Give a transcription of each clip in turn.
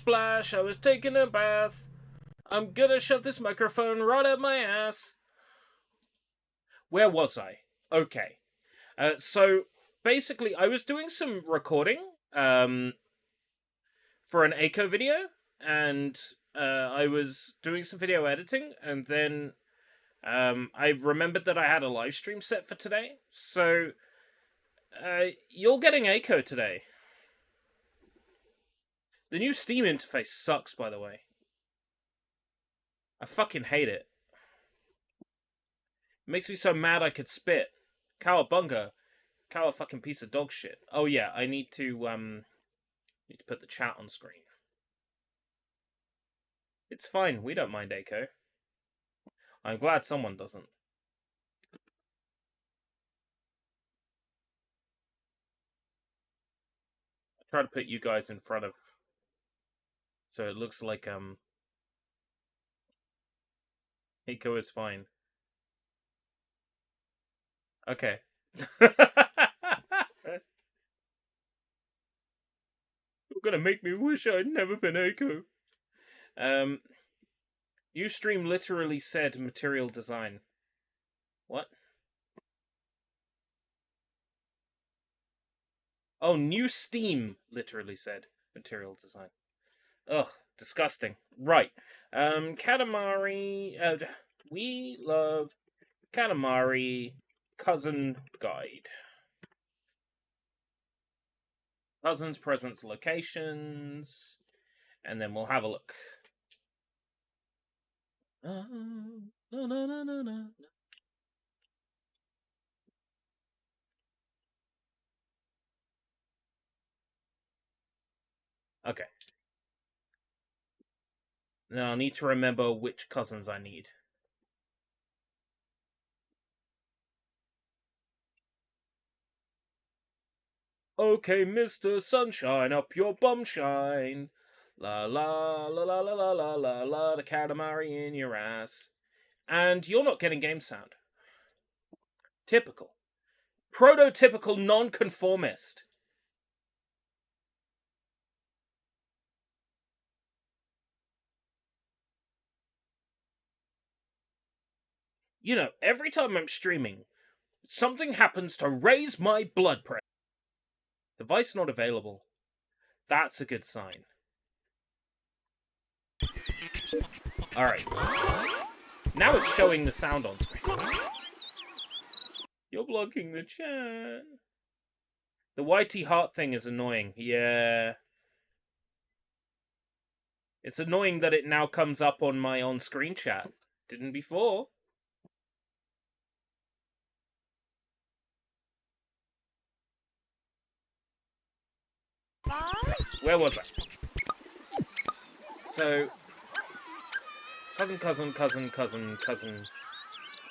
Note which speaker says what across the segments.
Speaker 1: splash, I was taking a bath. I'm gonna shove this microphone right up my ass. Where was I? Okay. So, basically, I was doing some recording for an Echo video, and I was doing some video editing, and then I remembered that I had a live stream set for today, so you're getting Echo today. The new Steam interface sucks, by the way. I fucking hate it. It makes me so mad I could spit. Cowabunga. Cow a fucking piece of dog shit. Oh yeah, I need to put the chat on screen. It's fine, we don't mind Echo. I'm glad someone doesn't. I try to put you guys in front of, so it looks like Echo is fine. Okay. You're gonna make me wish I'd never been Echo. Ustream literally said material design. What? Oh, new Steam literally said material design. Ugh, disgusting. Right. Katamari. We love Katamari cousin guide. Cousins, presents, locations. And then we'll have a look. Okay. Now I need to remember which cousins I need. Okay, Mr. Sunshine, up your bumshine. La la la la la la la la la, the Katamari in your ass. And you're not getting game sound. Typical. Prototypical non-conformist. You know, every time I'm streaming, something happens to raise my blood pressure. Device not available. That's a good sign. Alright. Now it's showing the sound on screen. You're blocking the chat. The YT heart thing is annoying. Yeah. It's annoying that it now comes up on my on-screen chat. Didn't before. Where was I? So, cousin, cousin, cousin, cousin, cousin,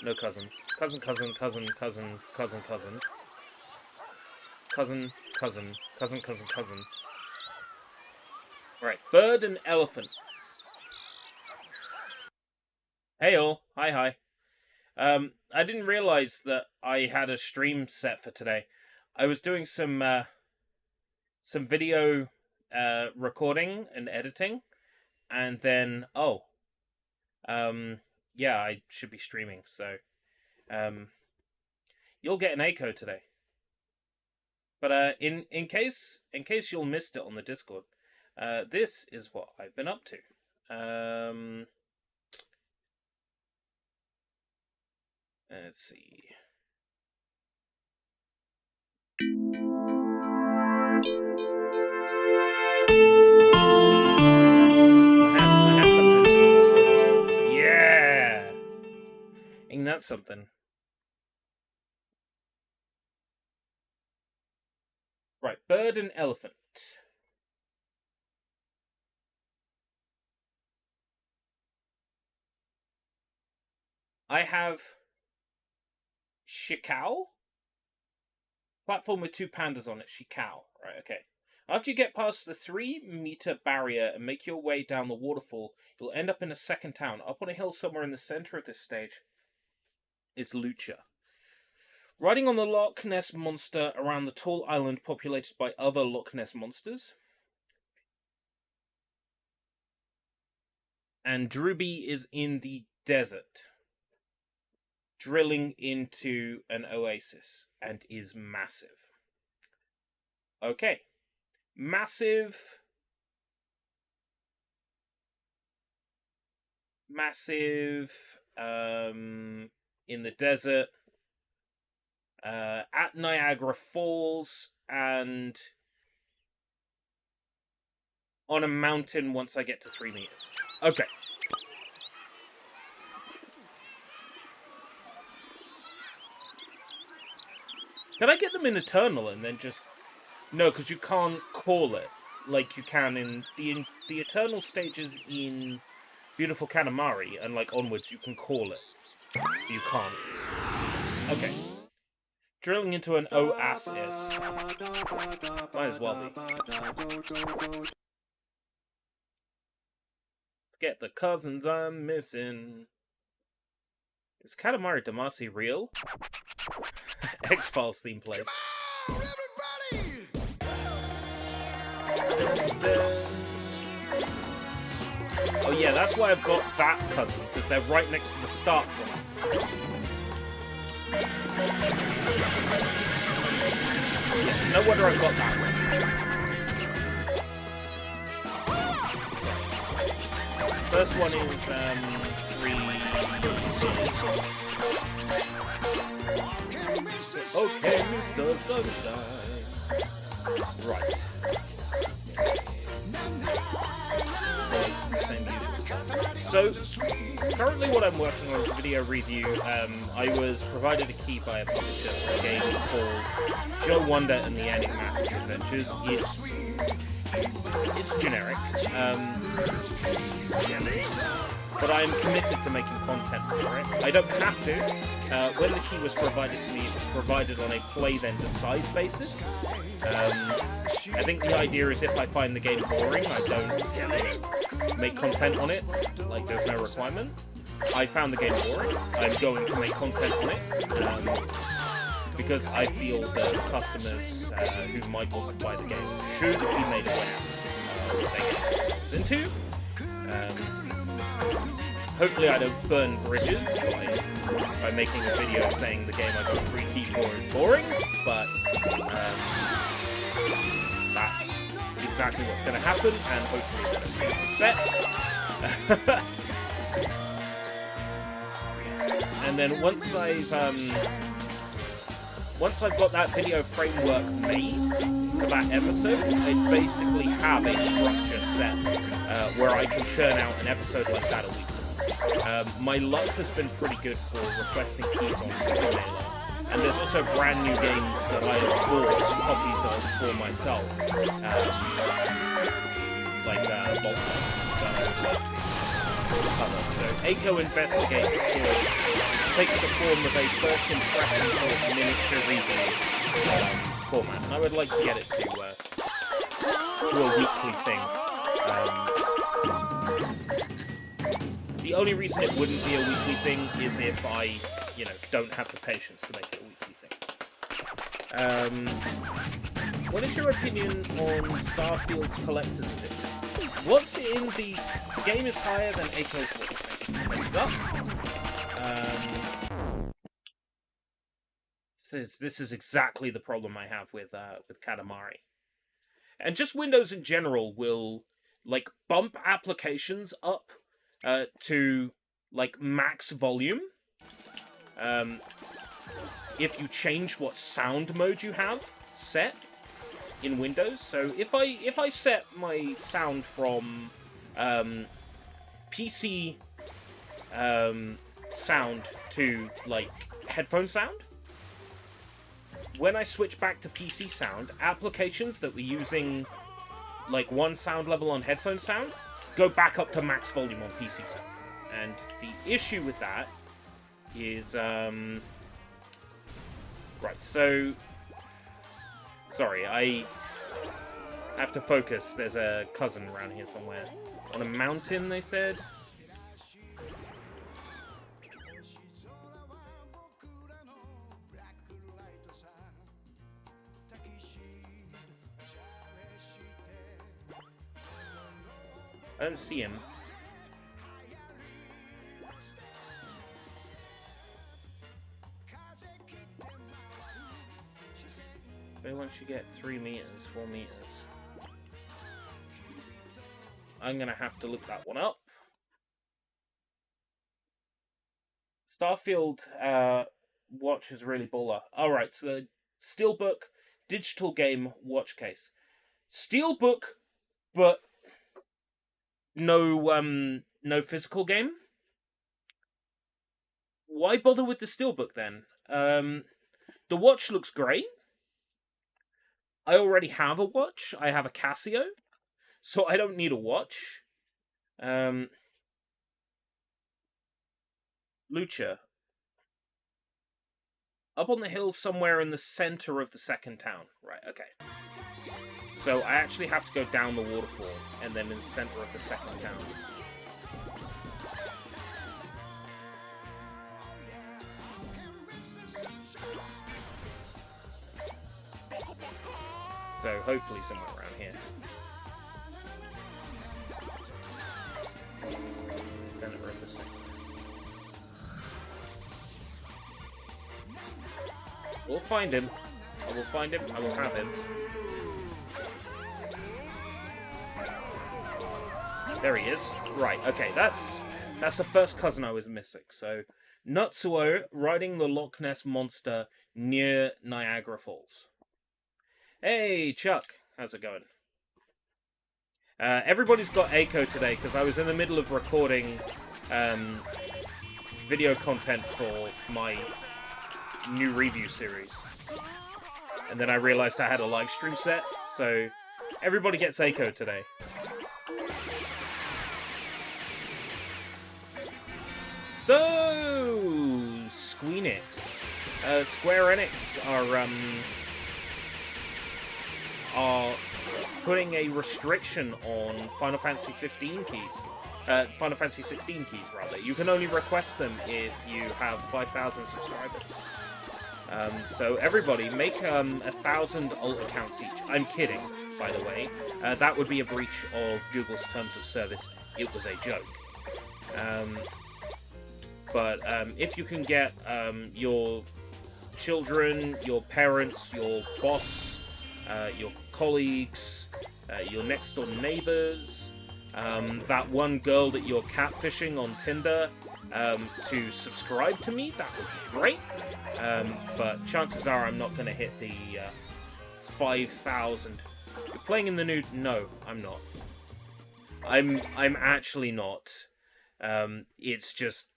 Speaker 1: no cousin, cousin, cousin, cousin, cousin, cousin, cousin, cousin, cousin, cousin, cousin, cousin. Right, bird and elephant. Hey all, hi hi. I didn't realize that I had a stream set for today. I was doing some video recording and editing, and then yeah, I should be streaming, so you'll get an Echo today. But in case you'll missed it on the Discord, this is what I've been up to. Let's see. My hand comes in. Yeah! Ain't that something? Right, bird and elephant. I have Shikao. Platform with 2 pandas on it, Shikao. Right, okay. After you get past the 3-meter barrier and make your way down the waterfall, you'll end up in a second town. Up on a hill somewhere in the center of this stage is Lucha. Riding on the Loch Ness Monster around the tall island populated by other Loch Ness monsters. And Druby is in the desert, drilling into an oasis, and is massive. Okay. Massive, in the desert, at Niagara Falls, and on a mountain once I get to 3 meters. Okay. Can I get them in Eternal and then just... No, because you can't call it like you can in the Eternal stages in Beautiful Katamari, and like onwards you can call it. You can't. Okay. Drilling into an oasis. Might as well be. Get the cousins I'm missing. Is Katamari Damacy real? X-Files theme plays. Oh yeah, that's why I've got that cousin, because they're right next to the start one. Yes, no wonder I've got that one. First one is 3. Okay, Mr. Sunshine. Right. It's the same usual. So, currently what I'm working on is a video review. I was provided a key by a publisher for a game called Joe Wonder and the Enigmatic Adventures. It's generic. But I am committed to making content for it. I don't have to. When the key was provided to me, it was provided on a play then decide basis. I think the idea is if I find the game boring, I don't make content on it. Like, there's no requirement. I found the game boring. I'm going to make content on it. Because I feel that customers who might want to buy the game should be made aware of what they get themselves into. Hopefully I don't burn bridges by making a video saying the game I got free key for is boring, but that's exactly what's going to happen, and hopefully that'll change the set. And then once I've got that video framework made for that episode, I basically have a structure set where I can churn out an episode like that a week. My luck has been pretty good for requesting keys on Mailer, and there's also brand new games that I have bought copies of for myself, like Vault that I would like to cover. So Aiko Investigates takes the form of a first impression sort of miniature review format, and I would like to get it to a weekly thing. The only reason it wouldn't be a weekly thing is if I, don't have the patience to make it a weekly thing. What is your opinion on Starfield's Collector's Edition? What's in the game is higher than Aiko's voice? Thumbs up. This is exactly the problem I have with Katamari. And just Windows in general will, bump applications up to max volume if you change what sound mode you have set in Windows. So if I set my sound from PC sound to headphone sound, when I switch back to PC sound, applications that were using one sound level on headphone sound go back up to max volume on PC sound. And the issue with that is, right, so, sorry, I have to focus. There's a cousin around here somewhere. On a mountain, they said? I don't see him. Maybe once you get 3 meters, 4 meters. I'm gonna have to look that one up. Starfield watch is really baller. Alright, so the Steelbook digital game watch case. Steelbook, but no physical game? Why bother with the Steelbook then? The watch looks great. I already have a watch. I have a Casio, so I don't need a watch. Lucha. Up on the hill somewhere in the center of the second town. Right, okay. So I actually have to go down the waterfall, and then in the center of the second town. So hopefully somewhere around here. Center of the second. We'll find him. I will find him. I will have him. There he is. Right, okay, that's the first cousin I was missing. So, Natsuo riding the Loch Ness Monster near Niagara Falls. Hey, Chuck. How's it going? Everybody's got Echo today, because I was in the middle of recording video content for my new review series. And then I realized I had a live stream set, so everybody gets Echo today. So, Squeenix. Square Enix are putting a restriction on Final Fantasy 15 keys. Final Fantasy 16 keys, rather. You can only request them if you have 5,000 subscribers. So everybody, make 1,000 alt accounts each. I'm kidding, by the way. That would be a breach of Google's terms of service. It was a joke. But if you can get your children, your parents, your boss, your colleagues, your next-door neighbors, that one girl that you're catfishing on Tinder, to subscribe to me, that would be great. But chances are I'm not going to hit the 5,000. You're playing in the new... No, I'm not. I'm actually not. It's just...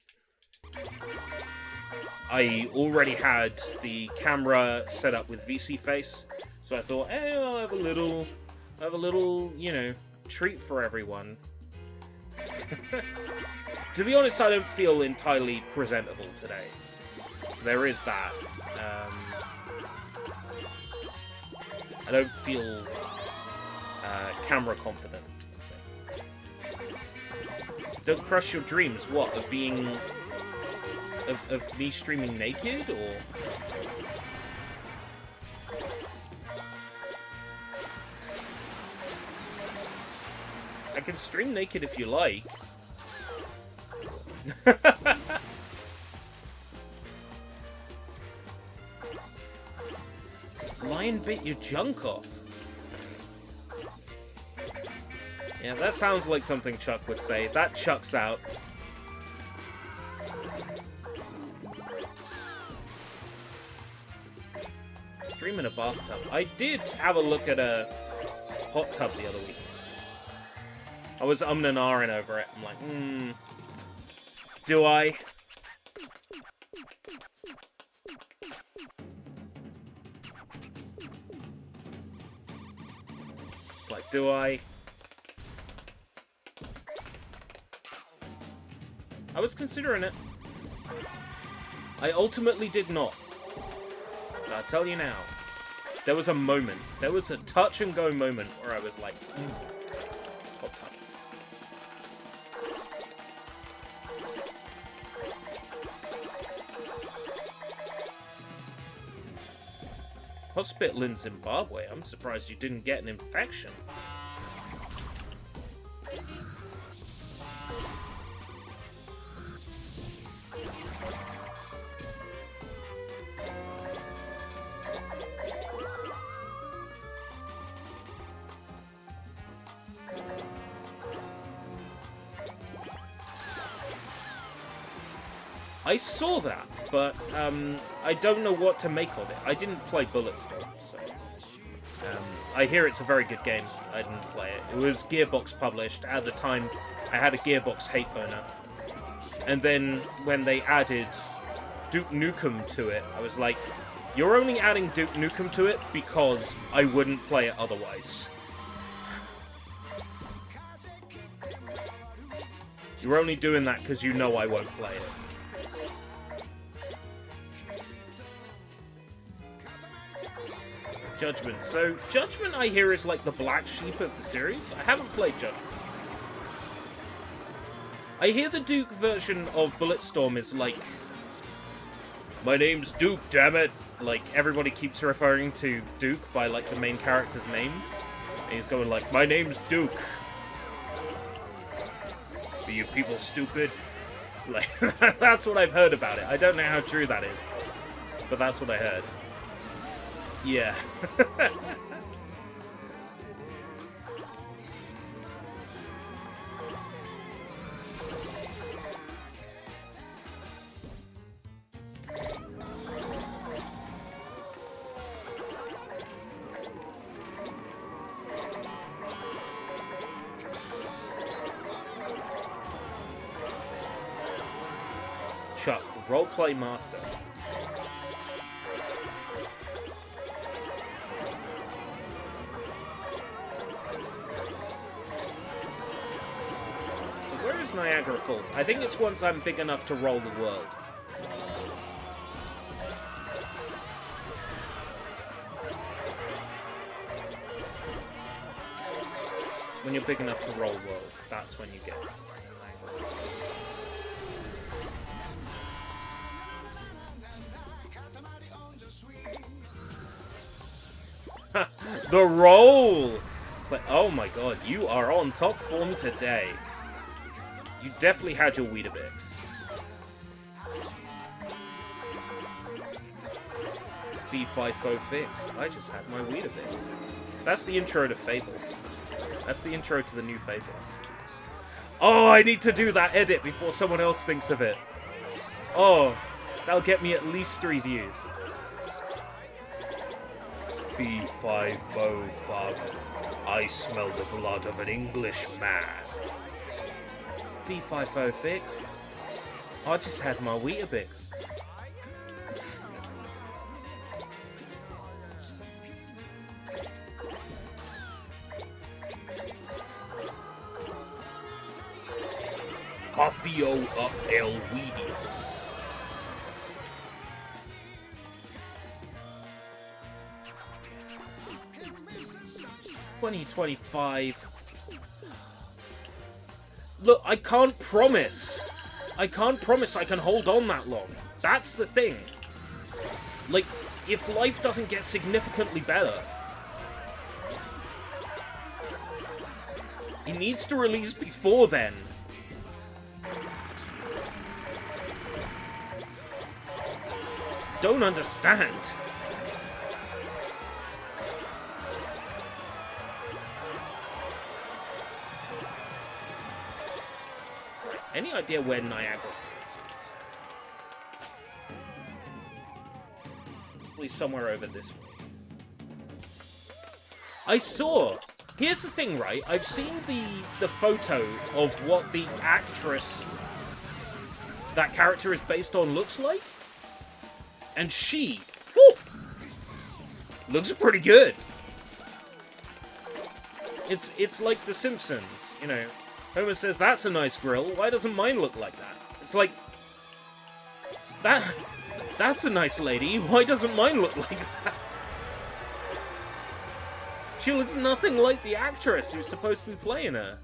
Speaker 1: I already had the camera set up with VC Face, so I thought, hey, I'll have a little, you know, treat for everyone. To be honest, I don't feel entirely presentable today, so there is that. I don't feel camera confident, let's say. Don't crush your dreams, what, of being... Of me streaming naked, or... I can stream naked if you like. Lion bit your junk off. Yeah, that sounds like something Chuck would say. That Chuck's out. Stream in a bathtub. I did have a look at a hot tub the other week. I was and ahhing over it. I'm like, do I? Like, do I? I was considering it. I ultimately did not. But I'll tell you now. There was a moment. There was a touch-and-go moment where I was like, hot tub. Hospital in Zimbabwe. I'm surprised you didn't get an infection. I saw that, but I don't know what to make of it. I didn't play Bulletstorm, so I hear it's a very good game. I didn't play it. It was Gearbox published. At the time, I had a Gearbox hate boner. And then when they added Duke Nukem to it, I was like, you're only adding Duke Nukem to it because I wouldn't play it otherwise. You're only doing that because you know I won't play it. Judgment. So, Judgment, I hear, is like the black sheep of the series. I haven't played Judgment. I hear the Duke version of Bulletstorm is like, my name's Duke, damn it! Like, everybody keeps referring to Duke by, like, the main character's name. And he's going like, my name's Duke. Are you people stupid? Like, that's what I've heard about it. I don't know how true that is. But that's what I heard. Yeah. Chuck, roleplay master. Where is Niagara Falls? I think it's once I'm big enough to roll the world. When you're big enough to roll world, that's when you get Niagara Falls. The roll! But, oh my god, you are on top form today. You definitely had your Weetabix. B5 fix. I just had my Weetabix. That's the intro to Fable. That's the intro to the new Fable. Oh, I need to do that edit before someone else thinks of it. Oh, that'll get me at least 3 views. B5 fug. I smell the blood of an English man. V5 fix. I just had my Weetabix. Mafio of El Weedio. $20.25. Look, I can't promise. I can't promise I can hold on that long. That's the thing. Like, if life doesn't get significantly better, it needs to release before then. Don't understand. Any idea where Niagara Falls is? Probably somewhere over this way. I saw. Here's the thing, right? I've seen the photo of what the actress that character is based on looks like, and she, whoo, looks pretty good. It's like The Simpsons, you know. Homer says, that's a nice grill. Why doesn't mine look like that? It's like, that's a nice lady. Why doesn't mine look like that? She looks nothing like the actress who's supposed to be playing her.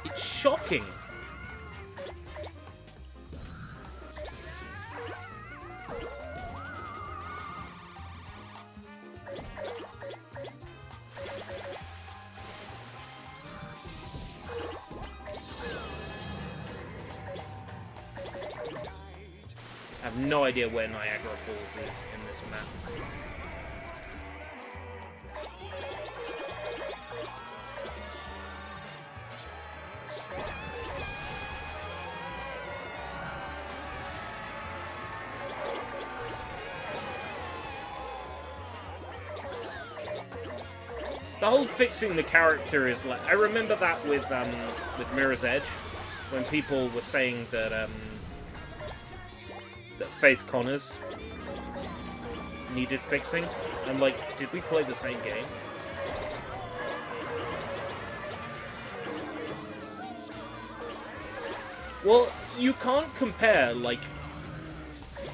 Speaker 1: It's shocking. I have no idea where Niagara Falls is in this map. the whole fixing the character is like, I remember that with Mirror's Edge, when people were saying that that Faith Connors needed fixing. I'm like, did we play the same game? Well, you can't compare, like,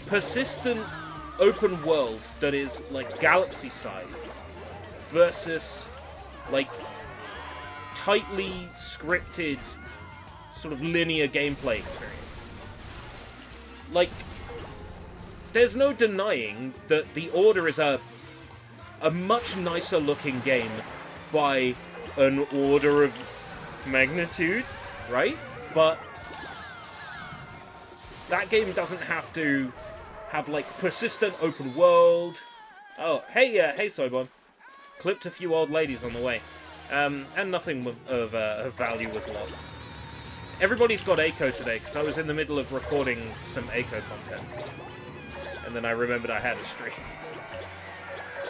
Speaker 1: persistent open world that is, like, galaxy-sized versus, like, tightly scripted, sort of linear gameplay experience. Like, there's no denying that The Order is a much nicer looking game by an order of magnitudes, right? But that game doesn't have to have, like, persistent open world. Oh, hey, Soybon. Clipped a few old ladies on the way. And nothing of value was lost. Everybody's got Echo today, because I was in the middle of recording some Echo content. And then I remembered I had a stream.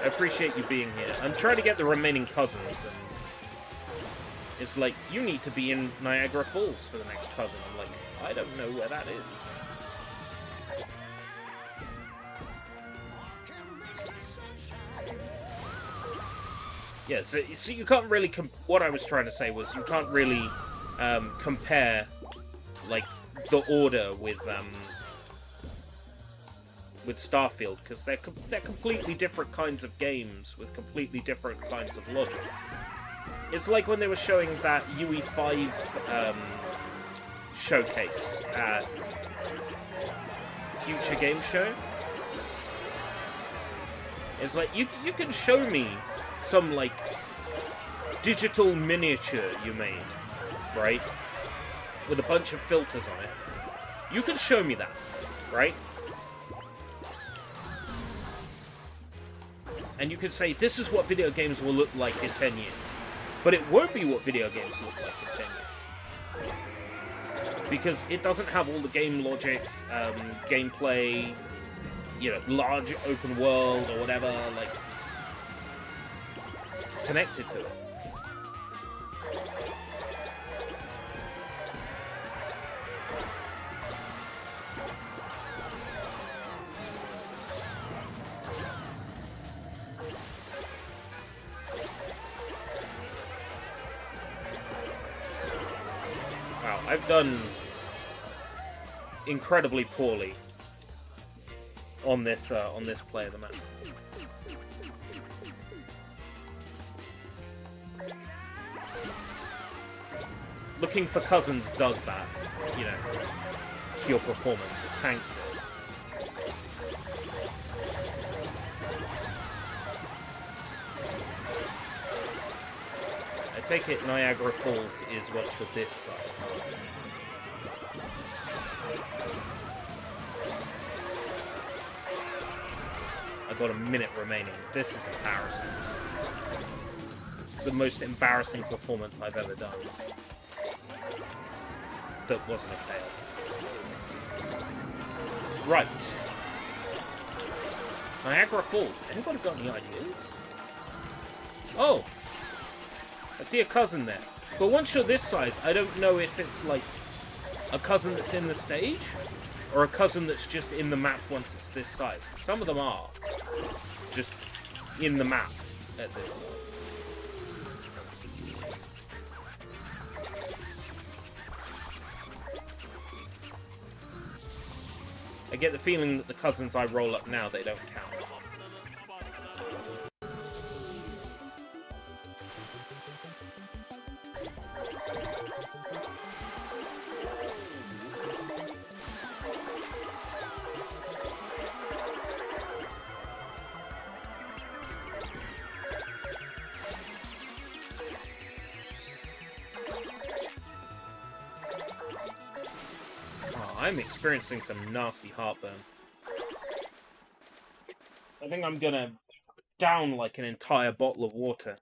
Speaker 1: I appreciate you being here. I'm trying to get the remaining cousins, and it's like, you need to be in Niagara Falls for the next cousin. I'm like, I don't know where that is. Yeah, so you can't really... what I was trying to say was, you can't really compare, like, The Order with Starfield, because they're completely different kinds of games with completely different kinds of logic. It's like when they were showing that UE5 showcase at Future Game Show. It's like, you can show me some, like, digital miniature you made, right? With a bunch of filters on it. You can show me that, right? And you can say, this is what video games will look like in 10 years. But it won't be what video games look like in 10 years. Because it doesn't have all the game logic, gameplay, you know, large open world or whatever, like, connected to it. Wow, I've done incredibly poorly on this play of the map. Looking for cousins does that, you know, to your performance. It tanks it. I take it Niagara Falls is what's for this side. I've got a minute remaining. This is embarrassing. The most embarrassing performance I've ever done. That wasn't a fail. Right. Niagara Falls. Anybody got any ideas? Oh! I see a cousin there. But once you're this size, I don't know if it's like a cousin that's in the stage or a cousin that's just in the map once it's this size. Some of them are just in the map at this size. I get the feeling that the cousins I roll up now, they don't count. I'm experiencing some nasty heartburn. I think I'm gonna down like an entire bottle of water.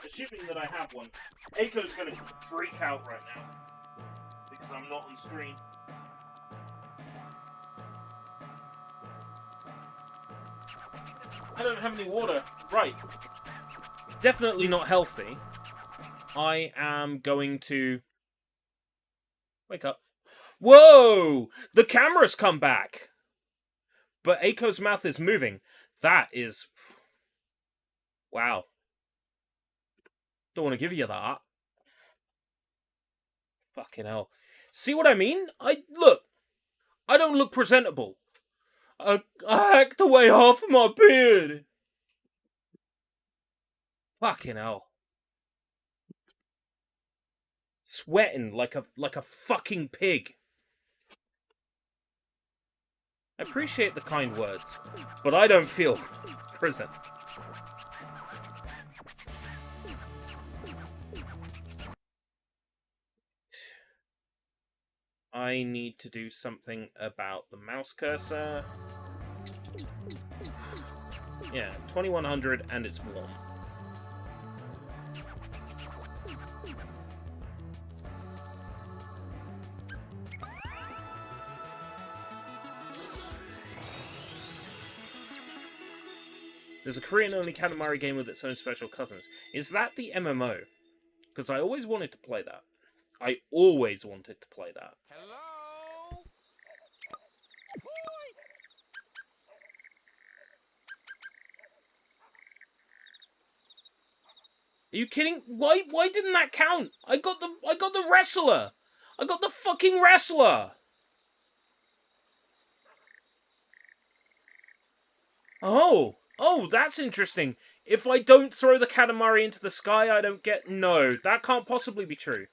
Speaker 1: Assuming that I have one. Aiko's gonna freak out right now. Because I'm not on screen. I don't have any water. Right. Definitely not healthy. I am going to... Wake up. Whoa! The camera's come back! But Aiko's mouth is moving. That is... Wow. Don't want to give you that. Fucking hell. See what I mean? Look, I don't look presentable. I hacked away half of my beard. Fucking hell. Sweating like a fucking pig. I appreciate the kind words, but I don't feel present. I need to do something about the mouse cursor. Yeah, 2100 and it's warm. There's a Korean-only Katamari game with its own special cousins. Is that the MMO? Because I always wanted to play that. I always wanted to play that.
Speaker 2: Hello?
Speaker 1: Are you kidding? Why didn't that count? I got the wrestler. I got the fucking wrestler. Oh, that's interesting. If I don't throw the Katamari into the sky, I don't get... No, that can't possibly be true.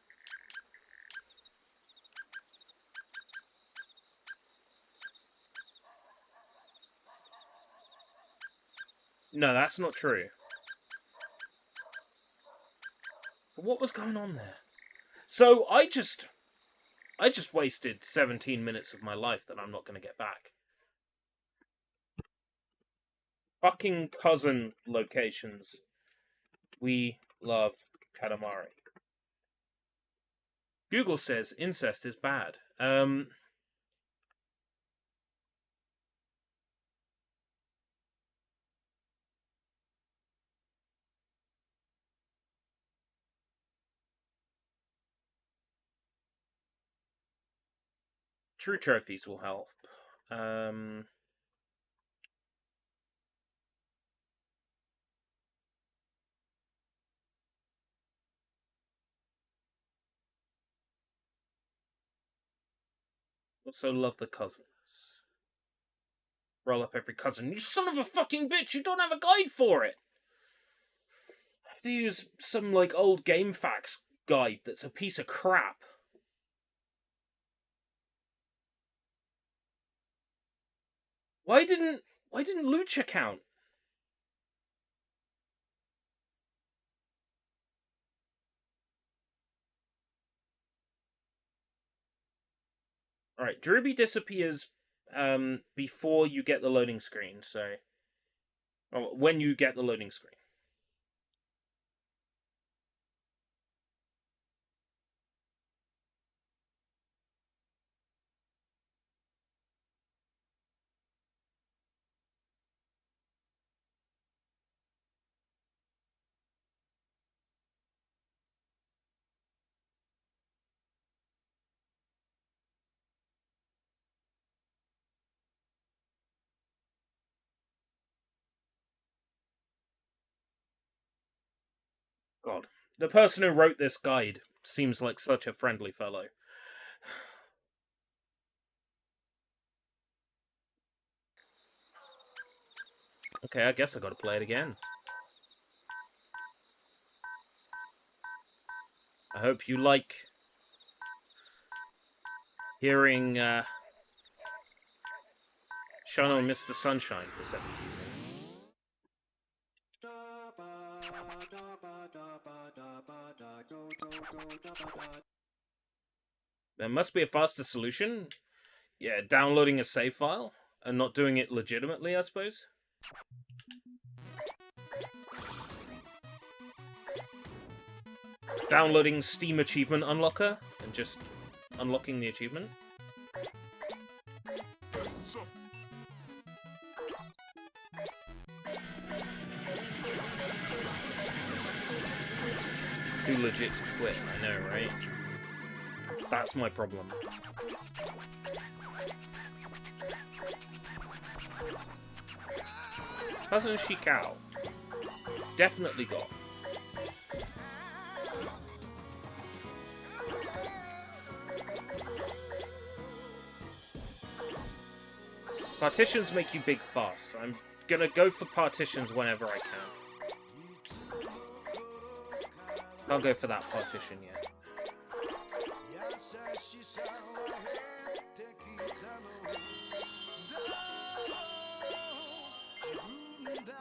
Speaker 1: No, that's not true. But what was going on there? So, I just wasted 17 minutes of my life that I'm not going to get back. Fucking cousin locations. We love Katamari. Google says incest is bad. True trophies will help. Also love the cousins. Roll up every cousin. You son of a fucking bitch! You don't have a guide for it! I have to use some, like, old Game Facts guide that's a piece of crap. Why didn't Lucha count? Alright, Dribby disappears before you get the loading screen, so... Oh, when you get the loading screen. God. The person who wrote this guide seems like such a friendly fellow. Okay, I guess I gotta play it again. I hope you like hearing Shine on Mr. Sunshine for 17 minutes. There must be a faster solution. Yeah, downloading a save file and not doing it legitimately, I suppose. Downloading Steam Achievement Unlocker and just unlocking the achievement. too legit to quit. I know, right? That's my problem. Cousin Shikao. Definitely got. Partitions make you big fuss. I'm gonna go for partitions whenever I can. Can't go for that partition yet.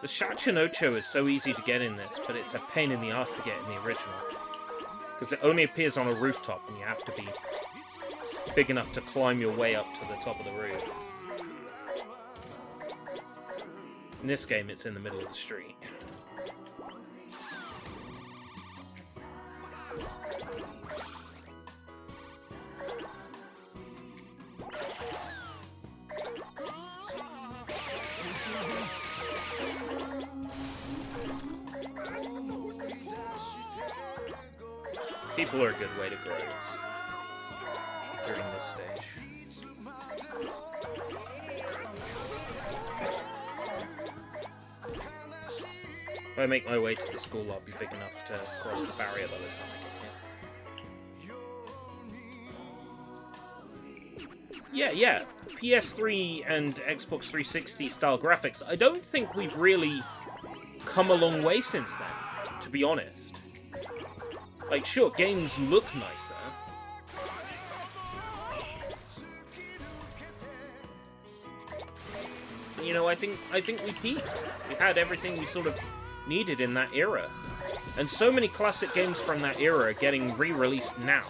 Speaker 1: The Shachinocho is so easy to get in this, but it's a pain in the ass to get in the original. Because it only appears on a rooftop, and you have to be big enough to climb your way up to the top of the roof. In this game, it's in the middle of the street. People are a good way to grow during this stage. If I make my way to the school, I'll be big enough to cross the barrier by the time I get here. Yeah. PS3 and Xbox 360 style graphics. I don't think we've really come a long way since then, to be honest. Like, sure, games look nicer. But, you know, I think we peaked. We had everything we sort of needed in that era. And so many classic games from that era are getting re-released now,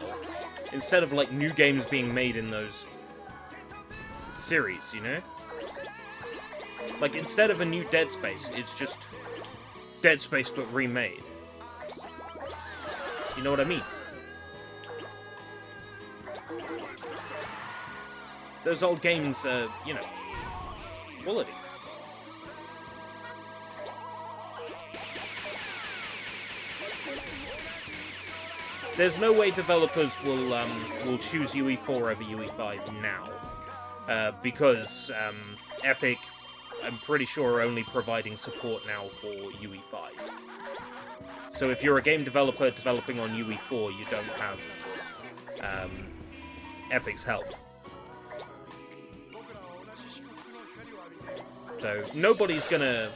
Speaker 1: instead of, like, new games being made in those series, you know? Like, instead of a new Dead Space, it's just Dead Space but remade. You know what I mean? Those old games are, you know, quality. There's no way developers will choose UE4 over UE5 now, because Epic, I'm pretty sure, are only providing support now for UE5. So if you're a game developer developing on UE4, you don't have Epic's help. So nobody's gonna...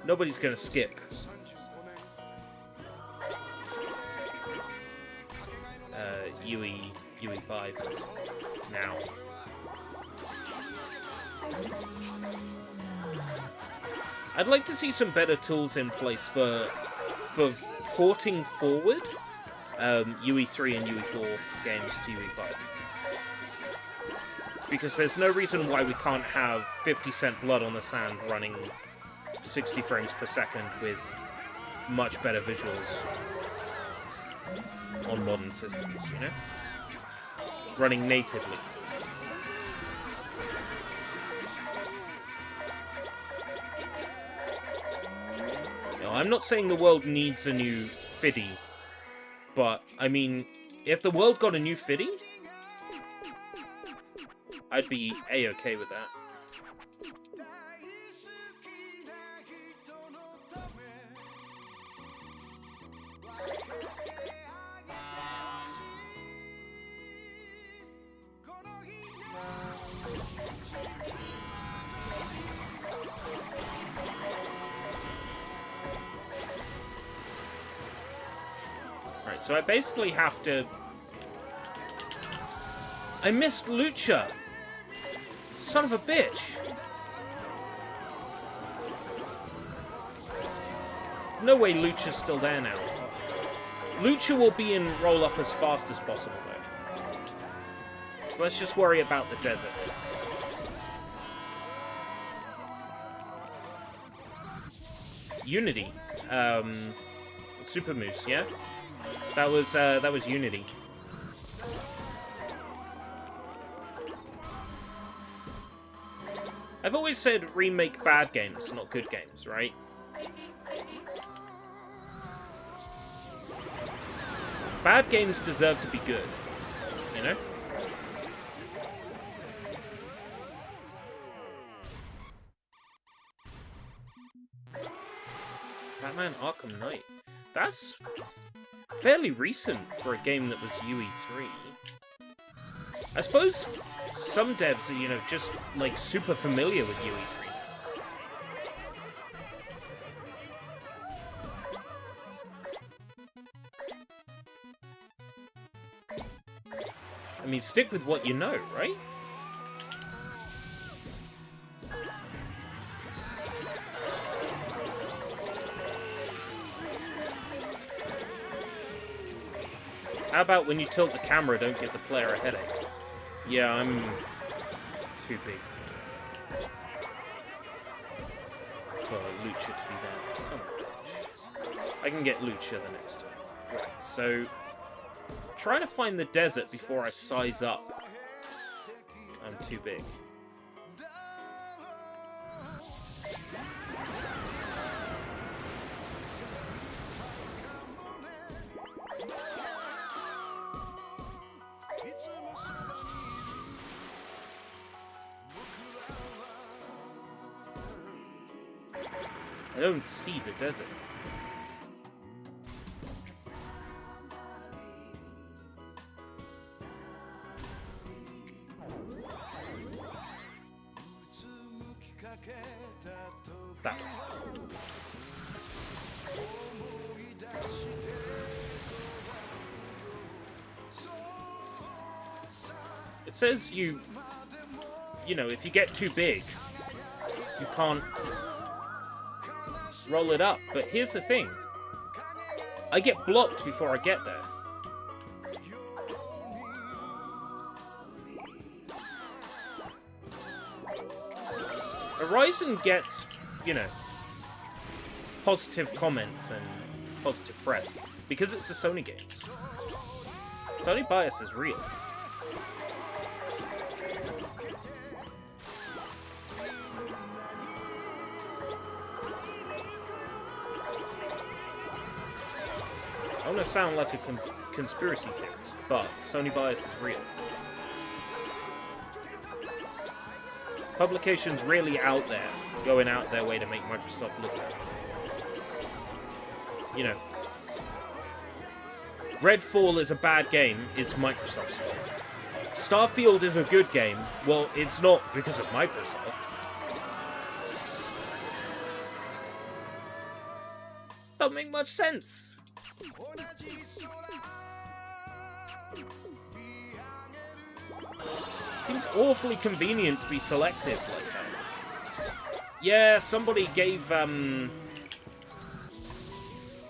Speaker 1: Nobody's gonna skip UE5 now. I'd like to see some better tools in place for porting forward UE3 and UE4 games to UE5. Because there's no reason why we can't have 50 Cent Blood on the Sand running 60 frames per second with much better visuals on modern systems, you know? Running natively. I'm not saying the world needs a new FIDI, but, I mean, if the world got a new FIDI, I'd be A-okay with that. So I basically have to... I missed Lucha! Son of a bitch! No way Lucha's still there now. Lucha will be in roll-up as fast as possible, though. So let's just worry about the desert. Unity. Super Moose, yeah? That was Unity. I've always said remake bad games, not good games, right? Bad games deserve to be good, you know? Batman Arkham Knight. That's fairly recent for a game that was UE3. I suppose some devs are, you know, just, like, super familiar with UE3 now. I mean, stick with what you know, right? How about when you tilt the camera, don't give the player a headache? Yeah, I'm too big for it. Well, Lucha to be there. Son of a bitch. I can get Lucha the next time. Right, so... trying to find the desert before I size up. I'm too big. I don't see the desert. That way. It says you know, if you get too big, you can't roll it up. But here's the thing. I get blocked before I get there. Horizon gets, you know, positive comments and positive press because it's a Sony game. Sony bias is real. I want to sound like a conspiracy theorist, but Sony bias is real. Publications really out there, going out their way to make Microsoft look bad. You know, Redfall is a bad game, it's Microsoft's fault. Starfield is a good game, well, it's not because of Microsoft. Doesn't make much sense. Seems awfully convenient to be selective like that. Yeah, somebody gave,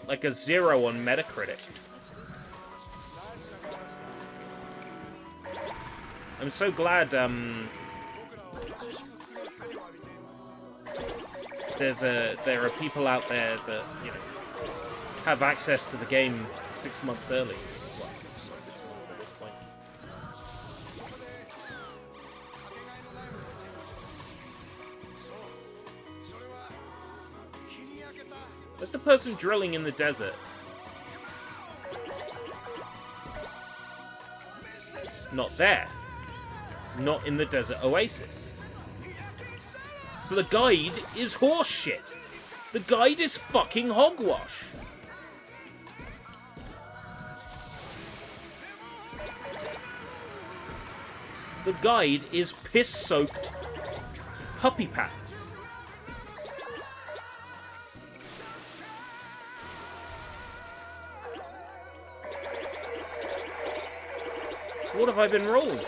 Speaker 1: like a 0 on Metacritic. I'm so glad, there are people out there that, you know, have access to the game 6 months early. Well, it's not 6 months at this point. There's the person drilling in the desert. Not there. Not in the desert oasis. So the guide is horseshit. The guide is fucking hogwash. The guide is piss-soaked puppy pads. What have I been rolled?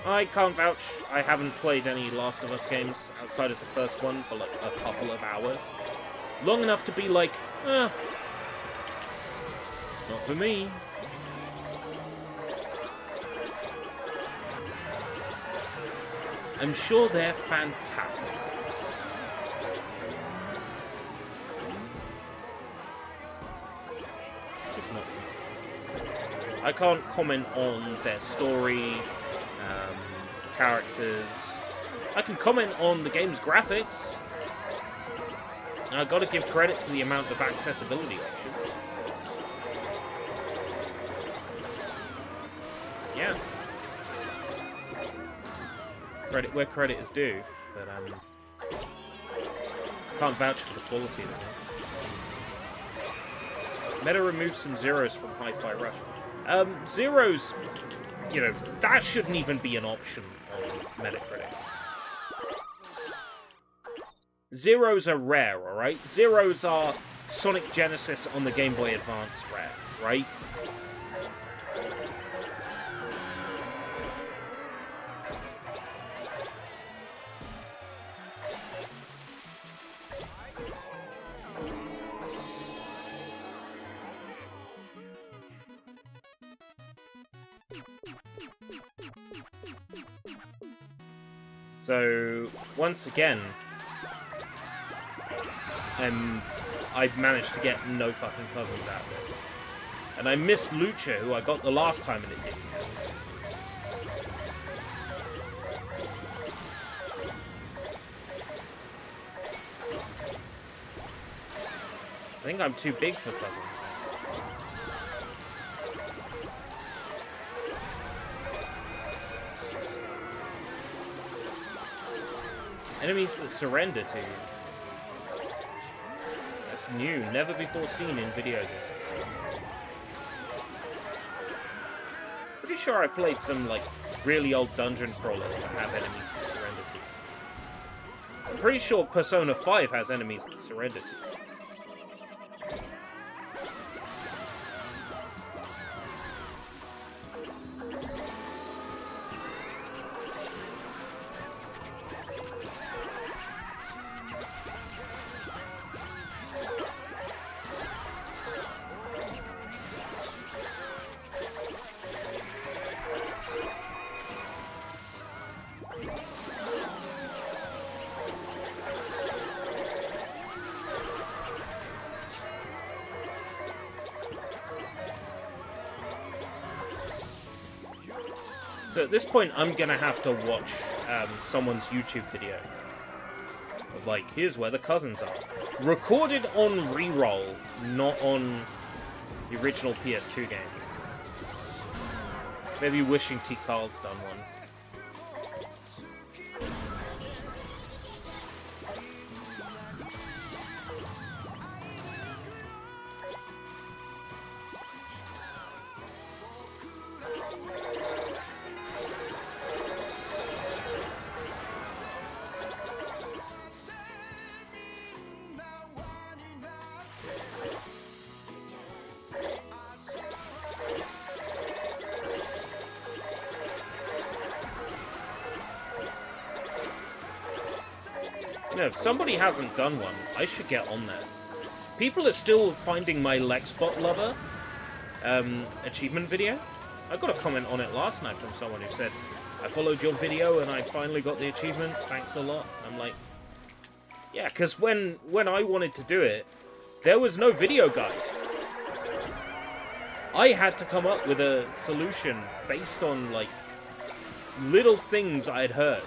Speaker 1: I can't vouch. I haven't played any Last of Us games outside of the first one for like a couple of hours. Long enough to be like, not for me. I'm sure they're fantastic. It's not. I can't comment on their story, characters. I can comment on the game's graphics. And I've got to give credit to the amount of accessibility options. Yeah. Credit where credit is due, but can't vouch for the quality of it. Meta removes some zeros from Hi-Fi Rush. Zeros, you know, that shouldn't even be an option on Metacritic. Zeros are rare, alright? Zeros are Sonic Genesis on the Game Boy Advance rare, right? So, once again, I've managed to get no fucking cousins out of this. And I missed Lucha, who I got the last time and it didn't count. I think I'm too big for cousins. Enemies that surrender to you. That's new, never before seen in video games. Pretty sure I played some, like, really old dungeon crawlers that have enemies that surrender to you. I'm pretty sure Persona 5 has enemies that surrender to you. So at this point, I'm gonna have to watch someone's YouTube video of, like, here's where the cousins are. Recorded on Reroll, not on the original PS2 game. Maybe wishing T. Carl's done one. You know, if somebody hasn't done one, I should get on there. People are still finding my Lexbot Lover achievement video. I got a comment on it last night from someone who said, I followed your video and I finally got the achievement, thanks a lot. I'm like, yeah, because when I wanted to do it, there was no video guide. I had to come up with a solution based on, like, little things I'd heard.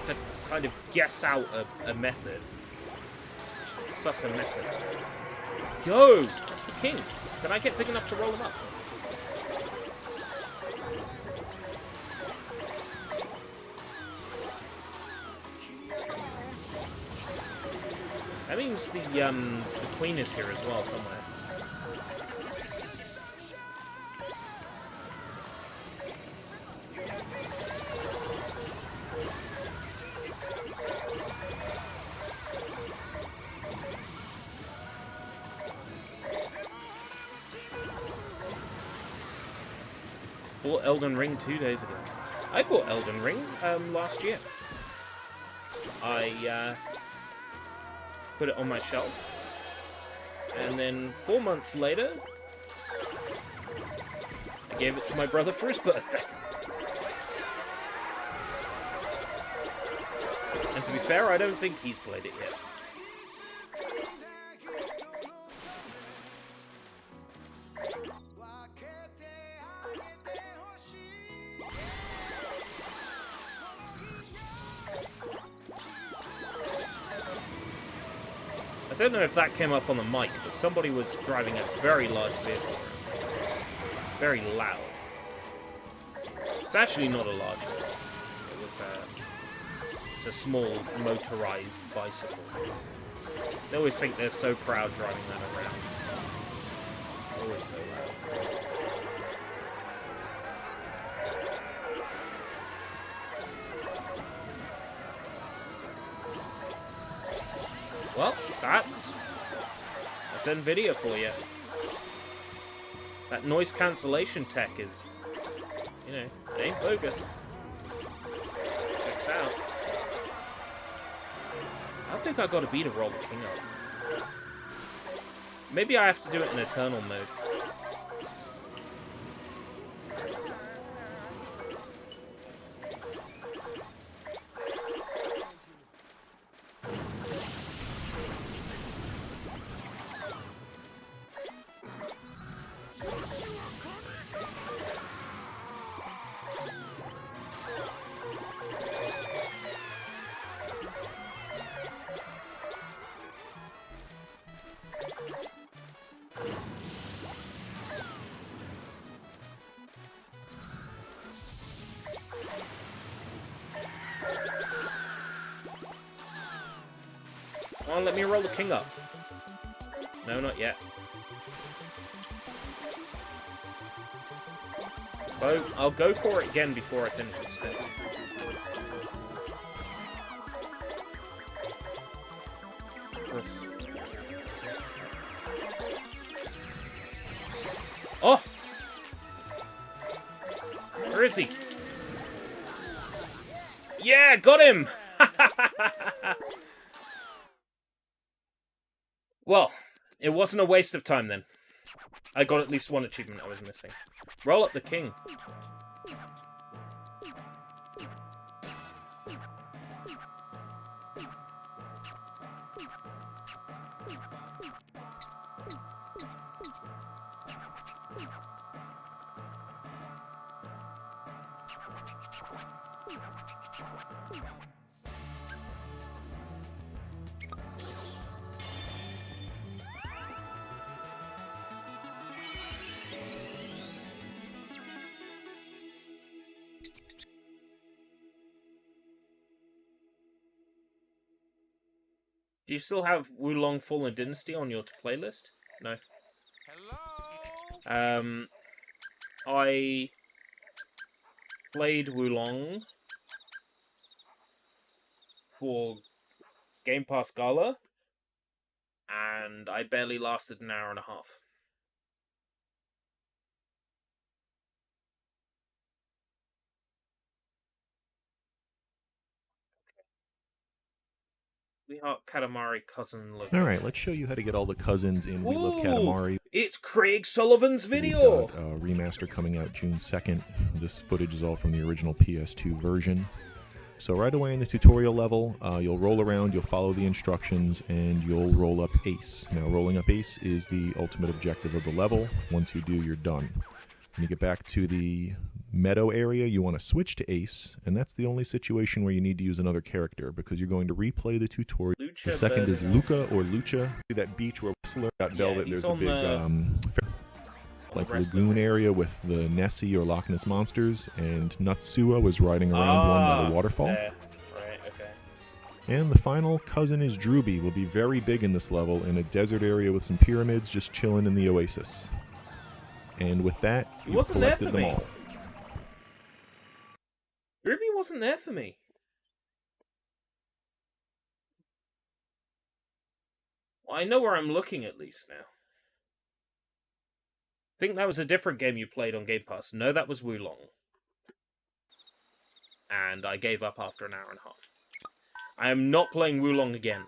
Speaker 1: To kind of guess out a method. Suss a method. Yo! That's the king! Can I get big enough to roll him up? That means the queen is here as well, somewhere. Bought Elden Ring 2 days ago. I bought Elden Ring last year. I put it on my shelf, and then 4 months later, gave it to my brother for his birthday. And to be fair, I don't think he's played it yet. I don't know if that came up on the mic, but somebody was driving a very large vehicle. Very loud. It's actually not a large vehicle. It's a small motorized bicycle. They always think they're so proud driving that around. Always so loud. Well, that's NVIDIA for you. That noise cancellation tech is, you know, it ain't bogus. Checks out. I think I got to beat a roll the king up. Maybe I have to do it in Eternal mode. Come on, let me roll the king up. No, not yet. So, I'll go for it again before I finish the stage. Oh! Where is he? Yeah, got him! Well, it wasn't a waste of time then. I got at least one achievement I was missing. Roll up the king. Do you still have Wulong Fallen Dynasty on your playlist? No. Hello? I played Wulong for Game Pass Gala, and I barely lasted an hour and a half. Sweetheart Katamari cousin location.
Speaker 2: Alright, let's show you how to get all the cousins in We Love Katamari.
Speaker 1: It's Craig Sullivan's video!
Speaker 2: We've got a remaster coming out June 2nd. This footage is all from the original PS2 version. So right away in the tutorial level, you'll roll around, you'll follow the instructions, and you'll roll up Ace. Now, rolling up Ace is the ultimate objective of the level. Once you do, you're done. When you get back to the meadow area, you want to switch to Ace, and that's the only situation where you need to use another character, because you're going to replay the tutorial. Lucha, the second is Luca or Lucha. that beach where Whistler got Velvet, there's a big like lagoon area with the Nessie or Loch Ness monsters, and Natsua was riding around one by the waterfall.
Speaker 1: There. Right, okay.
Speaker 2: And the final cousin is Drooby. Will be very big in this level in a desert area with some pyramids, just chilling in the oasis. And with that, you've collected them all.
Speaker 1: Ruby wasn't there for me. Well, I know where I'm looking at least now. I think that was a different game you played on Game Pass. No, that was Wulong. And I gave up after an hour and a half. I am not playing Wulong again.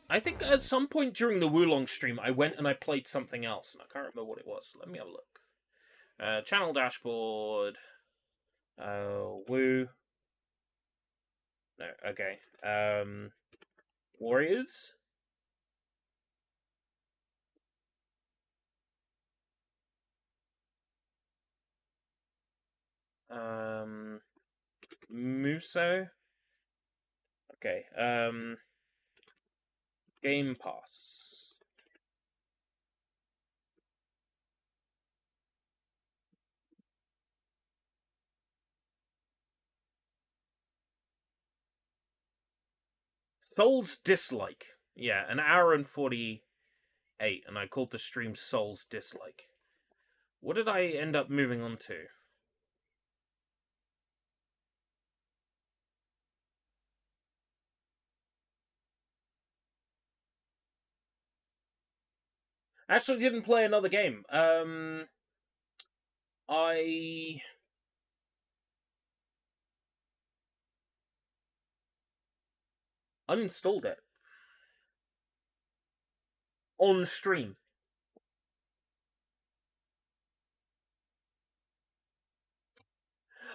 Speaker 1: I think at some point during the Wulong stream, I went and I played something else, and I can't remember what it was. Let me have a look. Channel dashboard. Woo. No, okay. Warriors? Muso? Okay, Game Pass. Soul's Dislike. Yeah, an hour and 48, and I called the stream Soul's Dislike. What did I end up moving on to? Actually didn't play another game. I uninstalled it. On stream.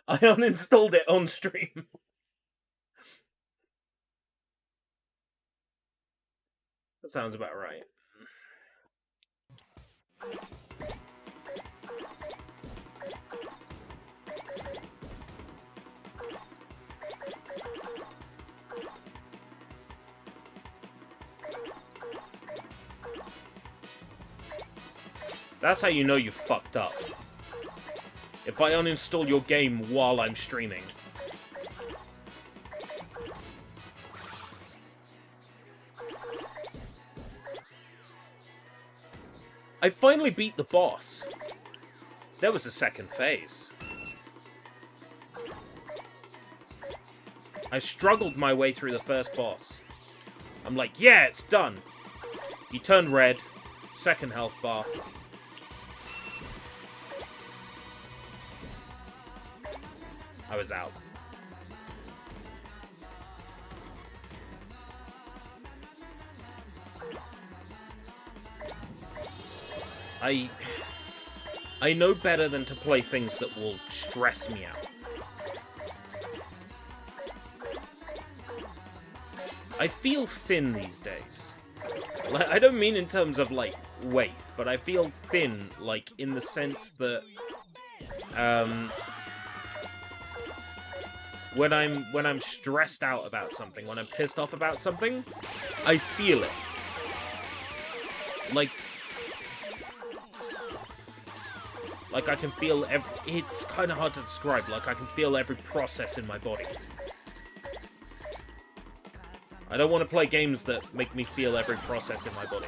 Speaker 1: I uninstalled it on stream. That sounds about right. That's how you know you fucked up. If I uninstall your game while I'm streaming. I finally beat the boss. There was a second phase. I struggled my way through the first boss. I'm like, yeah, it's done. He turned red. Second health bar. I was out. I know better than to play things that will stress me out. I feel thin these days. Like, I don't mean in terms of, like, weight, but I feel thin, like, in the sense that, when I'm stressed out about something, when I'm pissed off about something, I feel it. Like I can feel it's kind of hard to describe. Like I can feel every process in my body. I don't want to play games that make me feel every process in my body.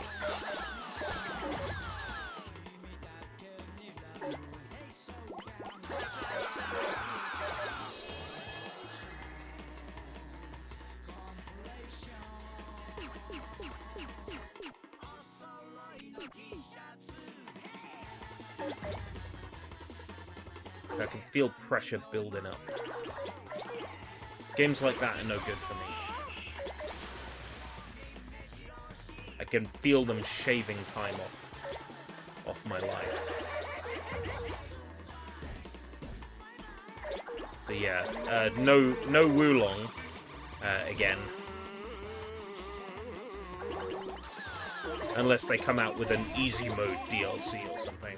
Speaker 1: I can feel pressure building up. Games like that are no good for me. I can feel them shaving time off my life. But yeah, no Wulong again. Unless they come out with an easy mode DLC or something.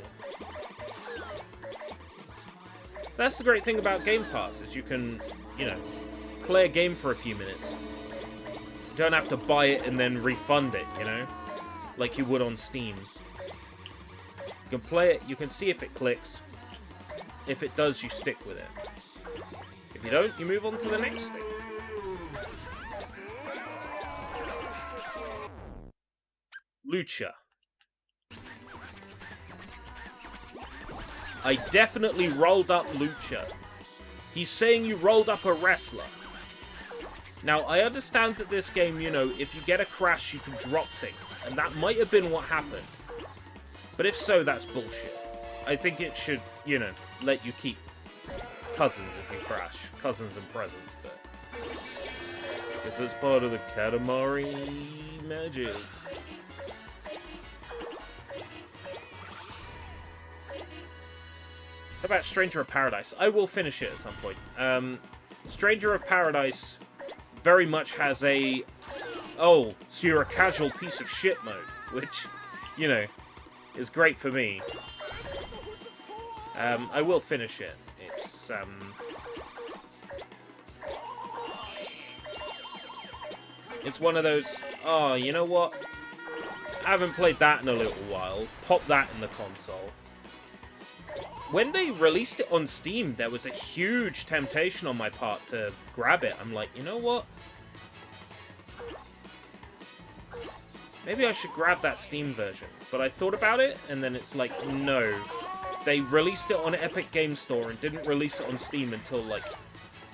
Speaker 1: That's the great thing about Game Pass, is you can, you know, play a game for a few minutes. You don't have to buy it and then refund it, you know? Like you would on Steam. You can play it, you can see if it clicks. If it does, you stick with it. If you don't, you move on to the next thing. Lucha. I definitely rolled up Lucha. He's saying you rolled up a wrestler. Now, I understand that this game, you know, if you get a crash, you can drop things. And that might have been what happened. But if so, that's bullshit. I think it should, you know, let you keep cousins if you crash. Cousins and presents, but... Because that's part of the Katamari magic. How about Stranger of Paradise? I will finish it at some point. Stranger of Paradise very much has a... Oh, so you're a casual piece of shit mode, which, you know, is great for me. I will finish it. It's, It's one of those, oh, you know what? I haven't played that in a little while. Pop that in the console. When they released it on Steam, there was a huge temptation on my part to grab it. I'm like, you know what? Maybe I should grab that Steam version. But I thought about it, and then it's like, no. They released it on Epic Game Store and didn't release it on Steam until, like,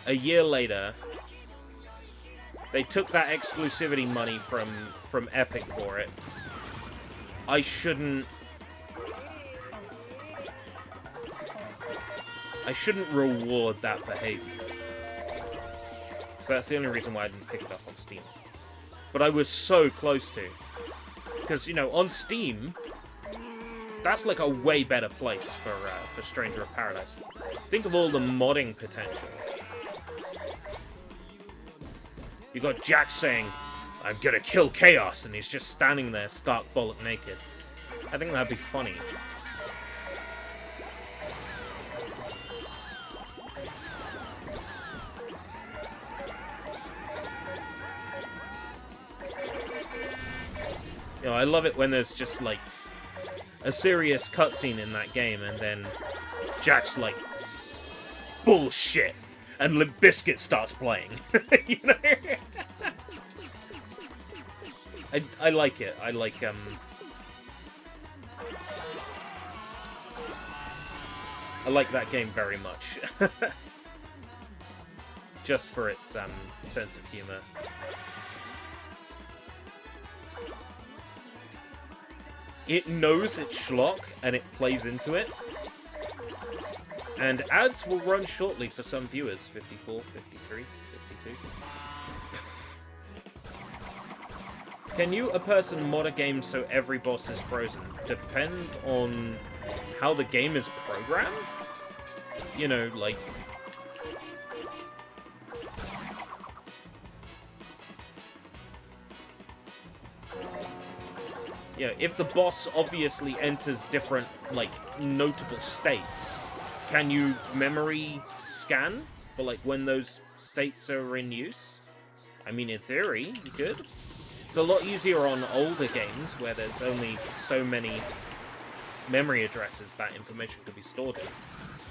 Speaker 1: a year later. They took that exclusivity money from Epic for it. I shouldn't reward that behavior. So that's the only reason why I didn't pick it up on Steam. But I was so close to. Because, you know, on Steam, that's like a way better place for Stranger of Paradise. Think of all the modding potential. You got Jack saying, I'm gonna kill Chaos, and he's just standing there stark bollock naked. I think that'd be funny. You know, I love it when there's just, like, a serious cutscene in that game, and then Jack's like, bullshit! And Limp Bizkit starts playing. You know? I like it. I like, I like that game very much. Just for its, sense of humor. It knows it's schlock, and it plays into it. And ads will run shortly for some viewers. 54, 53, 52. Can you, a person, mod a game so every boss is frozen? Depends on how the game is programmed. You know, like... Yeah, if the boss obviously enters different, like, notable states, can you memory scan for, like, when those states are in use? I mean, in theory, you could. It's a lot easier on older games, where there's only so many memory addresses that information could be stored in.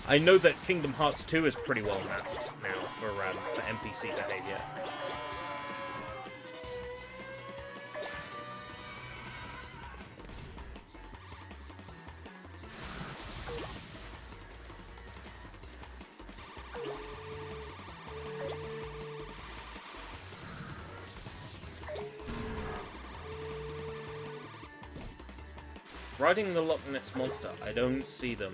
Speaker 1: I know that Kingdom Hearts 2 is pretty well mapped now for NPC behavior. Riding the Loch Ness Monster, I don't see them.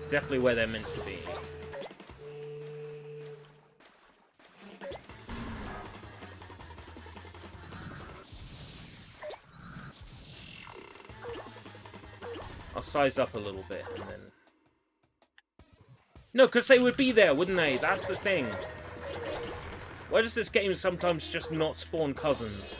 Speaker 1: Definitely where they're meant to be. I'll size up a little bit and then... No, because they would be there, wouldn't they? That's the thing. Why does this game sometimes just not spawn cousins?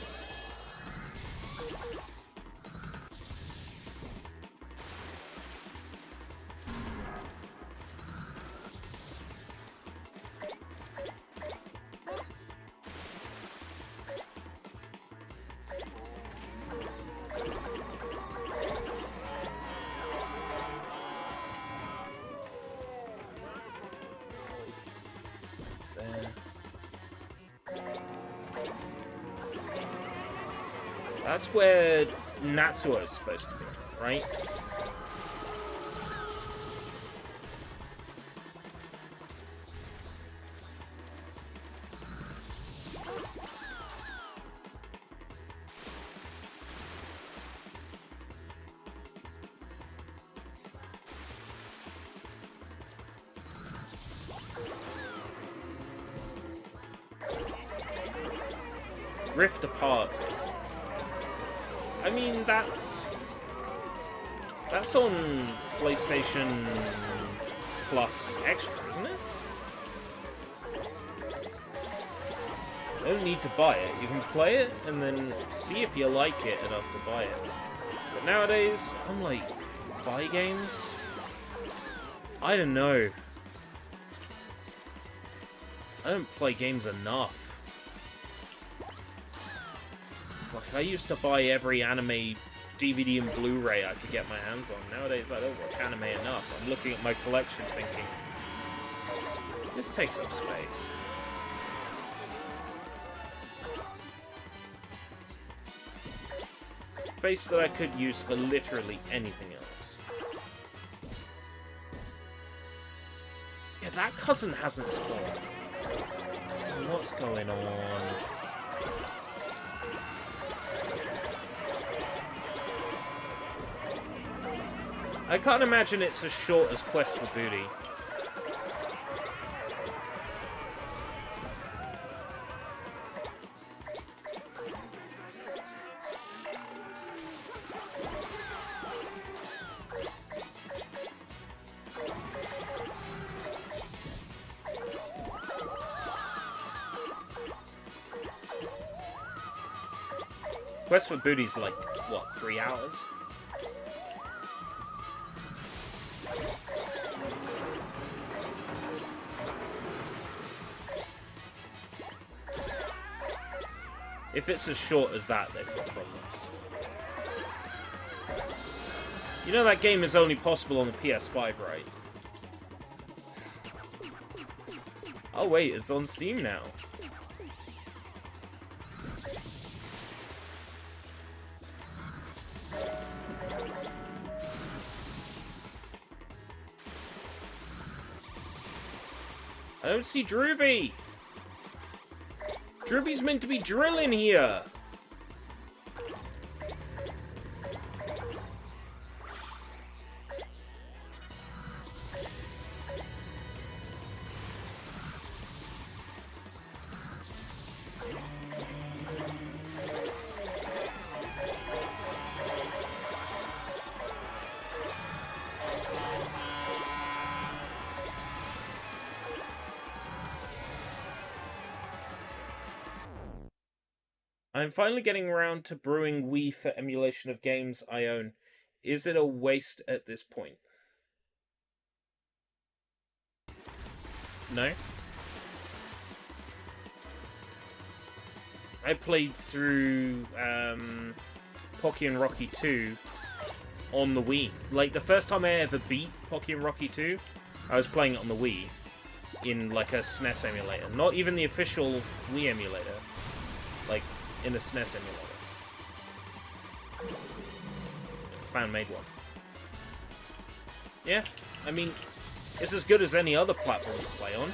Speaker 1: That's where Natsuo is supposed to be, right? Rift Apart. I mean, that's on PlayStation Plus Extra, isn't it? You don't need to buy it. You can play it and then see if you like it enough to buy it. But nowadays, I'm like, buy games? I don't know. I don't play games enough. Like, I used to buy every anime DVD and Blu-ray I could get my hands on. Nowadays, I don't watch anime enough. I'm looking at my collection thinking, this takes up space. Space that I could use for literally anything else. Yeah, that cousin hasn't spawned. What's going on? I can't imagine it's as short as Quest for Booty. Quest for Booty's like, what, 3 hours? If it's as short as that, they've got problems. You know that game is only possible on the PS5, right? Oh wait, it's on Steam now. I don't see Drewby! Drewby's meant to be drilling here! I'm finally getting around to brewing Wii for emulation of games I own. Is it a waste at this point? No? I played through Pocky and Rocky 2 on the Wii. Like, the first time I ever beat Pocky and Rocky 2, I was playing it on the Wii in, like, a SNES emulator. Not even the official Wii emulator. Like, in a SNES emulator. Fan-made one. Yeah, I mean, it's as good as any other platform to play on.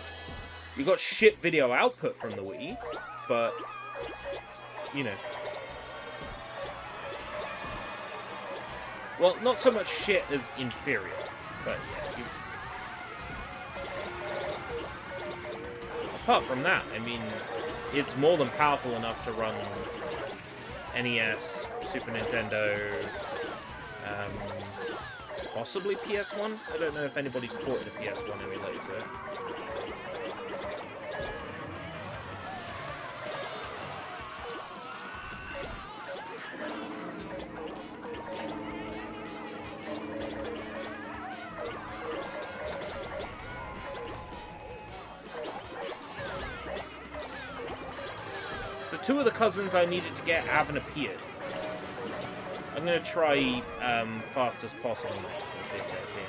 Speaker 1: You got shit video output from the Wii, but, you know. Well, not so much shit as inferior, but yeah. Apart from that, I mean, it's more than powerful enough to run NES, Super Nintendo, possibly PS1? I don't know if anybody's ported a PS1 emulator to it. Two of the cousins I needed to get haven't appeared. I'm going to try fast as possible next and see if they appear.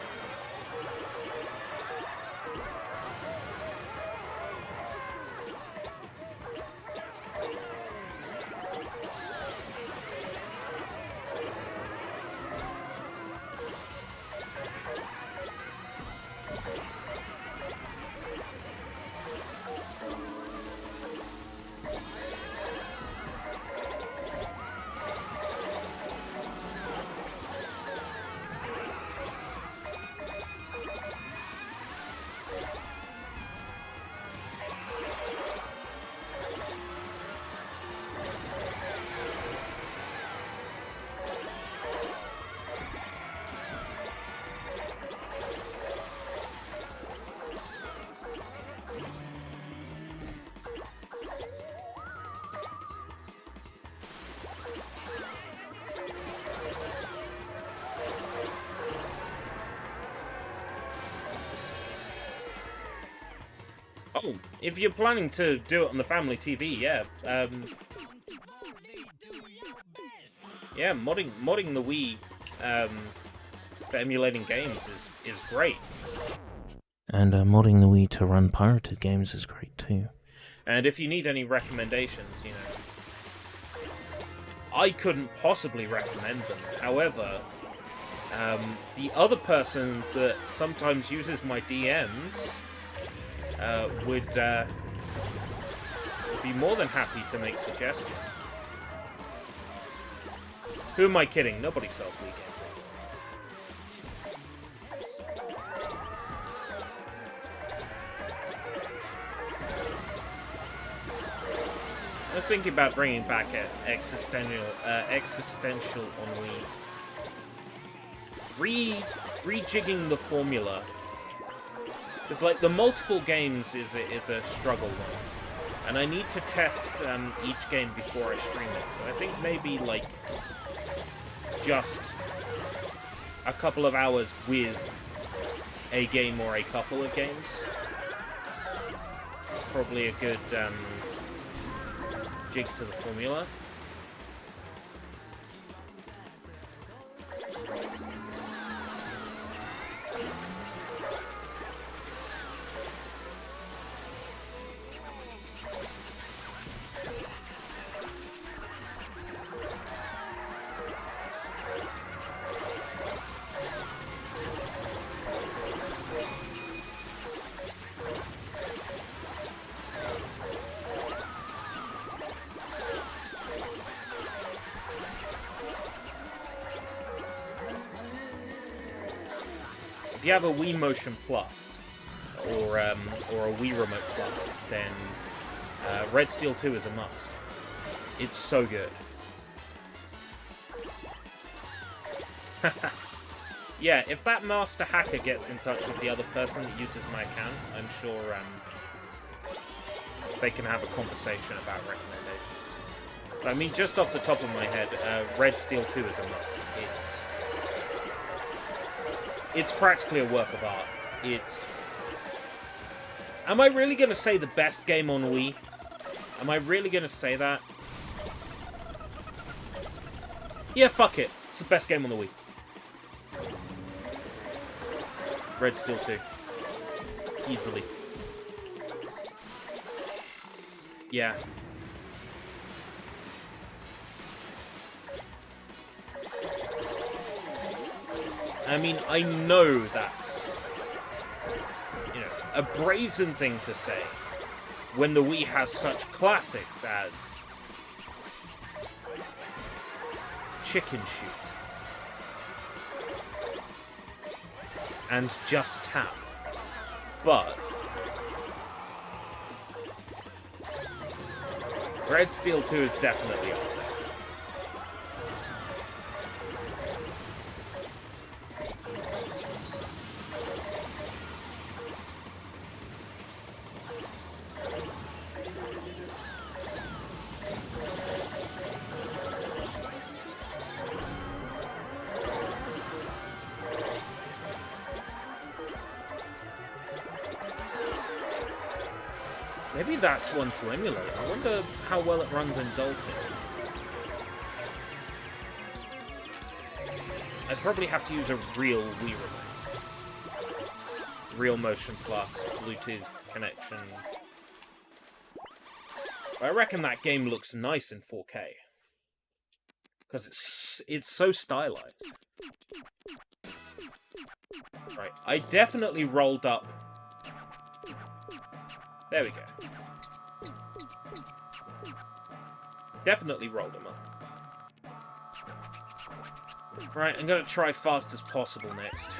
Speaker 1: Oh, if you're planning to do it on the family TV, yeah. Yeah, modding the Wii for emulating games is great. And modding the Wii to run pirated games is great too. And if you need any recommendations, you know, I couldn't possibly recommend them. However, the other person that sometimes uses my DMs would be more than happy to make suggestions. Who am I kidding? Nobody sells Wii games. I was thinking about bringing back existential on Wii. Rejigging the formula. Because, like, the multiple games is a struggle one. And I need to test each game before I stream it. So I think maybe, like, just a couple of hours with a game or a couple of games. Probably a good jig to the formula. If you have a Wii Motion Plus or a Wii Remote Plus, then Red Steel 2 is a must. It's so good. Yeah, if that master hacker gets in touch with the other person that uses my account, I'm sure they can have a conversation about recommendations. But I mean, just off the top of my head, Red Steel 2 is a must. It's practically a work of art. It's... Am I really going to say the best game on Wii? Am I really going to say that? Yeah, fuck it. It's the best game on the Wii. Red Steel 2. Easily. Yeah. I mean, I know that's, you know, a brazen thing to say when the Wii has such classics as Chicken Shoot and Just Tap, but Red Steel 2 is definitely up there. Maybe that's one to emulate. I wonder how well it runs in Dolphin. I'd probably have to use a real Wii remote. Real Motion Plus, Bluetooth connection. But I reckon that game looks nice in 4K. Because it's so stylized. Right, I definitely rolled up... There we go. Definitely rolled him up. Right, I'm going to try fast as possible next.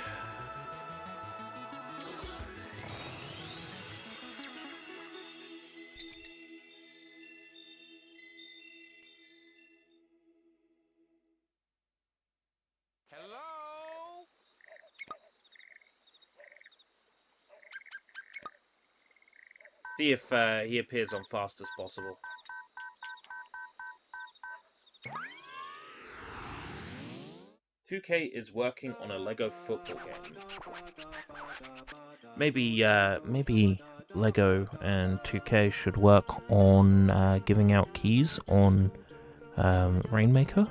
Speaker 3: Hello?
Speaker 1: See if he appears on fast as possible. "2K is working on a Lego football game. Maybe Lego and 2K should work on giving out keys on Rainmaker.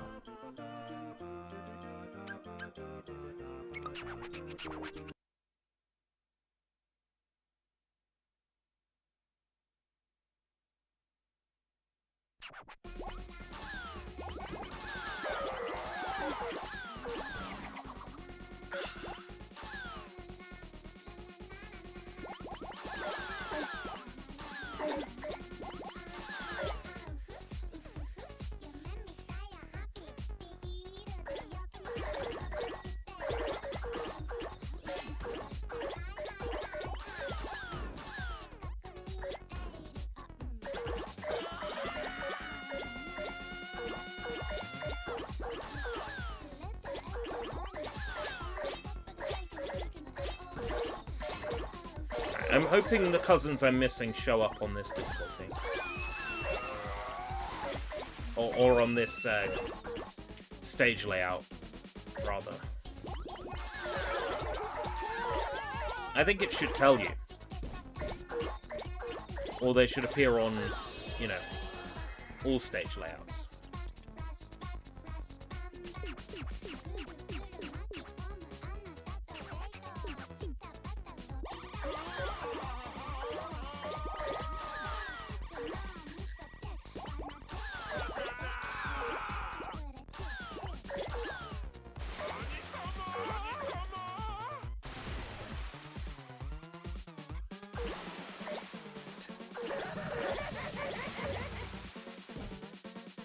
Speaker 1: I'm hoping the cousins I'm missing show up on this difficulty. Or on this stage layout, rather. I think it should tell you. Or they should appear on, you know, all stage layouts.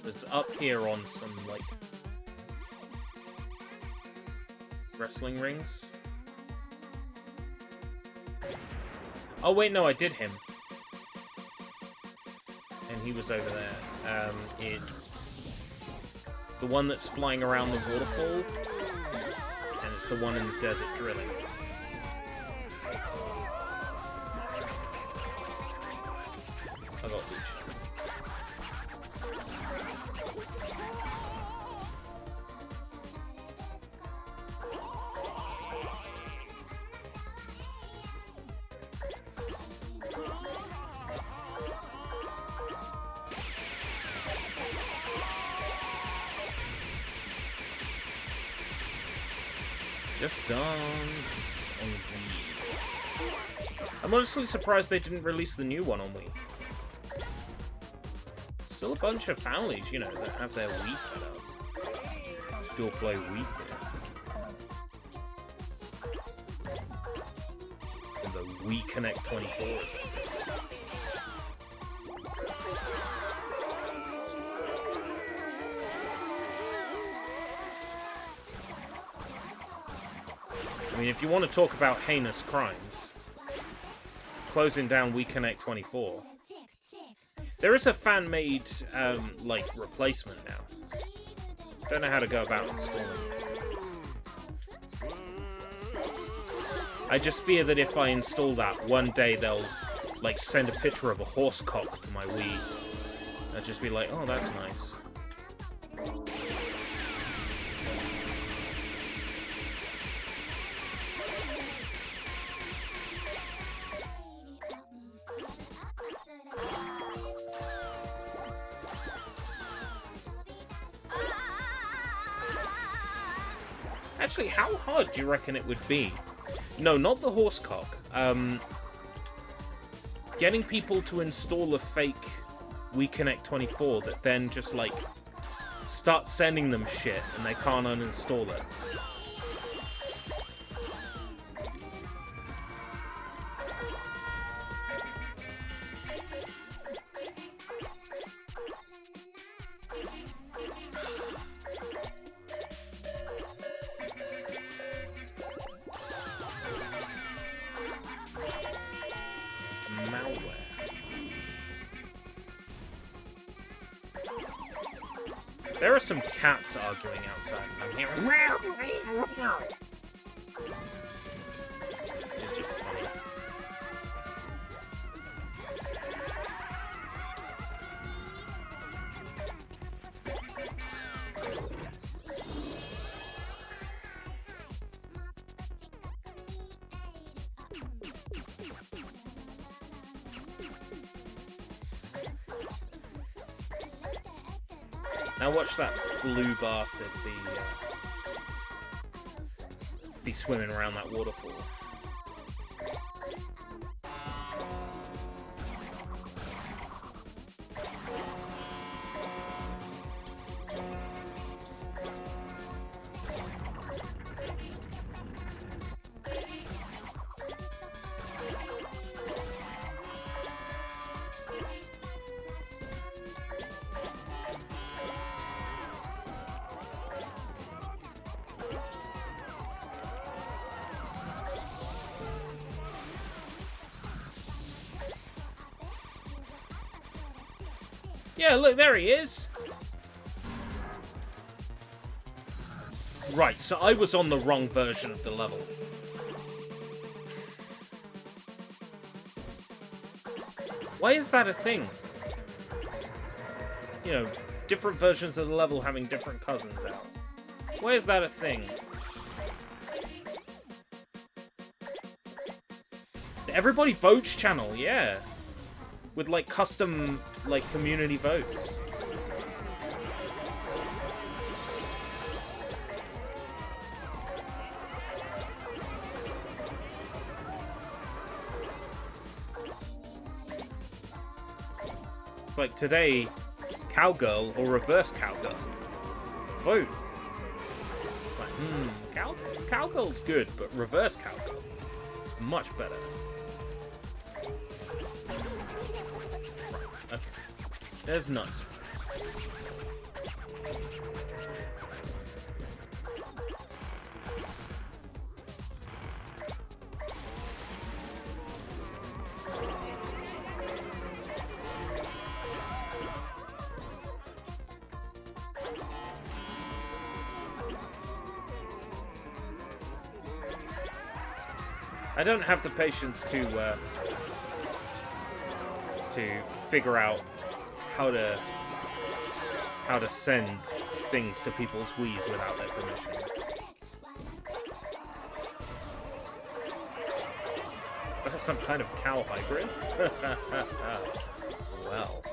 Speaker 1: It's up here on some, like, wrestling rings. Oh, wait, no, I did him. And he was over there. It's the one that's flying around the waterfall, and it's the one in the desert drilling. I got Lucha. Just Dance on Wii. I'm honestly surprised they didn't release the new one on Wii. Still a bunch of families, you know, that have their Wii set up. Still play Wii Fit. And the Wii Connect 24. I mean, if you want to talk about heinous crimes, closing down Wii Connect 24. There is a fan-made, like, replacement now. Don't know how to go about installing it. I just fear that if I install that, one day they'll, like, send a picture of a horse cock to my Wii. I'll just be like, oh, that's nice. Actually, how hard do you reckon it would be? No, not the horse cock. Getting people to install a fake Wii Connect 24 that then just, like, start sending them shit and they can't uninstall it. There are some cats arguing outside. I'm hearing. It's just funny. Now watch that blue bastard be swimming around that waterfall. Yeah, look, there he is. Right, so I was on the wrong version of the level. Why is that a thing? You know, different versions of the level having different cousins out. Why is that a thing? The Everybody Votes channel, yeah. With, like, custom, like, community votes. Like, today, cowgirl or reverse cowgirl. Vote. Like, cowgirl's good, but reverse cowgirl, much better. Okay. There's nuts. I don't have the patience to figure out how to send things to people's Wiis without their permission. That's some kind of cow hybrid? Well,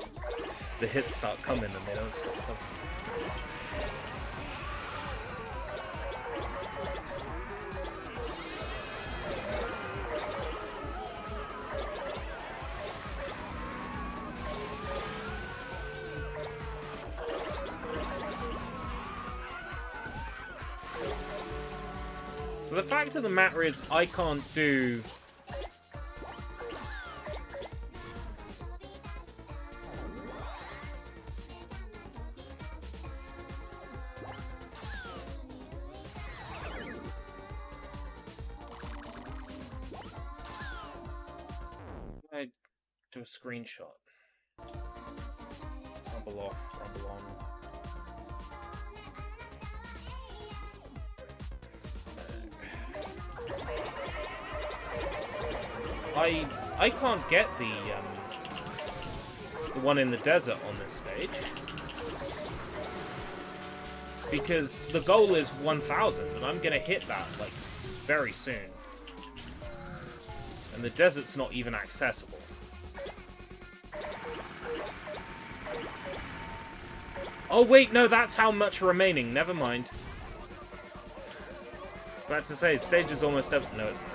Speaker 1: the hits start coming and they don't stop coming. The fact of the matter is, I can't do... I do a screenshot. Rumble off, rumble on. I can't get the one in the desert on this stage because the goal is 1,000 and I'm gonna hit that like very soon, and the desert's not even accessible. Oh wait, no, that's how much remaining. Never mind. I was about to say stage is almost up. No, it's not.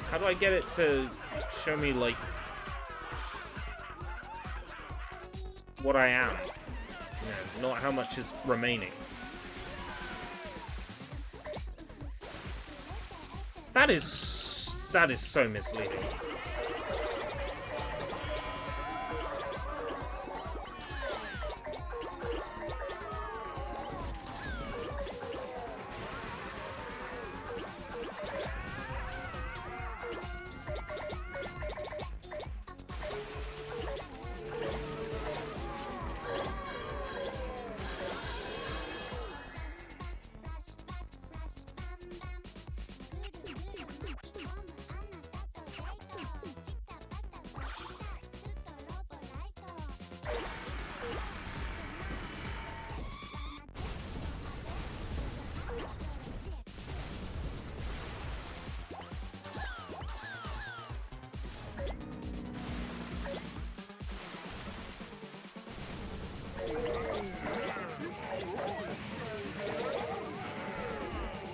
Speaker 1: How do I get it to show me, like, what I am? You know, not how much is remaining. That is so misleading.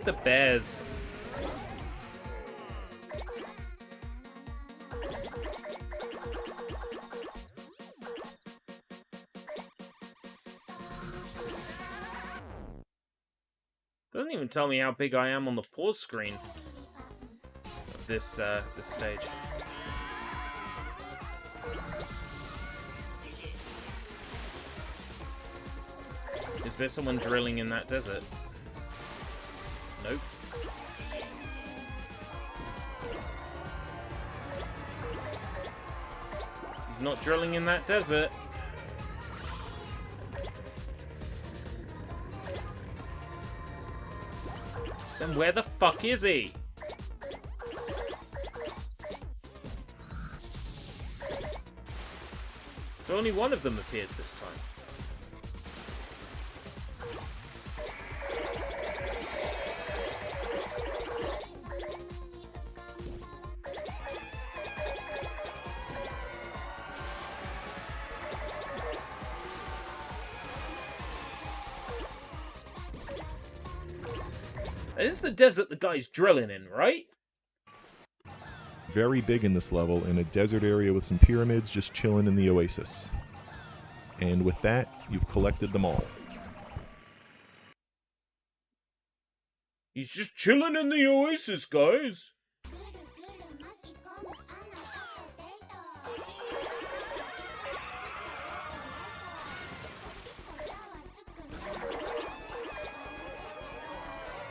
Speaker 1: Fuck the bears. Doesn't even tell me how big I am on the pause screen of this this stage. Is there someone drilling in that desert? Nope. He's not drilling in that desert. Then where the fuck is he? So only one of them appeared this time. This is the desert the guy's drilling in, right?
Speaker 2: Very big in this level, in a desert area with some pyramids just chilling in the oasis. And with that, you've collected them all.
Speaker 1: He's just chilling in the oasis, guys.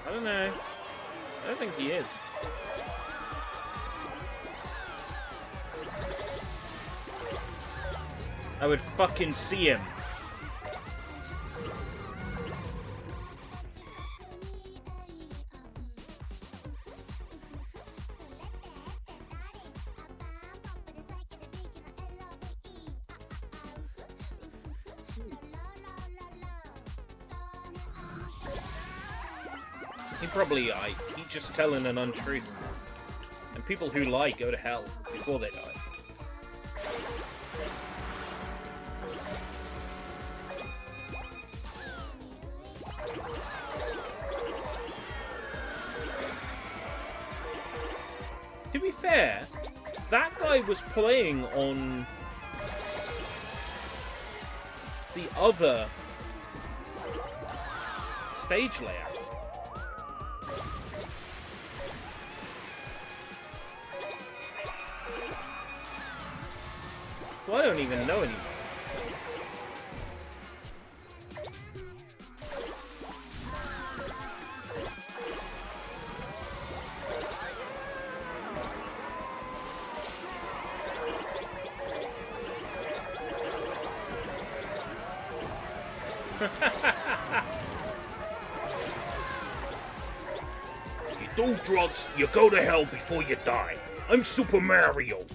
Speaker 1: I don't know. I don't think he is. I would fucking see him. He's just telling an untruth. And people who lie go to hell before they die. To be fair, that guy was playing on the other stage layout. Well, I don't even know anymore. You do drugs, you go to hell before you die. I'm Super Mario.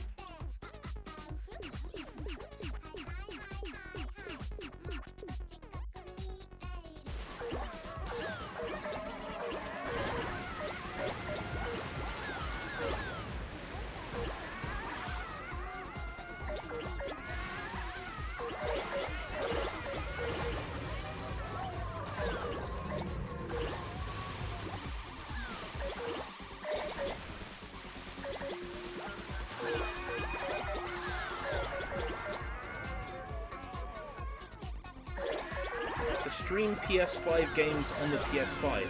Speaker 1: Stream PS5 games on the PS5.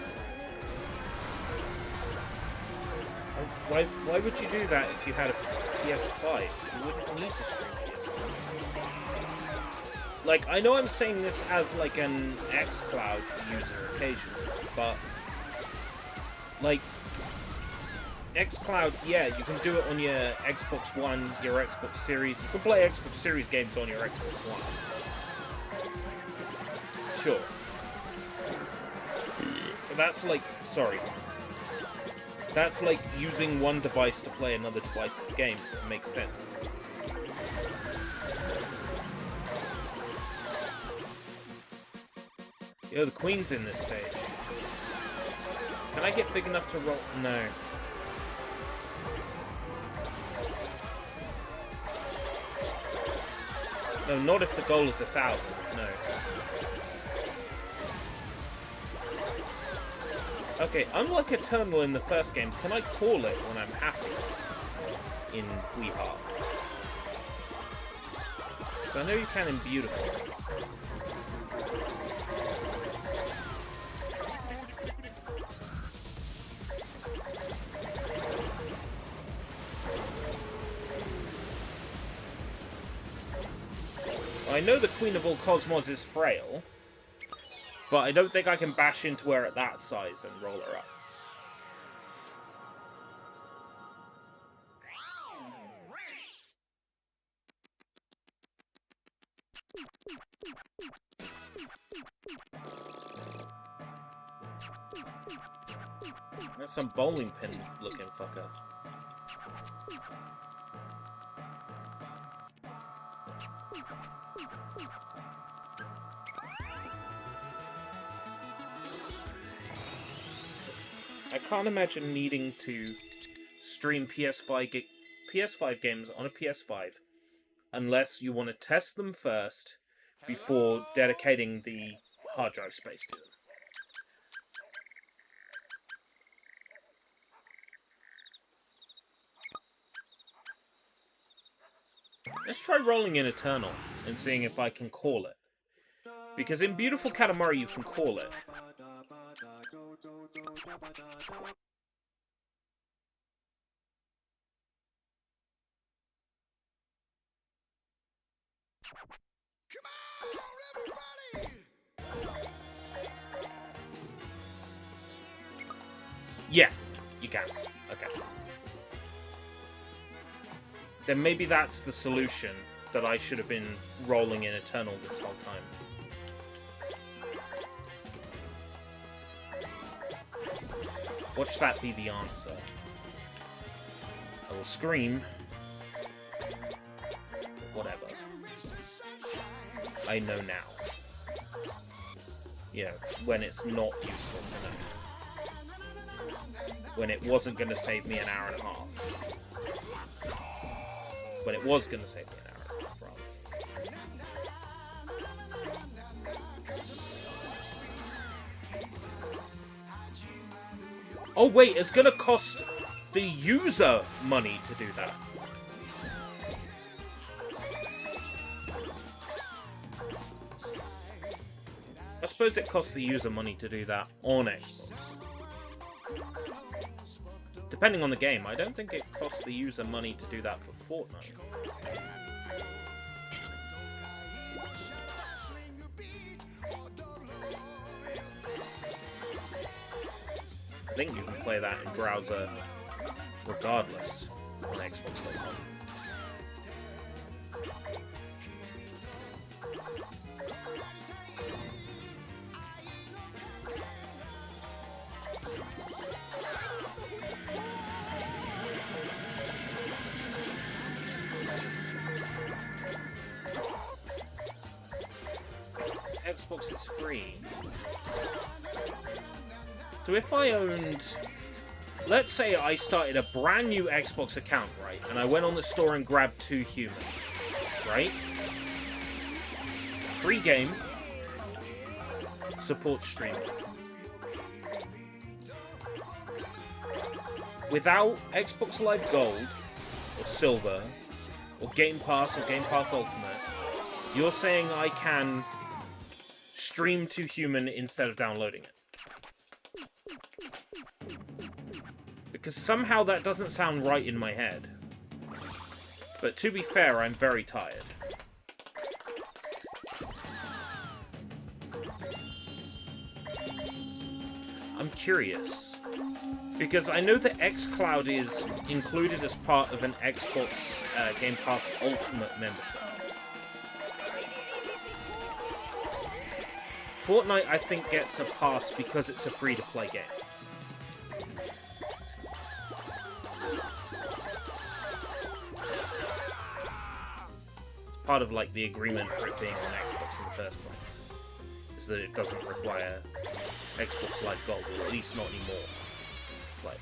Speaker 1: Why would you do that if you had a PS5? You wouldn't need to stream PS5. Like, I know I'm saying this as like an xCloud user occasionally, but like xCloud, yeah, you can do it on your Xbox One, your Xbox Series. You can play Xbox Series games on your Xbox One. Sure. But that's like, sorry. That's like using one device to play another device's games. It makes sense. Yo, the Queen's in this stage. Can I get big enough to roll? No. No, not if the goal is 1,000. No. Okay, unlike Eternal in the first game, can I call it when I'm happy in We Heart? So I know you can in Beautiful. I know the Queen of all Cosmos is frail, but I don't think I can bash into her at that size and roll her up. That's some bowling pin looking fucker. I can't imagine needing to stream PS5 games on a PS5 unless you want to test them first before dedicating the hard drive space to them. Let's try rolling in Eternal and seeing if I can call it. Because in Beautiful Katamari you can call it. Yeah, you can. Okay. Then maybe that's the solution, that I should have been rolling in Eternal this whole time. Watch that be the answer. I will scream. Whatever. I know now. You know, when it's not useful to know. When it wasn't going to save me an hour and a half. When it was going to save me an hour and a half, rather. Oh wait, it's going to cost the user money to do that. I suppose it costs the user money to do that on Xbox. Depending on the game, I don't think it costs the user money to do that for Fortnite. I think you can play that in browser regardless on Xbox.com. Xbox is free. So if I owned... Let's say I started a brand new Xbox account, right? And I went on the store and grabbed 2 Human, right? Free game. Support streaming. Without Xbox Live Gold, or Silver, or Game Pass, or Game Pass Ultimate, you're saying I can stream to Human instead of downloading it. Because somehow that doesn't sound right in my head. But to be fair, I'm very tired. I'm curious. Because I know that xCloud is included as part of an Xbox Game Pass Ultimate membership. Fortnite, I think, gets a pass because it's a free-to-play game. Part of, like, the agreement for it being on Xbox in the first place is that it doesn't require Xbox Live Gold, or at least not anymore. Like...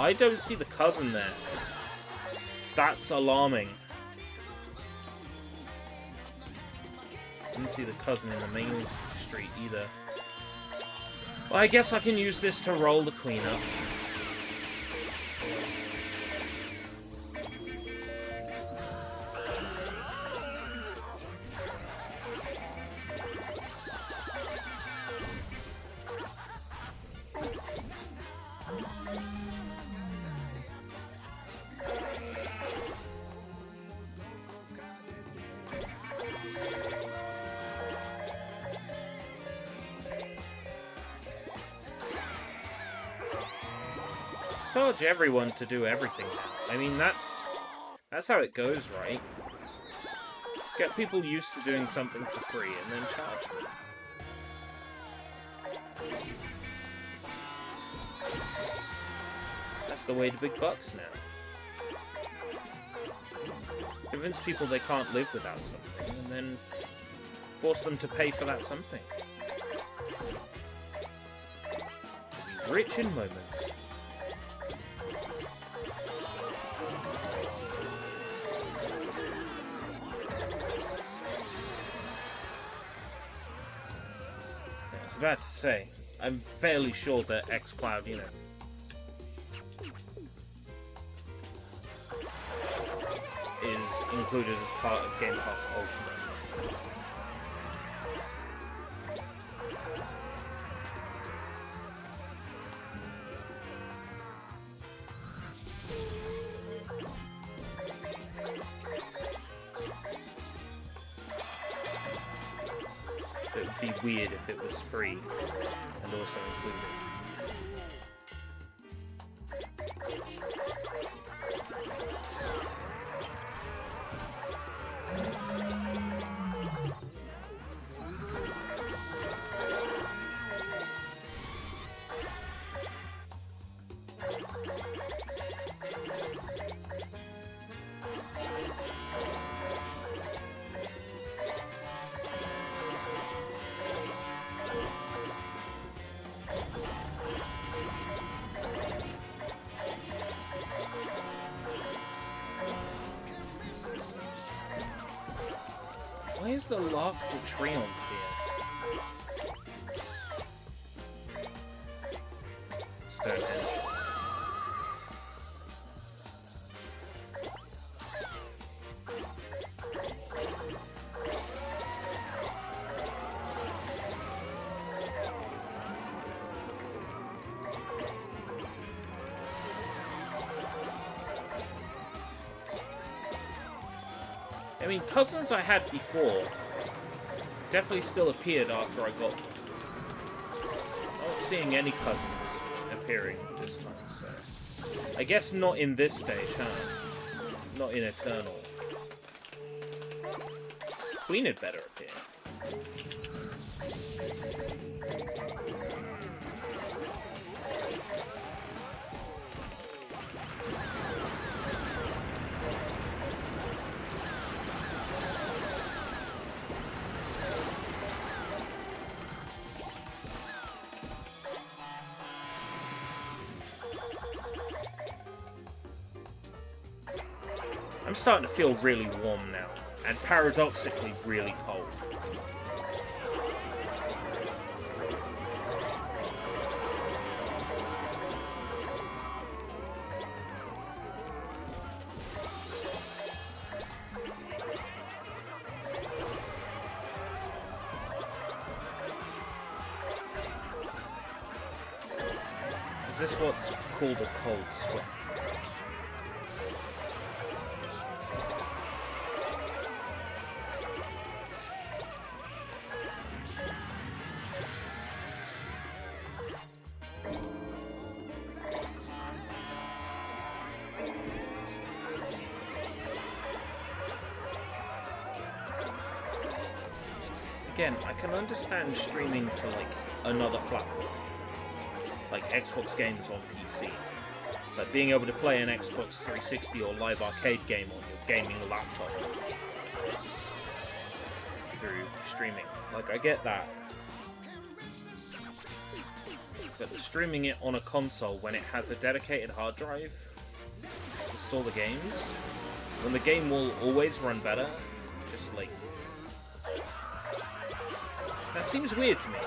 Speaker 1: I don't see the cousin there. That's alarming. Didn't see the cousin in the main street either. Well, I guess I can use this to roll the queen up. Charge everyone to do everything now. I mean, that's how it goes, right? Get people used to doing something for free and then charge them. That's the way to big bucks now. Convince people they can't live without something and then force them to pay for that something. Be rich in moments. I was about to say, I'm fairly sure that xCloud, you know, is included as part of Game Pass Ultimate. It would be weird if it was free and also included. Why is the L'Arc de Triomphe here? Stonehenge. I mean, cousins I had before definitely still appeared after I got them. I'm not seeing any cousins appearing this time, so... I guess not in this stage, huh? Not in Eternal. Queen had better appear. I'm starting to feel really warm now, and paradoxically really cold. Is this what's called a cold sweat? Again, I can understand streaming to, like, another platform. Like Xbox games on PC. Like being able to play an Xbox 360 or live arcade game on your gaming laptop. Through streaming. Like, I get that. But streaming it on a console when it has a dedicated hard drive to store the games, when the game will always run better, just like... That seems weird to me.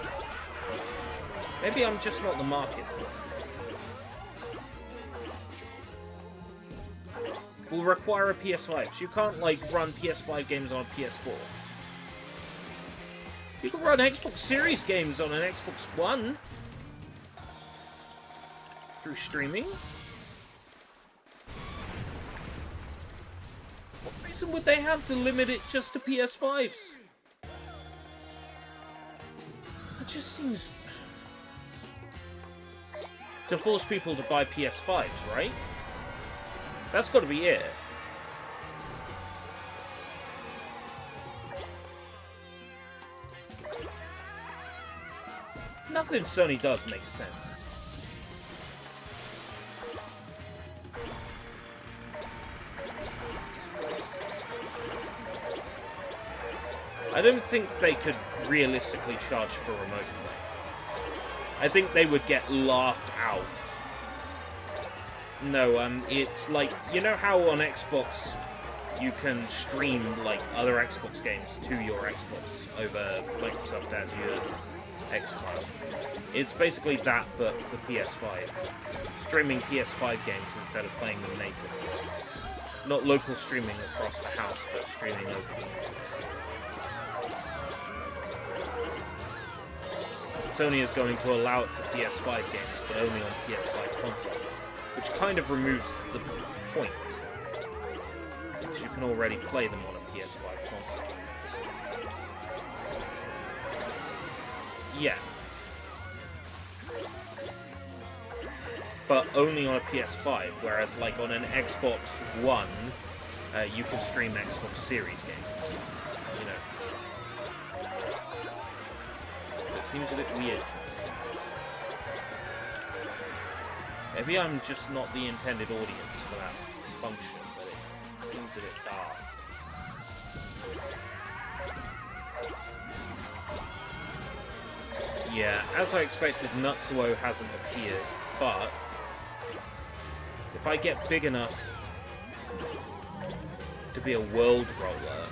Speaker 1: Maybe I'm just not the market for it. Will require a PS5, so you can't, like, run PS5 games on a PS4. You can run Xbox Series games on an Xbox One through streaming. What reason would they have to limit it just to PS5s? It just seems... to force people to buy PS5s, right? That's got to be it. Nothing Sony does makes sense. I don't think they could realistically charge for remote play. I think they would get laughed out. No, it's like, you know how on Xbox you can stream, like, other Xbox games to your Xbox over Microsoft Azure xCloud? It's basically that, but for PS5. Streaming PS5 games instead of playing them natively. Not local streaming across the house, but streaming over the internet. Sony is going to allow it for PS5 games, but only on PS5 console. Which kind of removes the point, because you can already play them on a PS5 console. Yeah. But only on a PS5, whereas like on an Xbox One, you can stream Xbox Series games. You know. It seems a bit weird. Maybe I'm just not the intended audience for that function, but it seems a bit daft. Yeah, as I expected, Nutsuo hasn't appeared, but if I get big enough to be a world roller,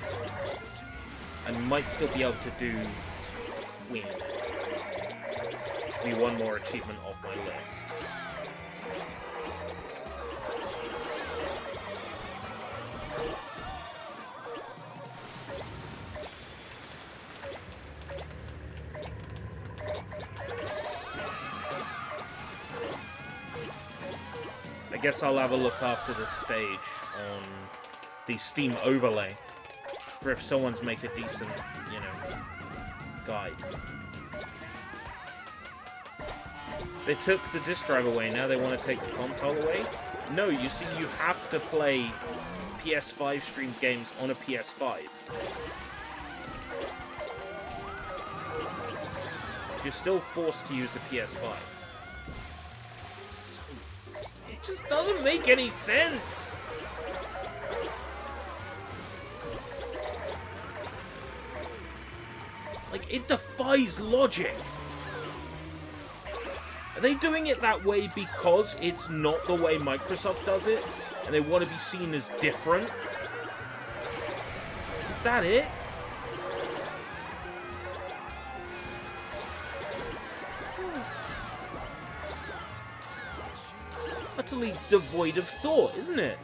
Speaker 1: I might still be able to do Queen, which will be one more achievement off my list. I guess I'll have a look after this stage on the Steam overlay for if someone's make a decent, you know, guide. They took the disc drive away, now they want to take the console away? No, you see, you have to play PS5 streamed games on a PS5. You're still forced to use a PS5. It just doesn't make any sense! Like, it defies logic! Are they doing it that way because it's not the way Microsoft does it, and they want to be seen as different? Is that it? Utterly devoid of thought, isn't it?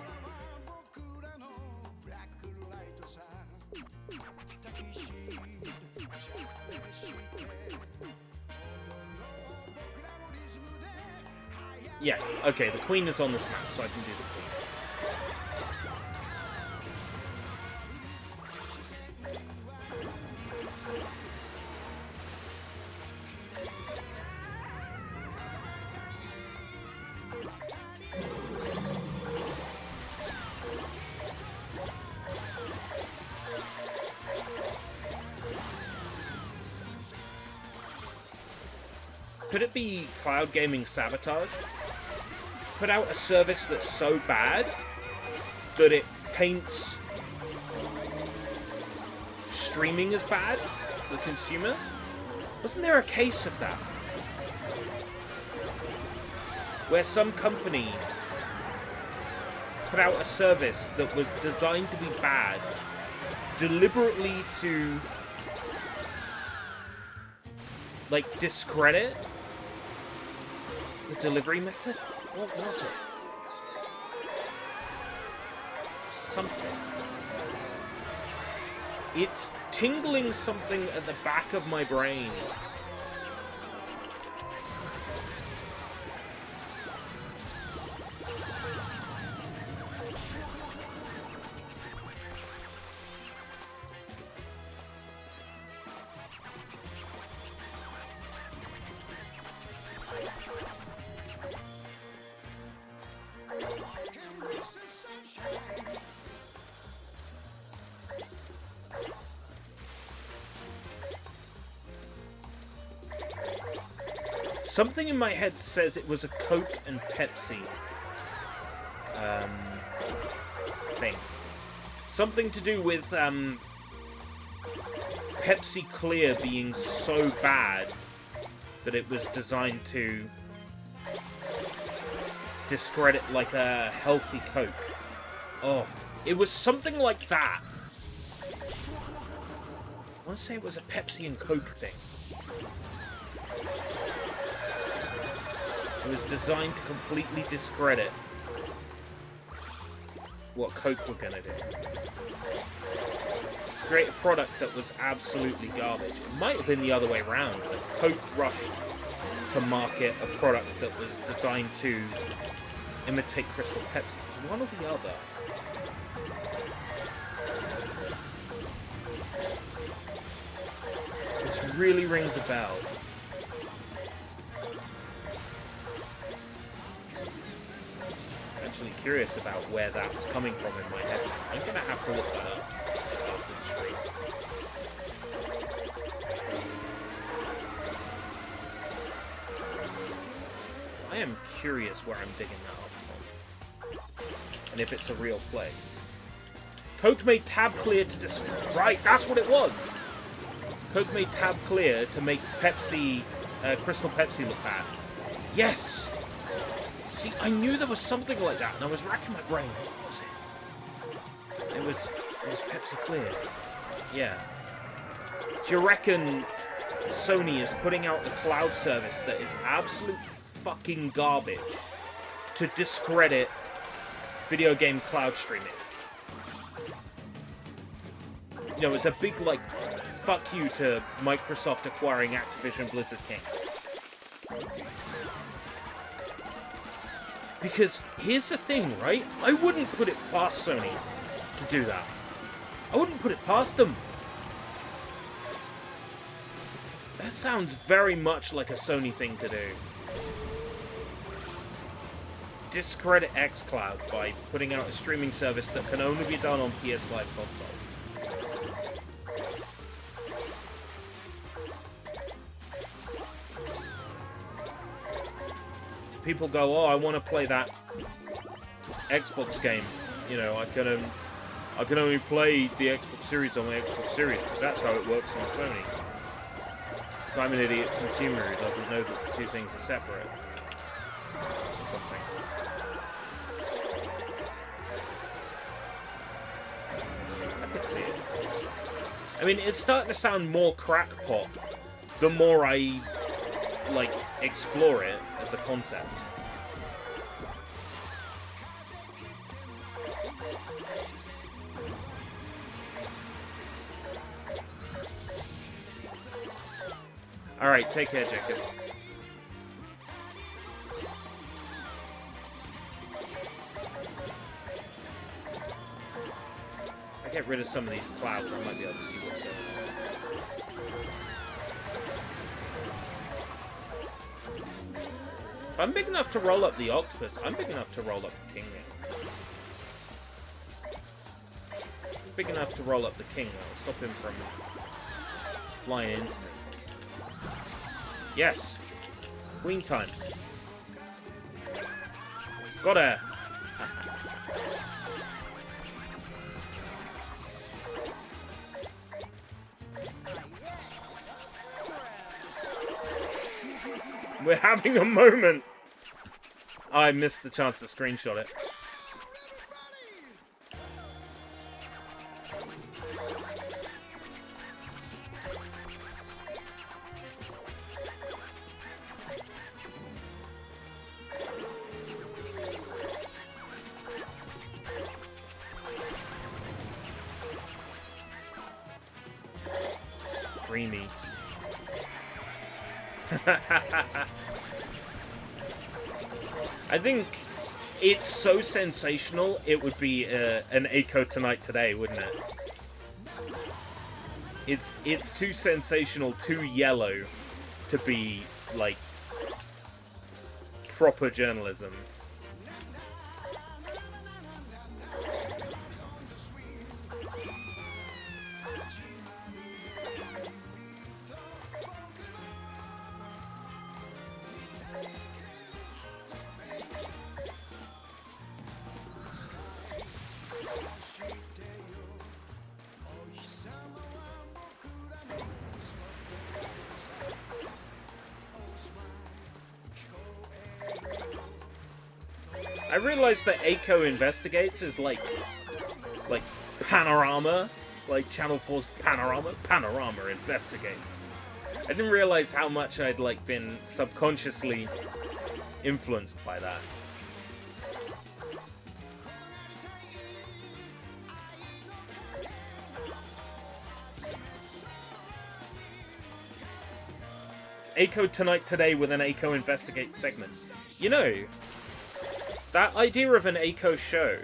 Speaker 1: Yeah, okay, the Queen is on this map, so I can do the Queen. Could it be cloud gaming sabotage? Put out a service that's so bad that it paints streaming as bad for the consumer? Wasn't there a case of that? where some company put out a service that was designed to be bad, deliberately to, like, discredit the delivery method? What was it? Something. It's tingling something at the back of my brain. Something in my head says it was a Coke and Pepsi thing. Something to do with Pepsi Clear being so bad that it was designed to discredit like a healthy Coke. Oh, it was something like that. I want to say it was a Pepsi and Coke thing. It was designed to completely discredit what Coke were gonna do. Create a product that was absolutely garbage. It might have been the other way around. Like Coke rushed to market a product that was designed to imitate Crystal Pepsi. It was one or the other. This really rings a bell. Actually curious about where that's coming from in my head. I'm gonna have to look that up after the stream. I am curious where I'm digging that up from. And if it's a real place. Coke made tab clear to right, that's what it was! Coke made tab clear to make Pepsi, Crystal Pepsi look bad. Yes! See, I knew there was something like that, and I was racking my brain. What was it? It was Pepsi Clear. Yeah. Do you reckon Sony is putting out a cloud service that is absolute fucking garbage to discredit video game cloud streaming? You know, it's a big, like, fuck you to Microsoft acquiring Activision Blizzard King. Because here's the thing, right? I wouldn't put it past Sony to do that. I wouldn't put it past them. That sounds very much like a Sony thing to do. Discredit xCloud by putting out a streaming service that can only be done on PS5 consoles. People go, oh, I want to play that Xbox game. You know, I can only play the Xbox Series on my Xbox Series because that's how it works on Sony. Because I'm an idiot consumer who doesn't know that the two things are separate. Or something. I could see it. I mean, it's starting to sound more crackpot the more I, like, explore it as a concept. Alright, take care, Jacob. If I get rid of some of these clouds, I might be able to see what's going on. If I'm big enough to roll up the octopus, I'm big enough to roll up the king now. Big enough to roll up the king, I'll stop him from flying into me. Yes! Queen time. Got her! We're having a moment! I missed the chance to screenshot it. Dreamy. I think it's so sensational, it would be an Echo Tonight Today, wouldn't it? It's too sensational, too yellow to be, like, proper journalism. I realized that Echo Investigates is like Panorama, like Channel 4's Panorama. Panorama Investigates. I didn't realize how much I'd like been subconsciously influenced by that. It's Echo Tonight Today with an Echo Investigates segment. You know, that idea of an Echo show,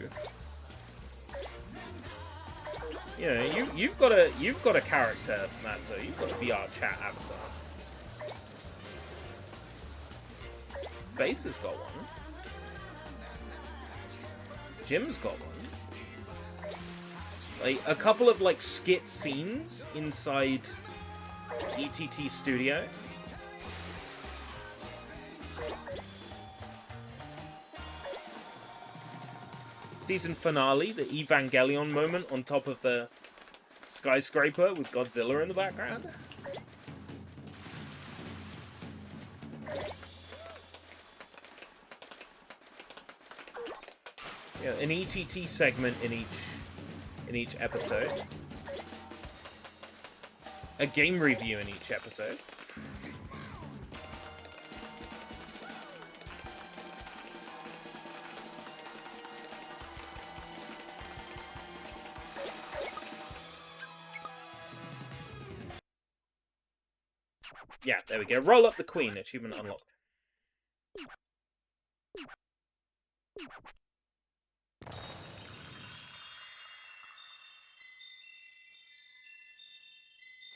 Speaker 1: you know, you've got a character, Matzo. You've got a VR chat avatar. Bass has got one. Jim's got one. Like a couple of like skit scenes inside ETT Studio. Decent finale, the Evangelion moment on top of the skyscraper with Godzilla in the background. Yeah, an ETT segment in each episode. A game review in each episode. Yeah, there we go. Roll up the Queen. Achievement unlocked.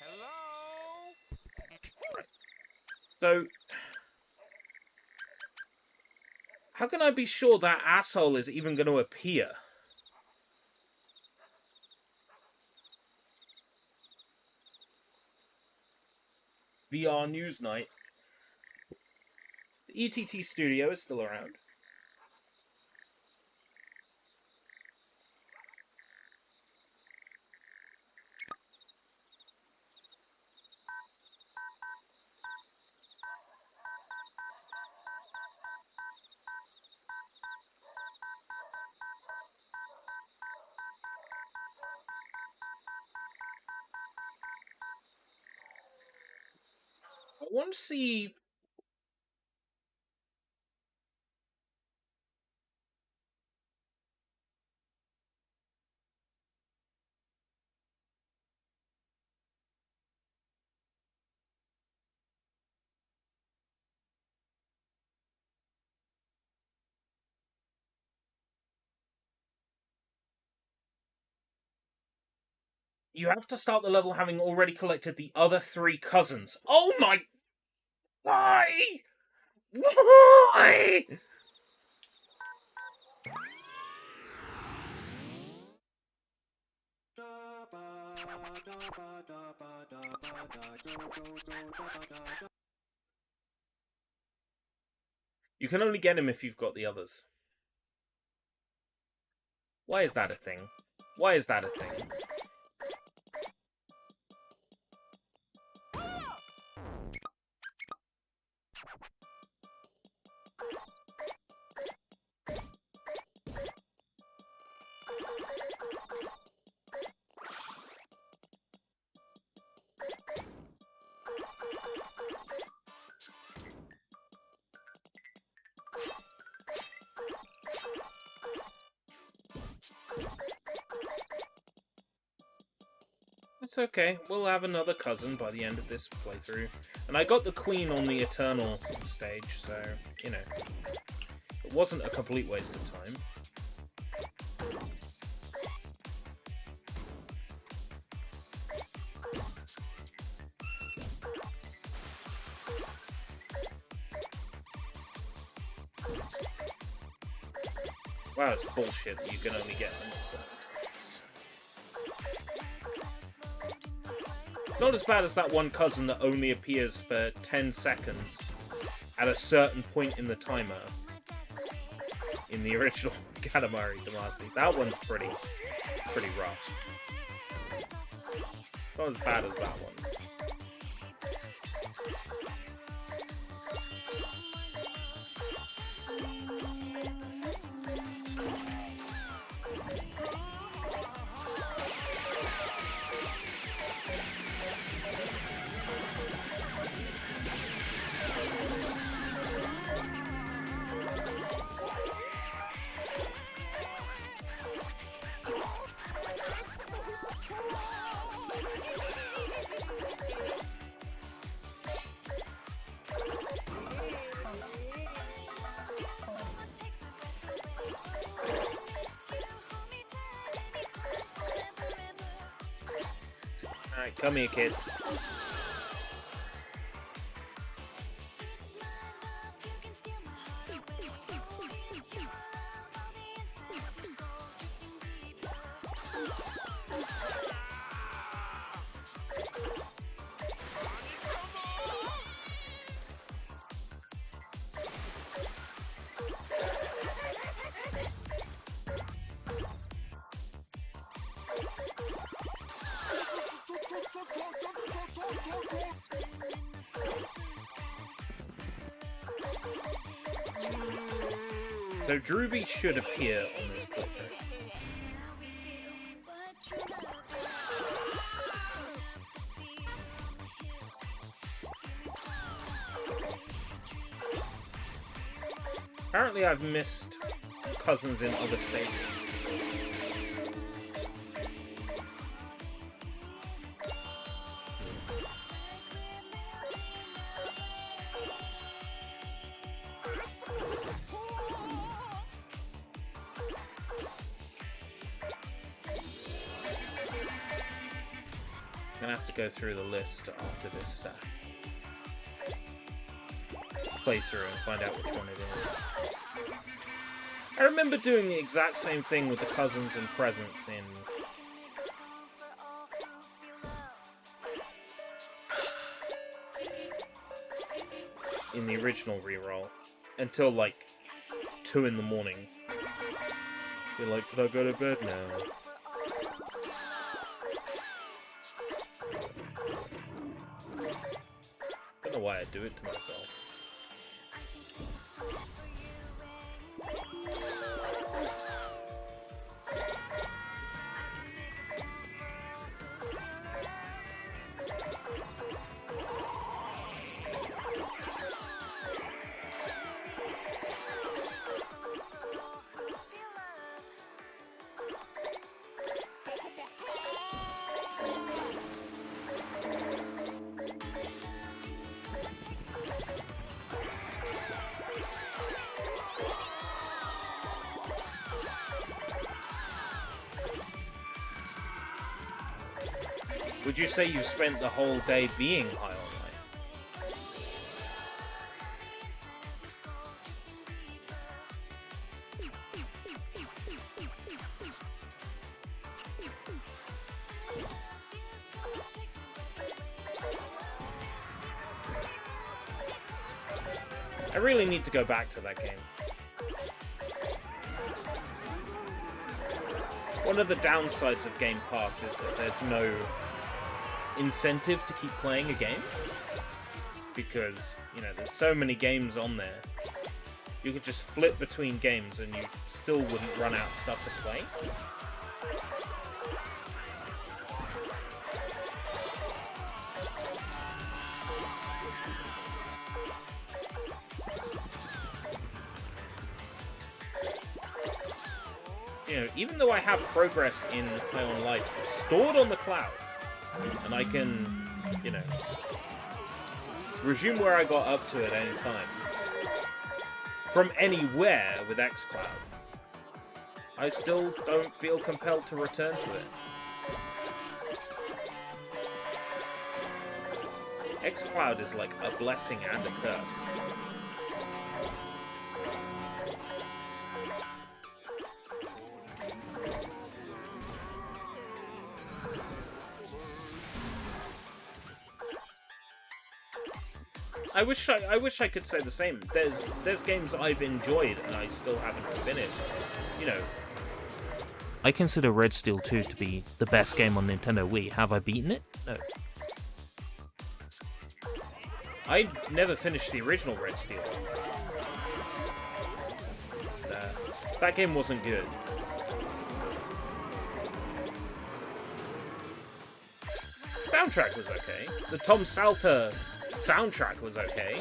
Speaker 3: Hello?
Speaker 1: So, how can I be sure that asshole is even going to appear? VR News Night. The ETT Studio is still around. I want to see... You have to start the level having already collected the other 3 cousins. Oh my... Why? Why? You can only get him if you've got the others. Why is that a thing? Why is that a thing? It's okay. We'll have another cousin by the end of this playthrough. And I got the queen on the Eternal stage, so, you know. It wasn't a complete waste of time. Wow, it's bullshit that you can only get them at certain times. Not as bad as that one cousin that only appears for 10 seconds at a certain point in the timer in the original Katamari Damacy. That one's pretty rough. Not as bad as that one. Alright, come here, kids. So Druby should appear on this playthrough. Apparently I've missed cousins in other stages. I'm gonna have to go through the list after this playthrough and find out which one it is. I remember doing the exact same thing with the cousins and presents in the original reroll until like 2 in the morning. You're like, can I go to bed now? I don't know why I do it to myself. Would you say you spent the whole day being high on life? I really need to go back to that game. One of the downsides of Game Pass is that there's no incentive to keep playing a game, because, you know, there's so many games on there. You could just flip between games and you still wouldn't run out of stuff to play. You know, even though I have progress in High on Life stored on the cloud, And I can, you know, resume where I got up to at any time. From anywhere with xCloud. I still don't feel compelled to return to it. xCloud is like a blessing and a curse. I wish I could say the same. There's games I've enjoyed and I still haven't finished. You know, I consider Red Steel 2 to be the best game on Nintendo Wii. Have I beaten it? No. I never finished the original Red Steel. That game wasn't good. Soundtrack was okay. The Tom Salter soundtrack was okay.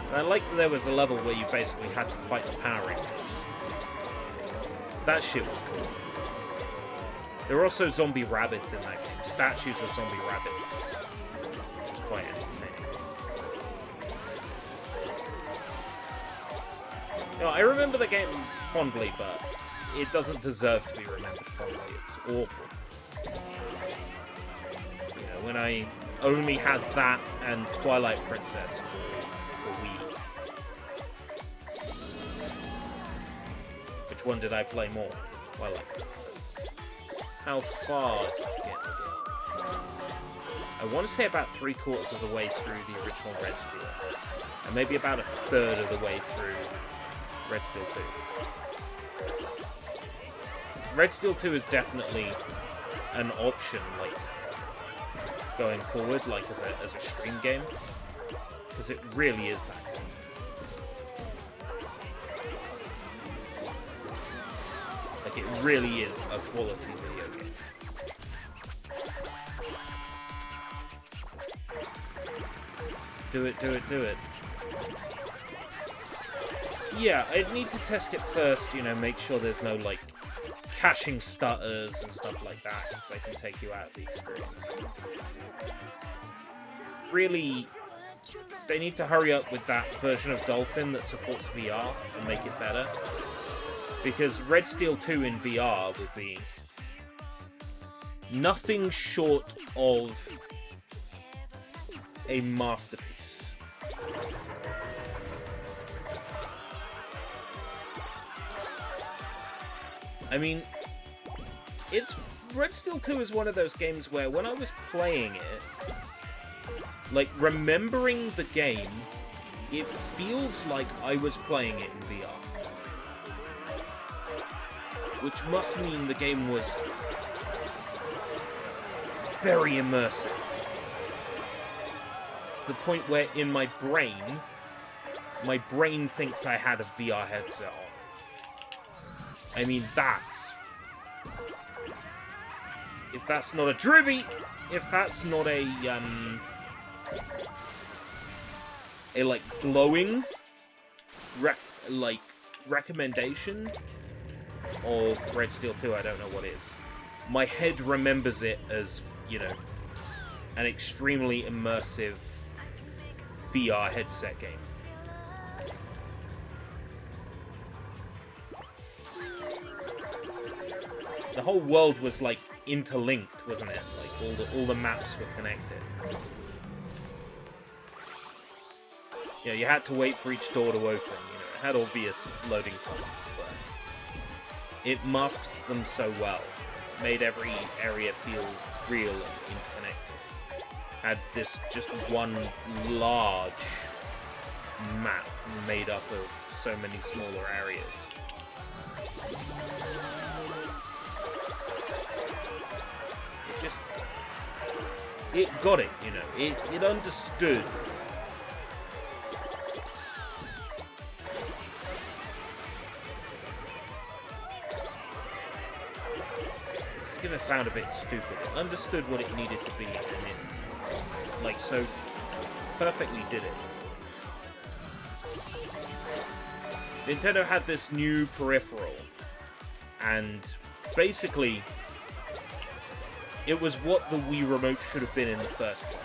Speaker 1: And I like that there was a level where you basically had to fight the Power Rangers. That shit was cool. There were also zombie rabbits in that game. Statues of zombie rabbits. Which was quite entertaining. You know, I remember the game fondly, but it doesn't deserve to be remembered fondly. It's awful. You know, when I only had that and Twilight Princess for Wii. Which one did I play more? Twilight Princess. How far did you get in the game? I want to say about 3/4 of the way through the original Red Steel. And maybe about 1/3 of the way through Red Steel 2. Red Steel 2 is definitely an option, like, going forward, like, as a stream game. Because it really is that good. Like, it really is a quality video game. Do it, do it, do it. Yeah, I'd need to test it first, you know, make sure there's no, like, caching stutters and stuff like that, because they can take you out of the experience. Really, they need to hurry up with that version of Dolphin that supports VR and make it better. Because Red Steel 2 in VR would be nothing short of a masterpiece. I mean, Red Steel 2 is one of those games where when I was playing it, like, remembering the game, it feels like I was playing it in VR. Which must mean the game was very immersive. To the point where in my brain thinks I had a VR headset on. I mean, if that's not a dribby, if that's not a like glowing recommendation of Red Steel 2, I don't know what is. My head remembers it as, you know, an extremely immersive VR headset game. The whole world was, like, interlinked, wasn't it? Like, all the maps were connected. You know, you had to wait for each door to open, you know, it had obvious loading times, but it masked them so well. It made every area feel real and interconnected. Had this just one large map made up of so many smaller areas. It got it, you know, it understood. This is gonna sound a bit stupid. It understood what it needed to be, and it, like, so perfectly did it. Nintendo had this new peripheral, and basically, it was what the Wii Remote should have been in the first place.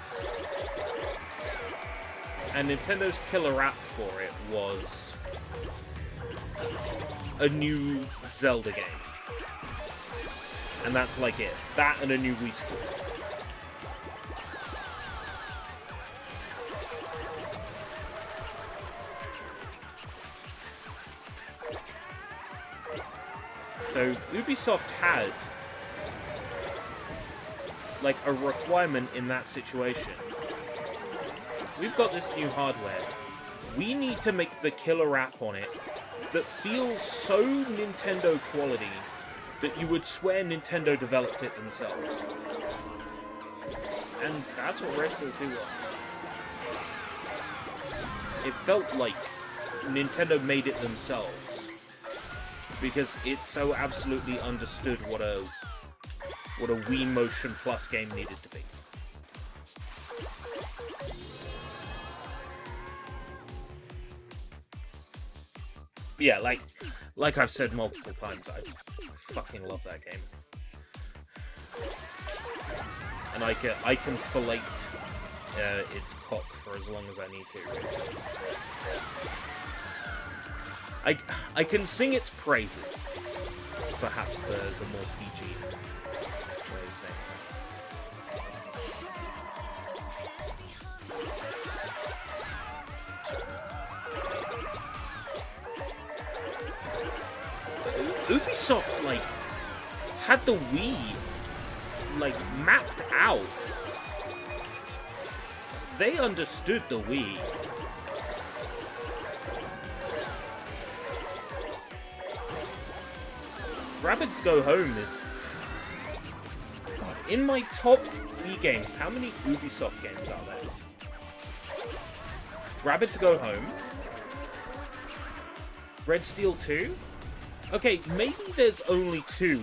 Speaker 1: And Nintendo's killer app for it was a new Zelda game. And that's like it. That and a new Wii Sport. So Ubisoft had like a requirement in that situation. We've got this new hardware. We need to make the killer app on it that feels so Nintendo quality that you would swear Nintendo developed it themselves. And that's what Resident 2 was. It felt like Nintendo made it themselves. Because it so absolutely understood what a Wii Motion Plus game needed to be. Yeah, like I've said multiple times, I fucking love that game. And I can fillet its cock for as long as I need to. I can sing its praises. It's perhaps the more PG way of saying that. Ubisoft, like, had the Wii, like, mapped out. They understood the Wii. Rabbids Go Home is... God, in my top Wii games, how many Ubisoft games are there? Rabbids Go Home? Red Steel 2? Okay, maybe there's only 2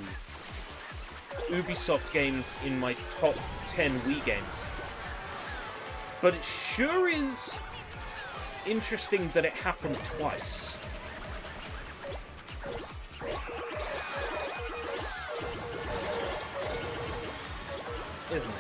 Speaker 1: Ubisoft games in my top 10 Wii games. But it sure is interesting that it happened twice. Isn't it?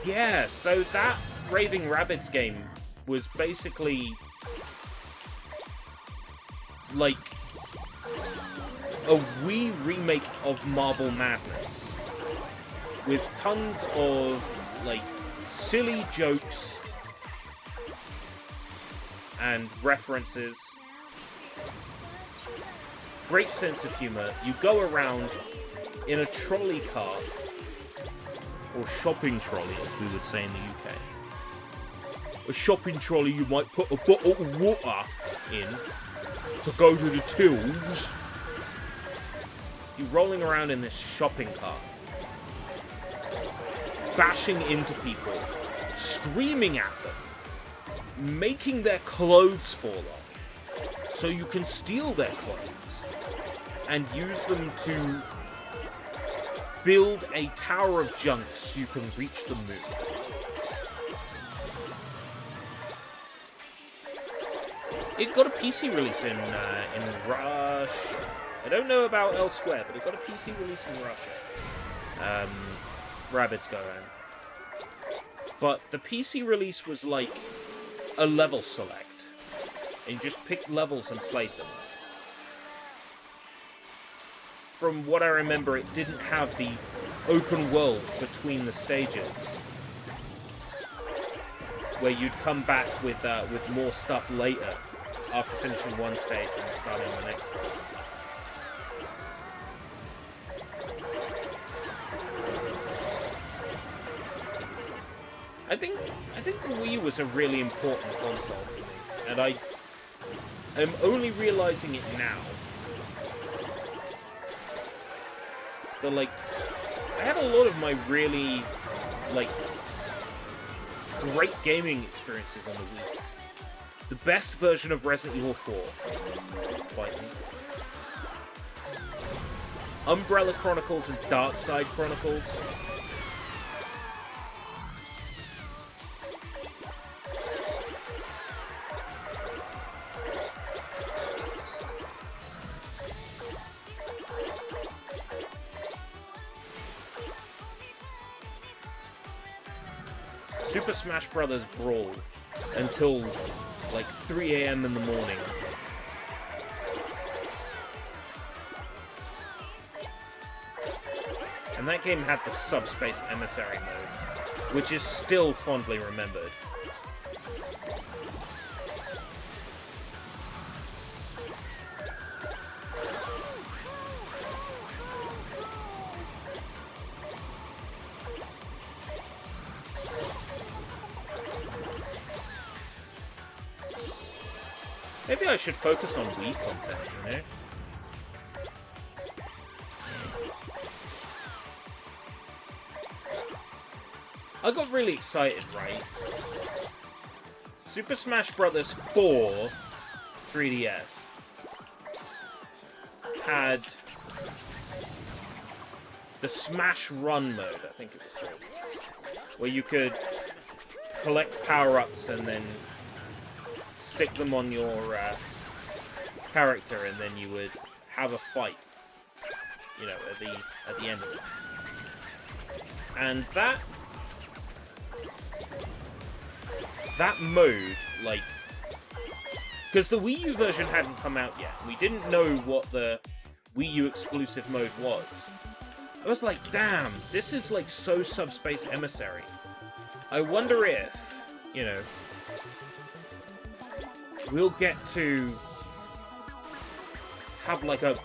Speaker 1: Yeah, so that Raving Rabbids game was basically like a Wii remake of Marble Madness with tons of like silly jokes and references. Great sense of humor. You go around in a trolley car, or shopping trolley as we would say in the UK. A shopping trolley you might put a bottle of water in to go to the tills. You're rolling around in this shopping cart, bashing into people, screaming at them, making their clothes fall off, so you can steal their clothes and use them to build a tower of junk so you can reach the moon. It got a PC release in Russia. I don't know about elsewhere, but it got a PC release in Russia. Rabbids Go Home. But the PC release was like a level select. And you just picked levels and played them. From what I remember, it didn't have the open world between the stages, where you'd come back with more stuff later after finishing one stage and starting the next one. I think the Wii was a really important console for me, and I am only realizing it now. But like, I had a lot of my really like great gaming experiences on the Wii. The best version of Resident Evil 4. Quite. Umbrella Chronicles and Dark Side Chronicles. Super Smash Bros. Brawl until like 3 a.m. in the morning. And that game had the Subspace Emissary mode, which is still fondly remembered. Maybe I should focus on Wii content, you know? I got really excited, right? Super Smash Bros. 4 3DS had the Smash Run mode, I think it was called, where you could collect power-ups and then stick them on your character, and then you would have a fight, you know, at the end of it. And that mode, like, because the Wii U version hadn't come out yet, we didn't know what the Wii U exclusive mode was. I was like, damn, this is like so Subspace Emissary. I wonder if, you know, we'll get to have like a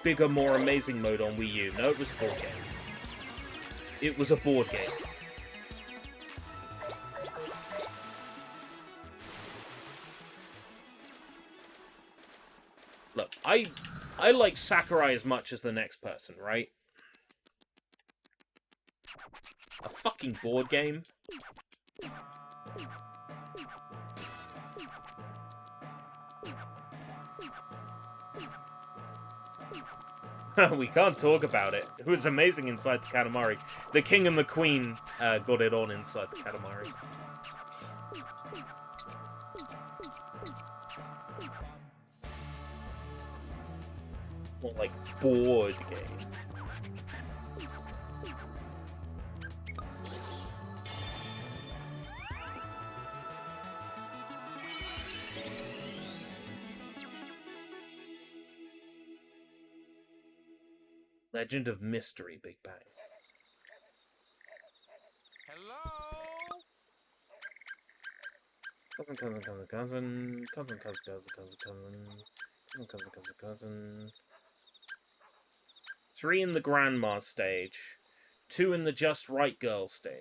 Speaker 1: bigger, more amazing mode on Wii U. No, it was a board game. It was a board game. Look, I like Sakurai as much as the next person, right? A fucking board game? We can't talk about it. It was amazing inside the Katamari. The king and the queen got it on inside the Katamari. More like board game. Legend of Mystery Big Bang. Cousin. 3 in the Grandma stage. 2 in the Just Right Girl stage.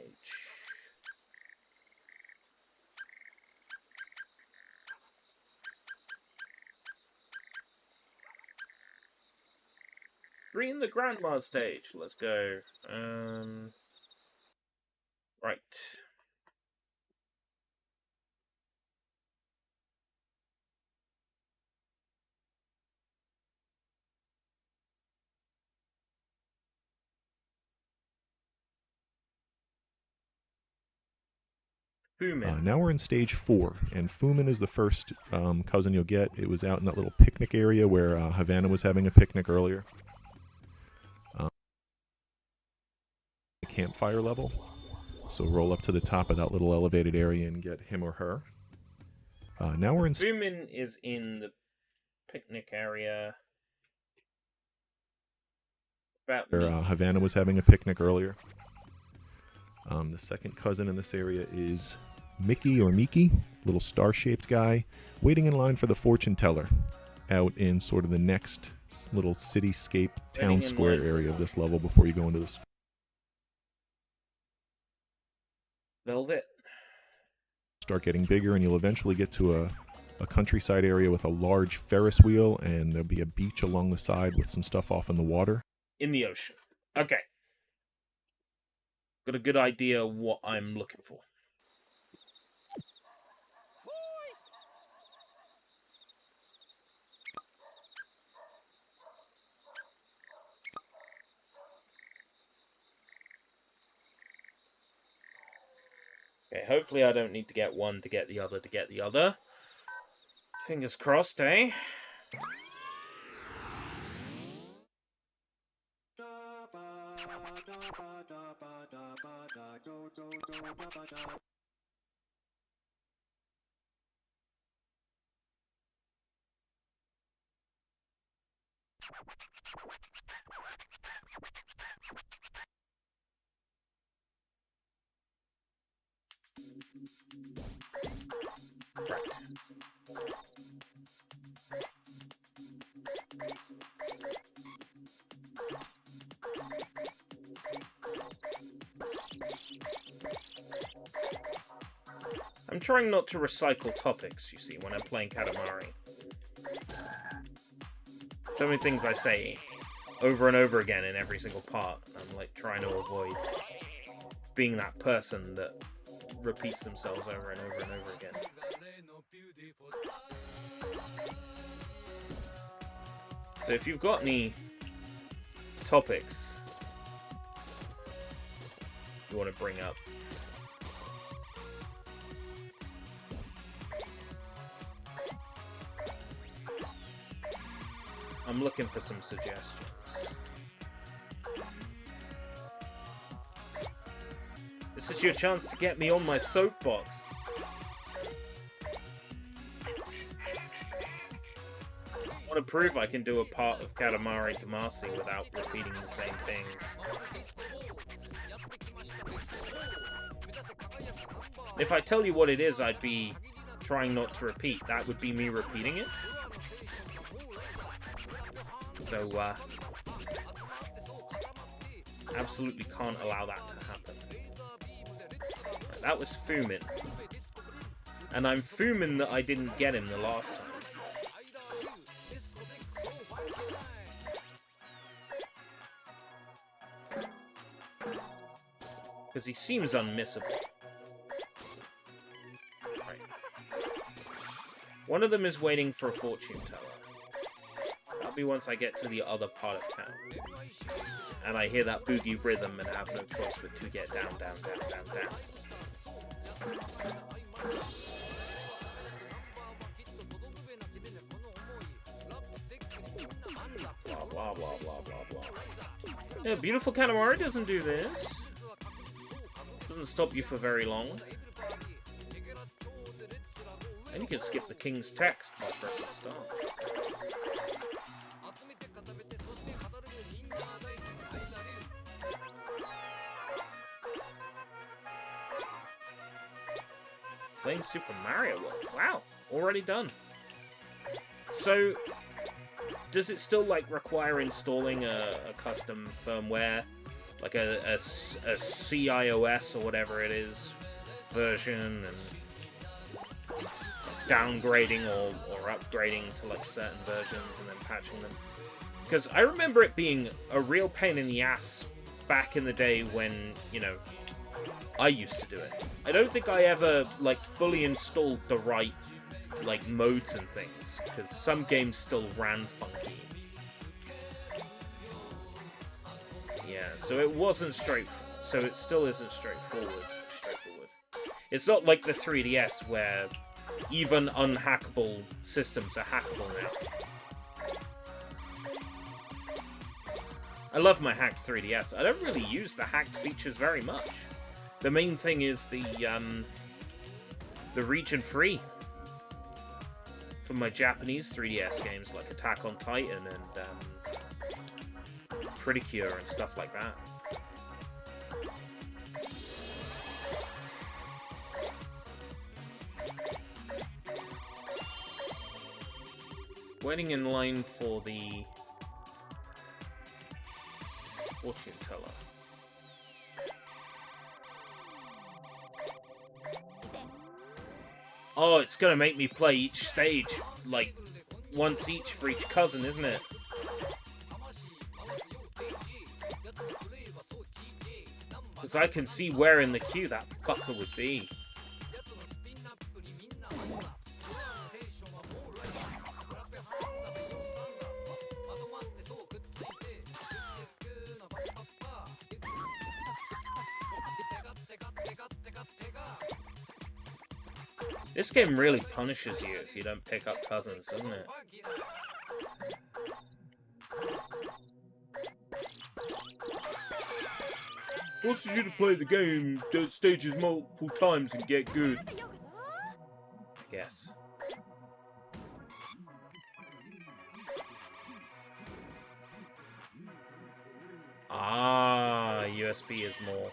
Speaker 1: Three in the Grandma stage. Let's go. Right.
Speaker 2: Now we're in stage 4, and Fumin is the first cousin you'll get. It was out in that little picnic area where Havana was having a picnic earlier. The campfire level. So roll up to the top of that little elevated area and get him or her. Now we're in...
Speaker 1: Fumin is in the picnic area.
Speaker 2: Where Havana was having a picnic earlier. The second cousin in this area is Mickey or Miki, little star-shaped guy, waiting in line for the fortune teller out in sort of the next little cityscape town square area of this level before you go into the...
Speaker 1: Velvet.
Speaker 2: Start getting bigger, and you'll eventually get to a countryside area with a large Ferris wheel, and there'll be a beach along the side with some stuff off in the water.
Speaker 1: In the ocean. Okay. Got a good idea what I'm looking for. Okay, hopefully I don't need to get one to get the other to get the other. Fingers crossed, eh? Right. I'm trying not to recycle topics, you see, when I'm playing Katamari. So many things I say over and over again in every single part. I'm like trying to avoid being that person that repeats themselves over and over and over again. So if you've got any topics you want to bring up, I'm looking for some suggestions. This is your chance to get me on my soapbox. I want to prove I can do a part of Katamari Damacy without repeating the same things. If I tell you what it is, I'd be trying not to repeat. That would be me repeating it. So, absolutely can't allow that to happen. Right, that was Fumin. And I'm Fumin that I didn't get him the last time. Because he seems unmissable. Right. One of them is waiting for a fortune teller. That'll be once I get to the other part of town. And I hear that boogie rhythm and have no choice but to get down, down, down, down, dance. Blah, blah, blah, blah, blah, blah. Yeah, beautiful Katamari doesn't do this. Doesn't stop you for very long. And you can skip the king's text by pressing start. Playing Super Mario World. Wow, already done. So, does it still like require installing a custom firmware, like a CIOS or whatever it is version, and downgrading or upgrading to like certain versions and then patching them? Because I remember it being a real pain in the ass back in the day when, you know, I used to do it. I don't think I ever like fully installed the right like modes and things, because some games still ran funky. Yeah, so it wasn't straightforward. So it still isn't straightforward. It's not like the 3DS where even unhackable systems are hackable now. I love my hacked 3DS. I don't really use the hacked features very much. The main thing is the region free for my Japanese 3DS games like Attack on Titan and Pretty Cure and stuff like that. Waiting in line for the fortune teller. Oh, it's gonna make me play each stage, like, once each for each cousin, isn't it? Because I can see where in the queue that fucker would be. This game really punishes you if you don't pick up cousins, doesn't it? Forces you to play the game, do stages multiple times and get good. I guess. Ah, USB is more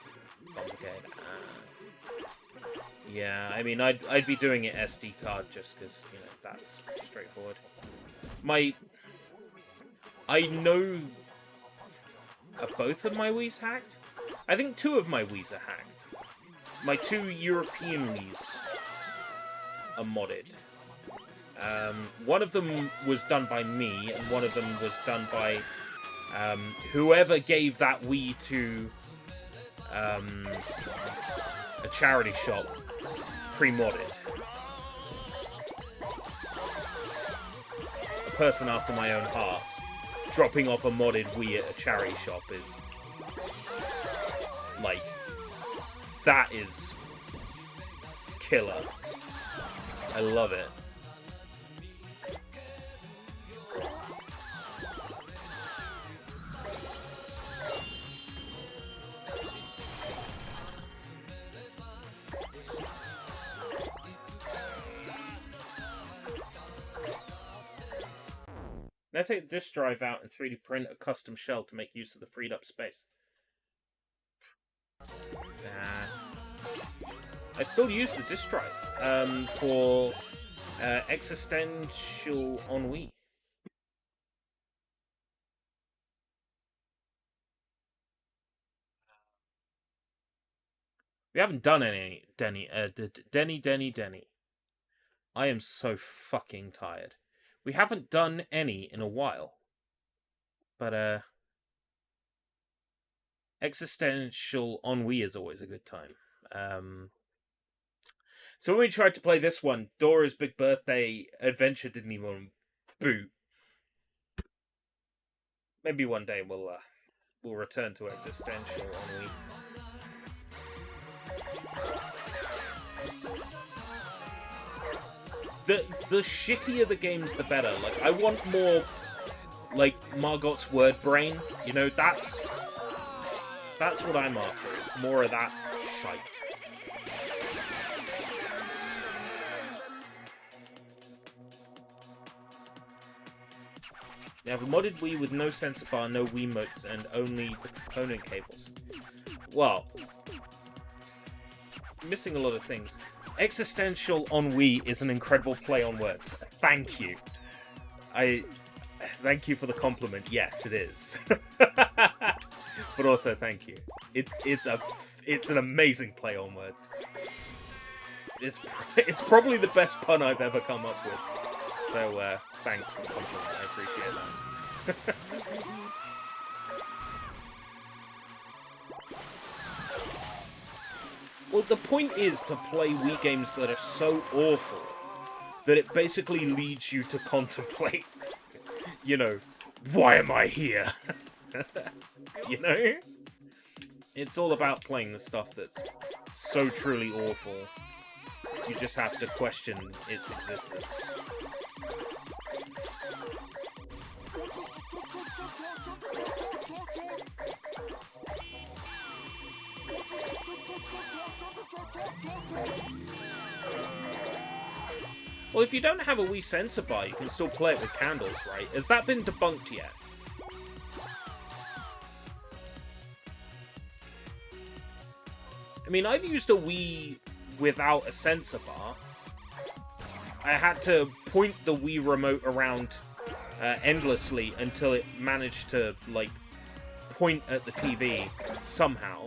Speaker 1: complicated. Yeah, I mean, I'd be doing it SD card just because, you know, that's straightforward. I know both of my Wii's hacked. I think 2 of my Wii's are hacked. My 2 European Wii's are modded. One of them was done by me, and one of them was done by whoever gave that Wii to a charity shop pre-modded. A person after my own heart. Dropping off a modded Wii at a charity shop is... like... that is... killer. I love it. Now take the disk drive out and 3D print a custom shell to make use of the freed up space. I still use the disk drive for existential ennui. We haven't done any Denny. I am so fucking tired. We haven't done any in a while. But, existential ennui is always a good time. So when we tried to play this one, Dora's Big Birthday Adventure didn't even boot. Maybe one day we'll return to existential ennui. The shittier the games, the better. Like, I want more, like, Margot's Word Brain. You know, that's what I'm after. Is more of that shite. They have a modded Wii with no sensor bar, no Wiimotes, and only the component cables. Well, missing a lot of things. Existential ennui is an incredible play on words. Thank you. Thank you for the compliment. Yes, it is. But also, thank you. It's an amazing play on words. It's probably the best pun I've ever come up with. So, thanks for the compliment. I appreciate that. Well, the point is to play Wii games that are so awful that it basically leads you to contemplate, you know, why am I here? You know? It's all about playing the stuff that's so truly awful, you just have to question its existence. Well, if you don't have a Wii sensor bar, you can still play it with candles, right? Has that been debunked yet? I mean, I've used a Wii without a sensor bar. I had to point the Wii remote around endlessly until it managed to, like, point at the TV somehow.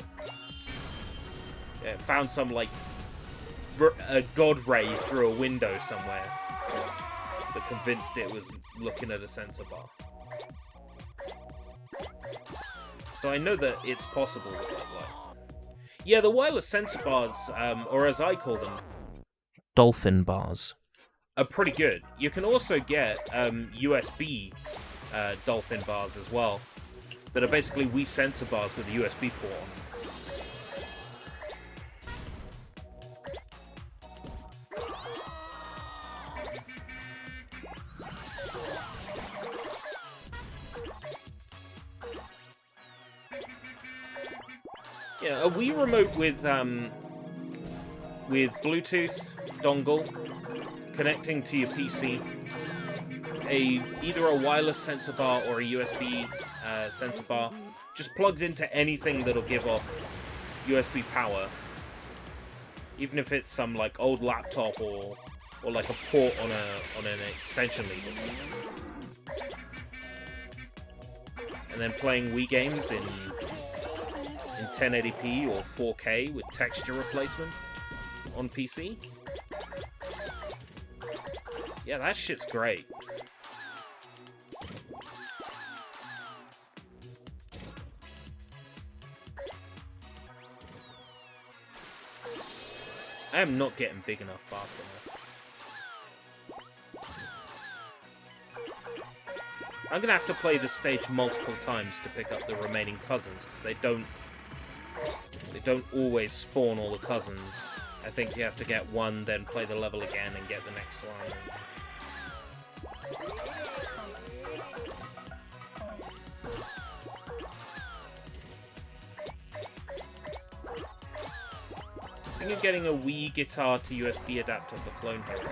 Speaker 1: It found some, like, a god ray through a window somewhere that convinced it was looking at a sensor bar. So I know that it's possible with that light. Yeah, the wireless sensor bars, or as I call them, dolphin bars, are pretty good. You can also get USB dolphin bars as well, that are basically Wii sensor bars with a USB port on. Yeah, a Wii remote with Bluetooth dongle connecting to your PC, either a wireless sensor bar or a USB sensor bar, just plugged into anything that'll give off USB power, even if it's some like old laptop or like a port on an extension lead or something. And then playing Wii games in 1080p or 4K with texture replacement on PC. Yeah, that shit's great. I am not getting big enough fast enough. I'm gonna have to play this stage multiple times to pick up the remaining cousins, because they don't always spawn all the cousins. I think you have to get one, then play the level again and get the next one. I think of getting a Wii guitar to USB adapter for Clone Hero.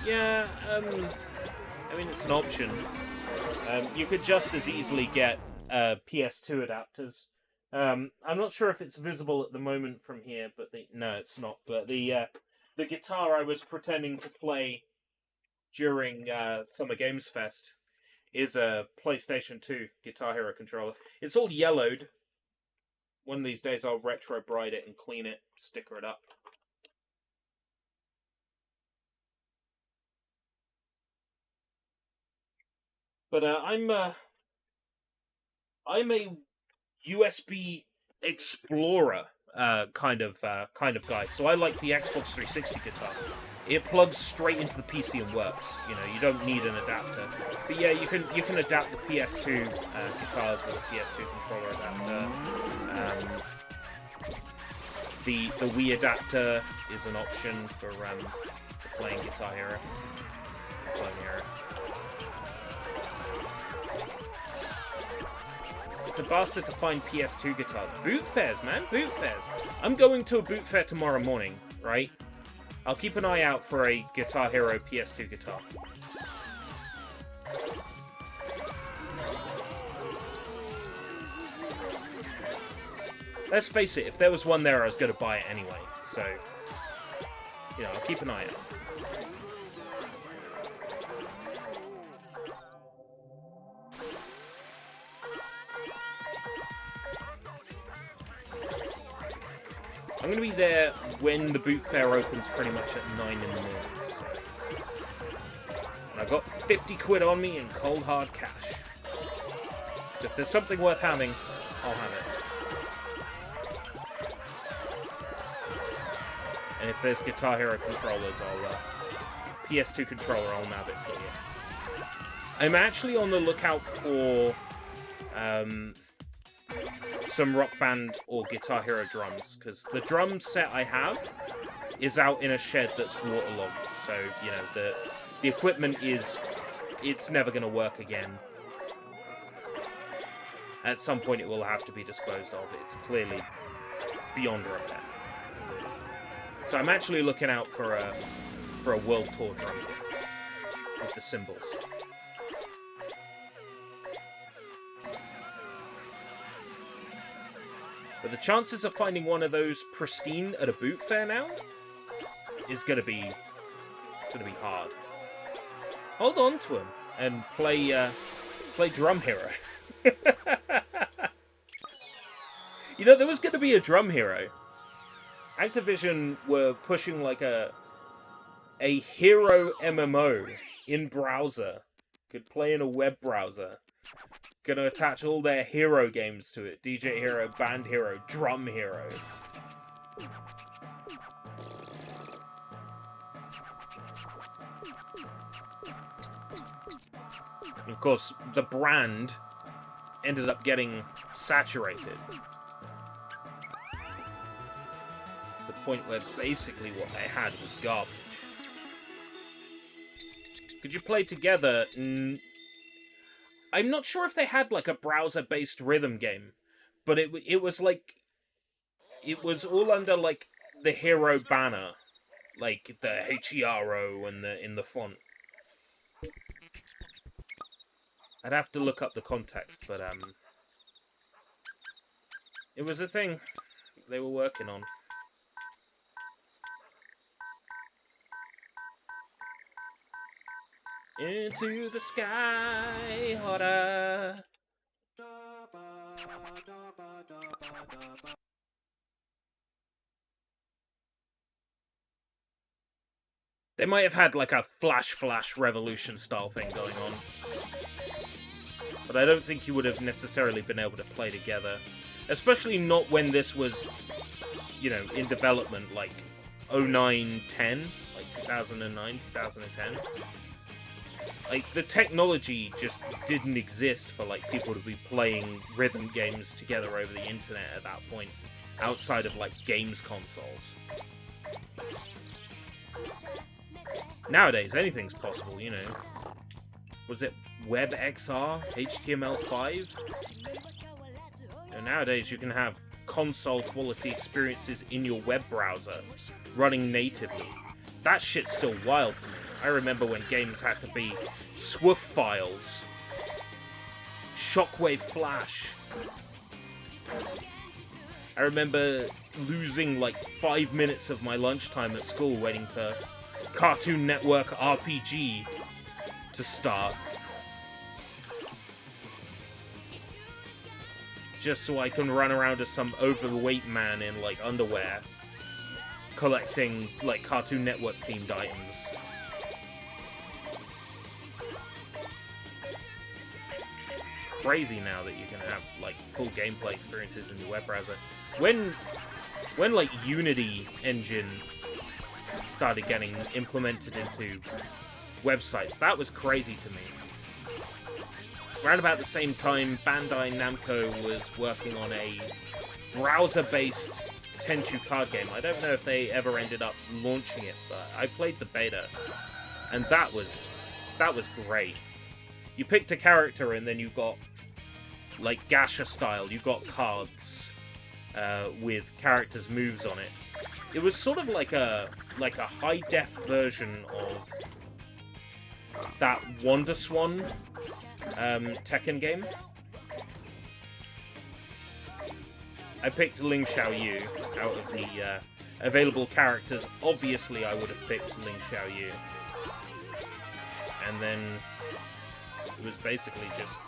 Speaker 1: Yeah, I mean, it's an option. You could just as easily get PS2 adapters. I'm not sure if it's visible at the moment from here, but no, it's not. But the guitar I was pretending to play during Summer Games Fest is a PlayStation 2 Guitar Hero controller. It's all yellowed. One of these days I'll retro bride it and clean it, sticker it up. But I'm a USB Explorer kind of guy. So I like the Xbox 360 guitar. It plugs straight into the PC and works. You know, you don't need an adapter. But yeah, you can adapt the PS2 guitars with a PS2 controller adapter. The Wii adapter is an option for playing Guitar Hero. Clone Hero. It's a bastard to find PS2 guitars. Boot fairs, man. Boot fairs. I'm going to a boot fair tomorrow morning, right? I'll keep an eye out for a Guitar Hero PS2 guitar. Let's face it, if there was one there, I was going to buy it anyway. So, you know, I'll keep an eye out. I'm going to be there when the boot fair opens pretty much at 9 in the morning. So. And I've got 50 quid on me in cold hard cash. So if there's something worth having, I'll have it. And if there's Guitar Hero controllers, PS2 controller, I'll nab it for you. I'm actually on the lookout for some Rock Band or Guitar Hero drums, because the drum set I have is out in a shed that's waterlogged, so, you know, the equipment it's never going to work again. At some point it will have to be disposed of. It's clearly beyond repair. So I'm actually looking out for a World Tour drum kit with the cymbals. But the chances of finding one of those pristine at a boot fair now is gonna be hard. Hold on to them and play Drum Hero. You know, there was gonna be a Drum Hero. Activision were pushing like a hero MMO in browser. Could play in a web browser. Gonna attach all their hero games to it. DJ Hero, Band Hero, Drum Hero. And of course, the brand ended up getting saturated. The point where basically what they had was garbage. Could you play together? I'm not sure if they had like a browser-based rhythm game, but it was like it was all under like the hero banner, like the HERO and the in the font. I'd have to look up the context, but it was a thing they were working on. Into the sky, hotter. They might have had like a flash revolution style thing going on. But I don't think you would have necessarily been able to play together. Especially not when this was, you know, in development, like 09, 10, like 2009, 2010. Like, the technology just didn't exist for, like, people to be playing rhythm games together over the internet at that point, outside of, like, games consoles. Nowadays, anything's possible, you know. Was it WebXR, HTML5? And nowadays, you can have console-quality experiences in your web browser, running natively. That shit's still wild to me. I remember when games had to be SWF files, Shockwave Flash. I remember losing like 5 minutes of my lunchtime at school waiting for Cartoon Network RPG to start. Just so I can run around as some overweight man in like underwear, collecting like Cartoon Network themed items. Crazy now that you can have like full gameplay experiences in your web browser. When like Unity engine started getting implemented into websites, that was crazy to me. Around about the same time, Bandai Namco was working on a browser-based Tenchu card game. I don't know if they ever ended up launching it, but I played the beta, and that was great. You picked a character, and then you got like gacha style. You got cards with characters' moves on it. It was sort of like a high def version of that WonderSwan Tekken game. I picked Ling Xiaoyu out of the available characters. Obviously, I would have picked Ling Xiaoyu. And then it was basically just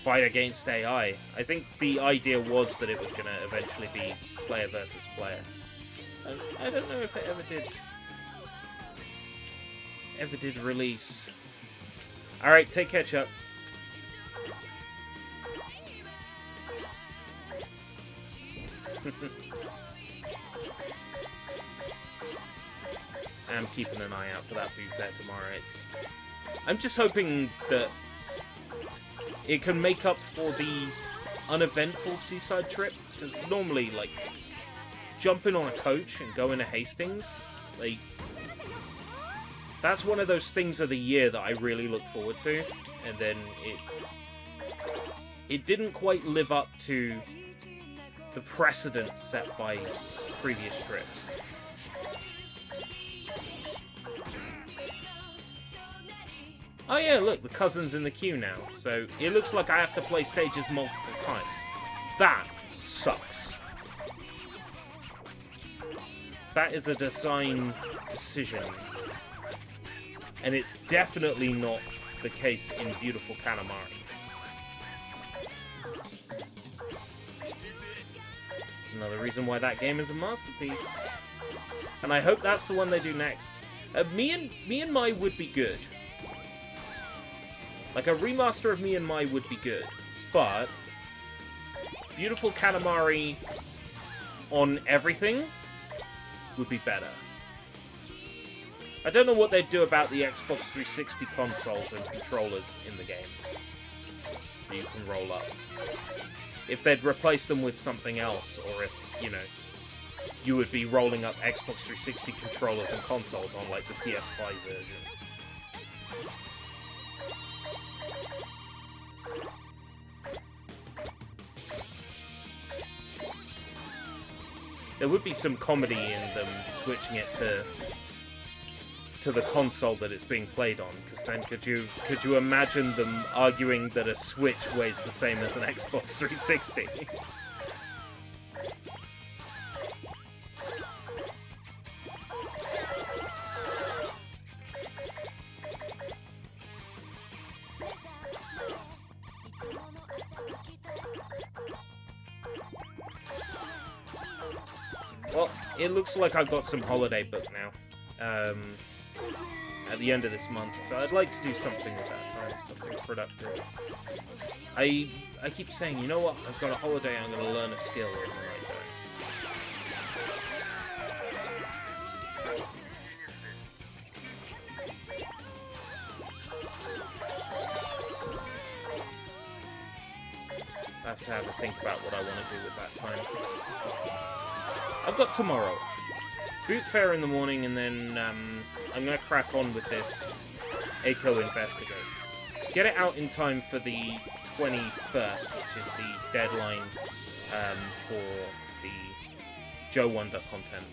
Speaker 1: fight against AI. I think the idea was that it was going to eventually be player versus player. I don't know if it ever did release. Alright, take care, Chuck. I'm keeping an eye out for that booth there tomorrow. I'm just hoping that it can make up for the uneventful seaside trip, because normally, like, jumping on a coach and going to Hastings, like, that's one of those things of the year that I really look forward to, and then it didn't quite live up to the precedent set by previous trips. Oh yeah, look, the cousin's in the queue now, so it looks like I have to play stages multiple times. That sucks. That is a design decision. And it's definitely not the case in beautiful Katamari. Another reason why that game is a masterpiece. And I hope that's the one they do next. Me and Mai would be good. Like, a remaster of Me and Mai would be good. But beautiful Katamari on everything would be better. I don't know what they'd do about the Xbox 360 consoles and controllers in the game that you can roll up. If they'd replace them with something else, or if, you know, you would be rolling up Xbox 360 controllers and consoles on, like, the PS5 version. there would be some comedy in them switching it to the console that it's being played on, because then could you imagine them arguing that a Switch weighs the same as an Xbox 360? Well, it looks like I've got some holiday booked now. At the end of this month, so I'd like to do something with that time, something productive. I keep saying, you know what, I've got a holiday, I'm going to learn a skill, and then I don't. I have to have a think about what I want to do with that time. I've got tomorrow. Boot fair in the morning, and then I'm going to crack on with this Eiko Investigates. Get it out in time for the 21st, which is the deadline for the Joe Wonder content.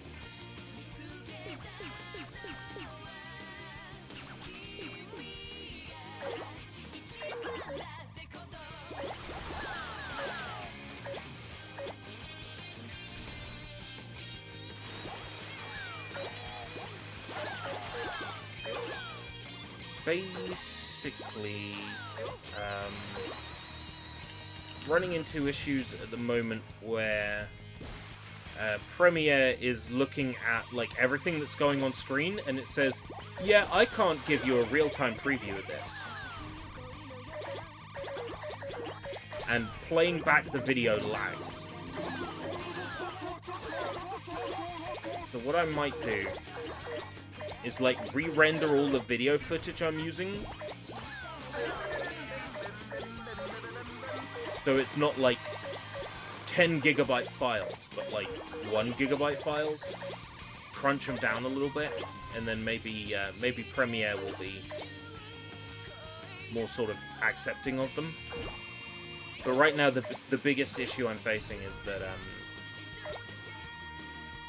Speaker 1: Basically, running into issues at the moment where Premiere is looking at like everything that's going on screen, and it says, yeah, I can't give you a real-time preview of this. And playing back the video lags. So what I might do is like re-render all the video footage I'm using, so it's not like 10 gigabyte files, but like 1 gigabyte files. Crunch them down a little bit, and then maybe Premiere will be more sort of accepting of them. But right now, the biggest issue I'm facing is that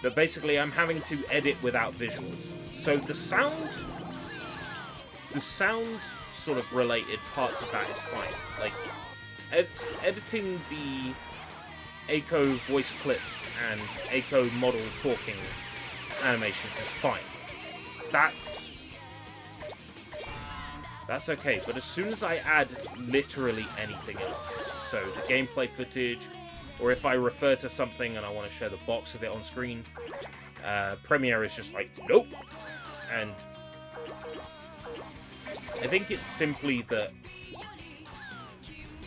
Speaker 1: that basically I'm having to edit without visuals. So the sound sort of related parts of that is fine. Like, editing the Eiko voice clips and Eiko model talking animations is fine. That's okay, but as soon as I add literally anything else, so the gameplay footage, or if I refer to something and I want to show the box of it on screen, Premiere is just like, nope. And I think it's simply that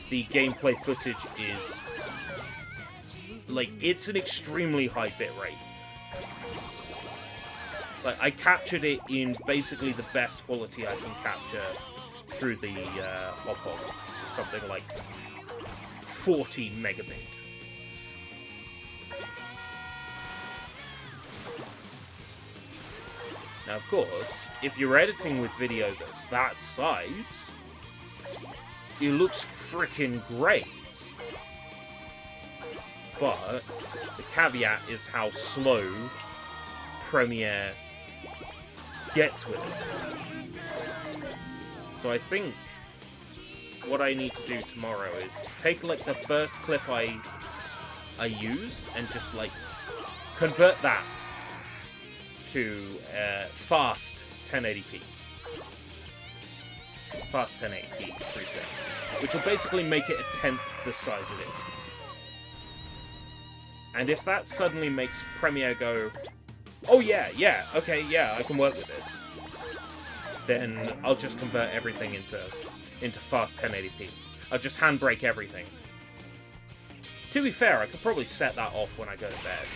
Speaker 1: the gameplay footage is, like, it's an extremely high bitrate. Like, I captured it in basically the best quality I can capture through the hop-on, something like 40 megabit. Now, of course, if you're editing with video that's that size, it looks freaking great. But the caveat is how slow Premiere gets with it. So I think what I need to do tomorrow is take like the first clip I use and just like convert that to fast 1080p. Fast 1080p preset, which will basically make it a tenth the size it is. And if that suddenly makes Premiere go, oh yeah, okay, yeah, I can work with this, then I'll just convert everything into fast 1080p. I'll just handbrake everything. To be fair, I could probably set that off when I go to bed.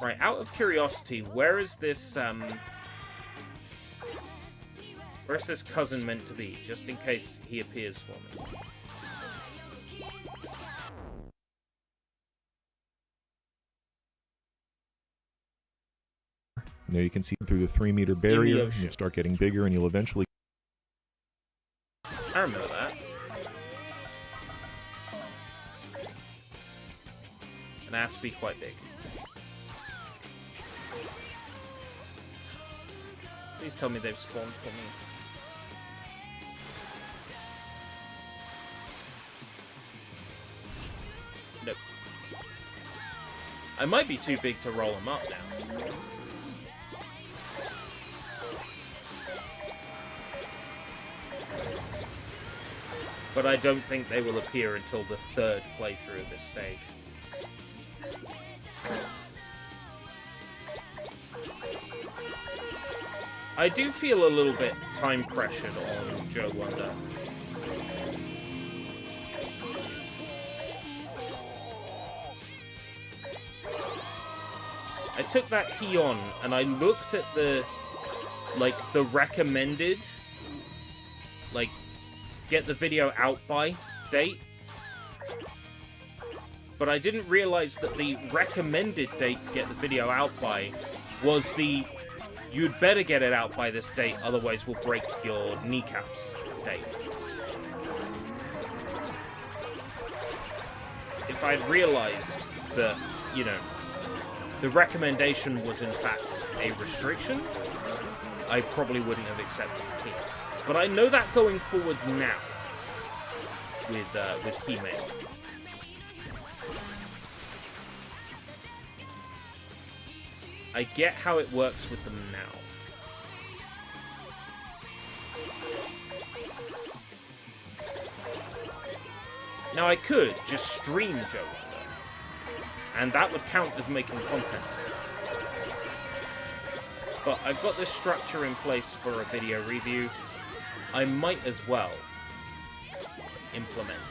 Speaker 1: Right, out of curiosity, where's this cousin meant to be, just in case he appears for me?
Speaker 2: There you can see through the 3-meter barrier.
Speaker 1: ocean.
Speaker 2: You'll start getting bigger, and you'll eventually...
Speaker 1: I remember that. And I have to be quite big. Please tell me they've spawned for me. Nope. I might be too big to roll them up now. But I don't think they will appear until the 3rd playthrough of this stage. I do feel a little bit time pressured on Joe Wonder. I took that key on and I looked at the recommended, get the video out by date. But I didn't realize that the recommended date to get the video out by was the you'd better get it out by this date, otherwise we'll break your kneecaps date. If I'd realized that, the recommendation was in fact a restriction, I probably wouldn't have accepted the key. But I know that going forwards now with Keymail. I get how it works with them now. Now I could just stream Joe Wonder, and that would count as making content. But I've got this structure in place for a video review. I might as well implement it.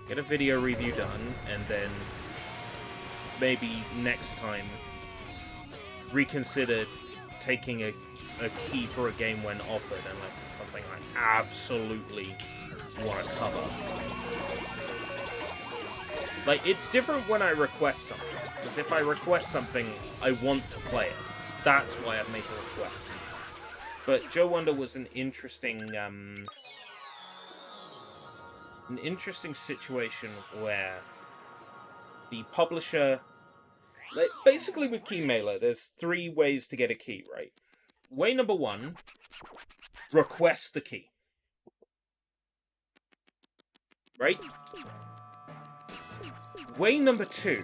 Speaker 1: Get a video review done, and then maybe next time reconsider taking a key for a game when offered, unless it's something I absolutely want to cover. It's different when I request something, because if I request something, I want to play it. That's why I make a request. But Joe Wonder was an interesting situation where the publisher... basically with Keymailer, there's 3 ways to get a key, right? Way number 1, request the key. Right? Way number 2,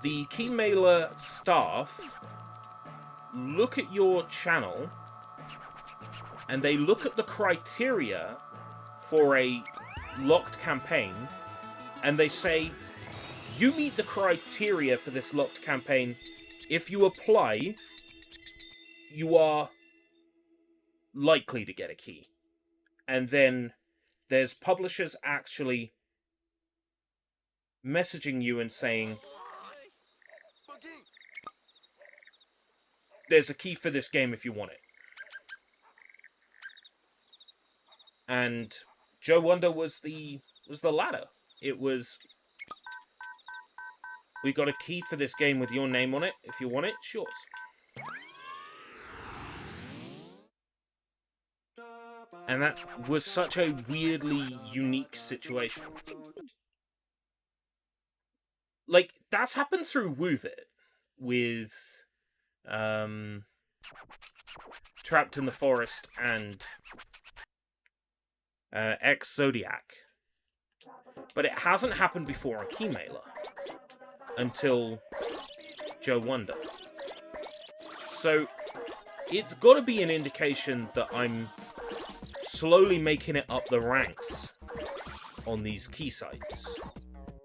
Speaker 1: the Keymailer staff look at your channel and they look at the criteria for a locked campaign, and they say, you meet the criteria for this locked campaign. If you apply, you are likely to get a key. And then there's publishers actually messaging you and saying, there's a key for this game if you want it. And Joe Wonder was the latter. It was, we got a key for this game with your name on it. If you want it, it's yours. And that was such a weirdly unique situation. That's happened through WooVit with Trapped in the Forest and X-Zodiac. But it hasn't happened before on Keymailer until Joe Wonder. So it's got to be an indication that I'm slowly making it up the ranks on these key sites.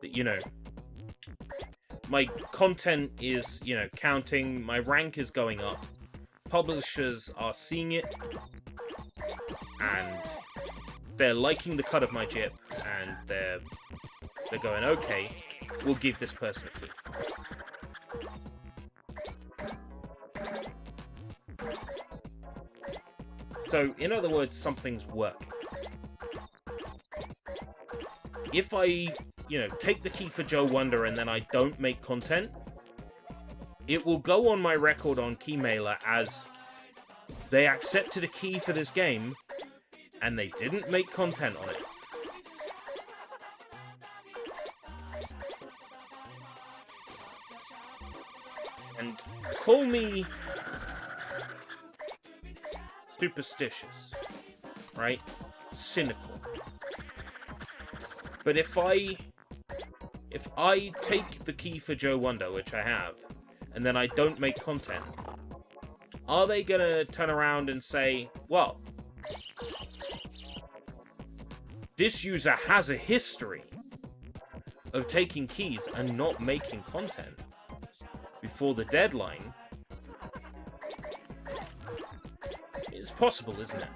Speaker 1: That, my content is, you know, counting, my rank is going up, publishers are seeing it, and they're liking the cut of my jib, and they're going, okay, we'll give this person a key. So, in other words, something's working. If I, you know, take the key for Joe Wonder and then I don't make content, it will go on my record on Keymailer as they accepted a key for this game and they didn't make content on it. And call me superstitious, right? Cynical. But if I take the key for Joe Wonder, which I have, and then I don't make content, are they gonna turn around and say, well, this user has a history of taking keys and not making content before the deadline? It's possible, isn't it?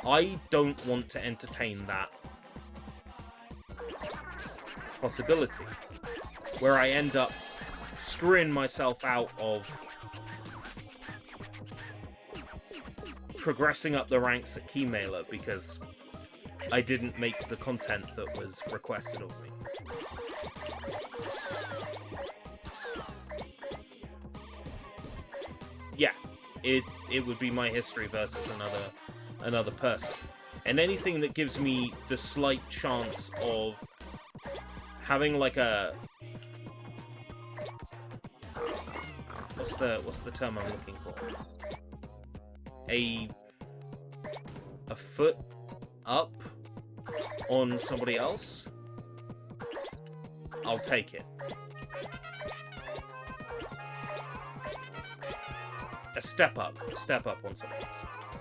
Speaker 1: I don't want to entertain that possibility, where I end up screwing myself out of progressing up the ranks at Keymailer because I didn't make the content that was requested of me. Yeah, it would be my history versus another person. And anything that gives me the slight chance of having like a... What's the term I'm looking for? A foot up on somebody else? I'll take it. A step up on somebody else.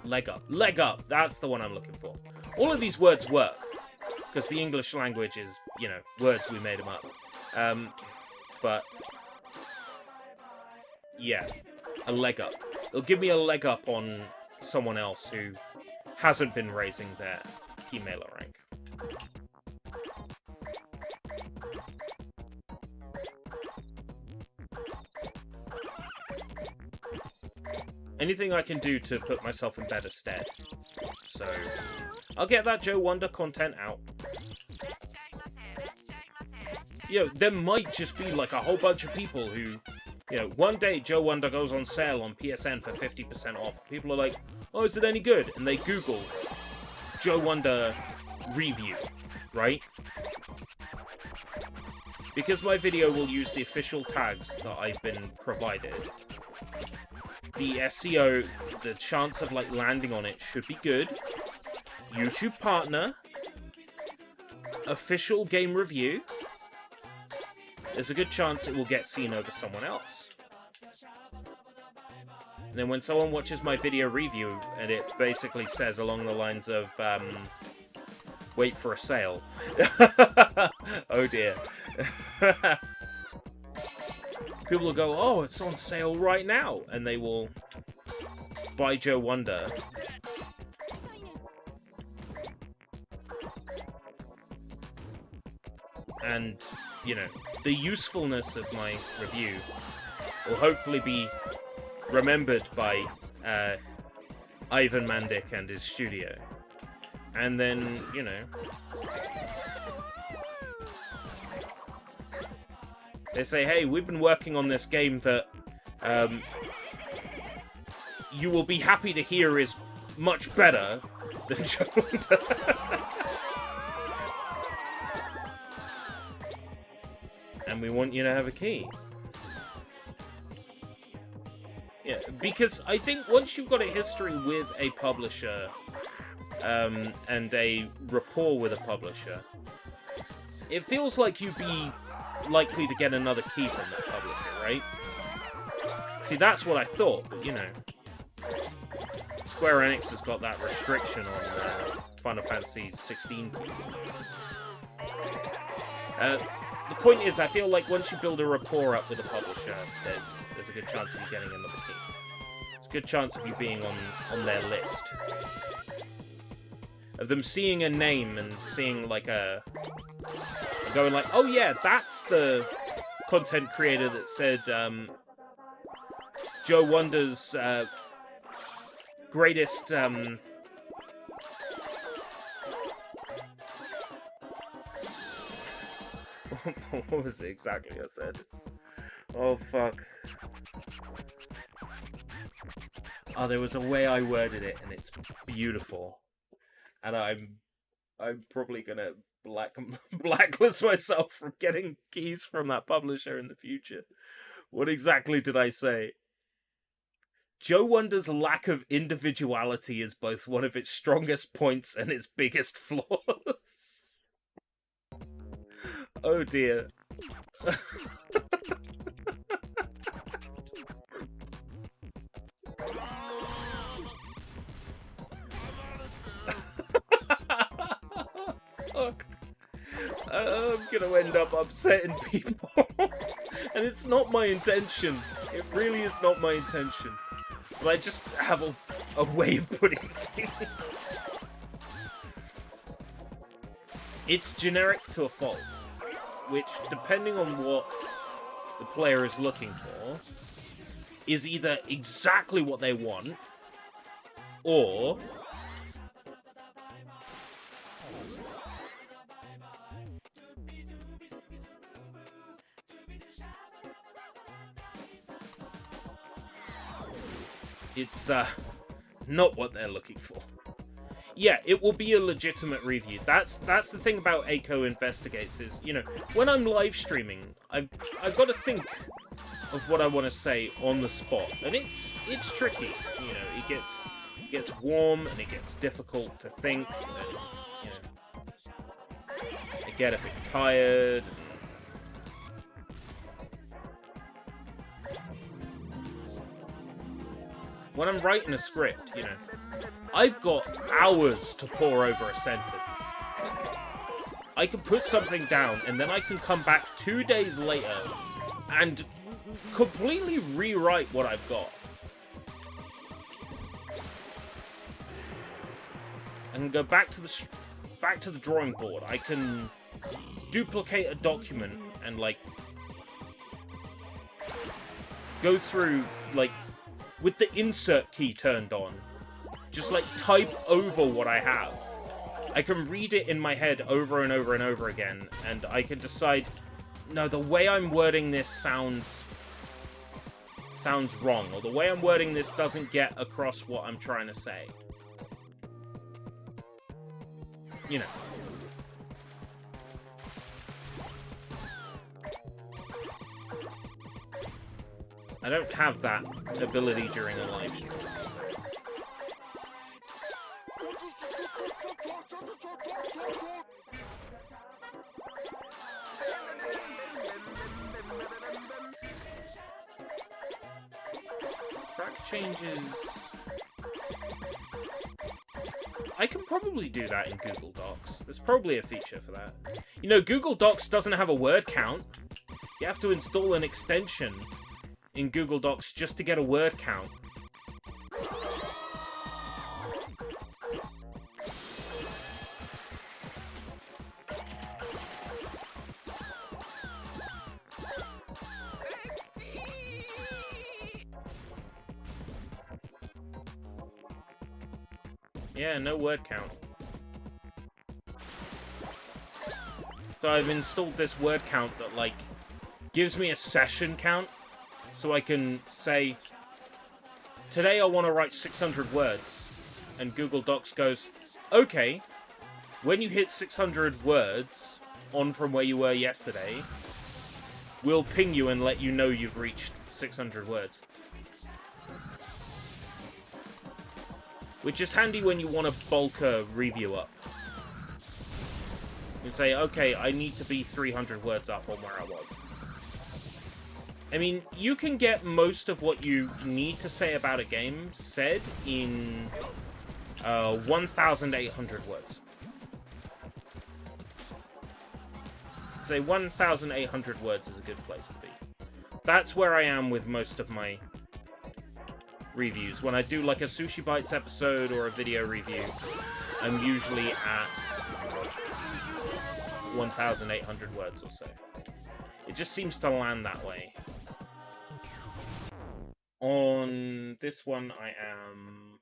Speaker 1: Leg up, that's the one I'm looking for. All of these words work, because the English language is, you know, words, we made them up. But, yeah, a leg up. It'll give me a leg up on someone else who hasn't been raising their Keymailer rank. Anything I can do to put myself in better stead. So, I'll get that Joe Wonder content out. You know, there might just be like a whole bunch of people who, you know, one day Joe Wonder goes on sale on PSN for 50% off. People are like, oh, is it any good? And they Google Joe Wonder review, right? Because my video will use the official tags that I've been provided, the SEO, the chance of like landing on it should be good. YouTube partner, official game review. There's a good chance it will get seen over someone else. And then when someone watches my video review and it basically says along the lines of, wait for a sale. Oh dear. People will go, oh, it's on sale right now. And they will buy Joe Wonder. And, you know, the usefulness of my review will hopefully be remembered by Ivan Mandic and his studio. And then, you know, they say, hey, we've been working on this game that you will be happy to hear is much better than Joe Wonder. And we want you to have a key. Yeah, because I think once you've got a history with a publisher and a rapport with a publisher, it feels like you'd be likely to get another key from that publisher, right? See, that's what I thought, but you know, Square Enix has got that restriction on Final Fantasy 16 keys. the point is, I feel like once you build a rapport up with a publisher, there's a good chance of you getting another key. There's a good chance of you being on their list. Of them seeing a name and seeing like and going like, oh yeah, that's the content creator that said Joe Wonder's greatest what was it exactly I said? Oh fuck. Oh, there was a way I worded it and it's beautiful. And I'm probably gonna blacklist myself from getting keys from that publisher in the future. What exactly did I say? Joe Wonder's lack of individuality is both one of its strongest points and its biggest flaws. Oh dear. Fuck. I'm gonna end up upsetting people. And it's not my intention. It really is not my intention. But I just have a way of putting things. It's generic to a fault. Which, depending on what the player is looking for, is either exactly what they want, or it's not what they're looking for. Yeah, it will be a legitimate review. That's the thing about Aiko Investigates is, you know, when I'm live streaming, I've got to think of what I want to say on the spot, and it's tricky. You know, it gets warm and it gets difficult to think, and you know, I get a bit tired. When I'm writing a script, you know, I've got hours to pore over a sentence. I can put something down, and then I can come back 2 days later and completely rewrite what I've got. And go back to the drawing board. I can duplicate a document and like go through like with the insert key turned on. Just like type over what I have. I can read it in my head over and over and over again, and I can decide, no, the way I'm wording this sounds wrong, or the way I'm wording this doesn't get across what I'm trying to say. You know. I don't have that ability during a live stream. Track changes. I can probably do that in Google Docs. There's probably a feature for that. You know, Google Docs doesn't have a word count. You have to install an extension in Google Docs just to get a word count. Yeah, no word count. So I've installed this word count that, like, gives me a session count. So I can say, today I want to write 600 words. And Google Docs goes, okay, when you hit 600 words on from where you were yesterday, we'll ping you and let you know you've reached 600 words. Which is handy when you want to bulk a review up. You say, okay, I need to be 300 words up on where I was. I mean, you can get most of what you need to say about a game said in 1,800 words. say 1,800 words is a good place to be. That's where I am with most of my reviews. When I do like a Sushi Bites episode or a video review, I'm usually at 1,800 words or so. It just seems to land that way. On this one, I am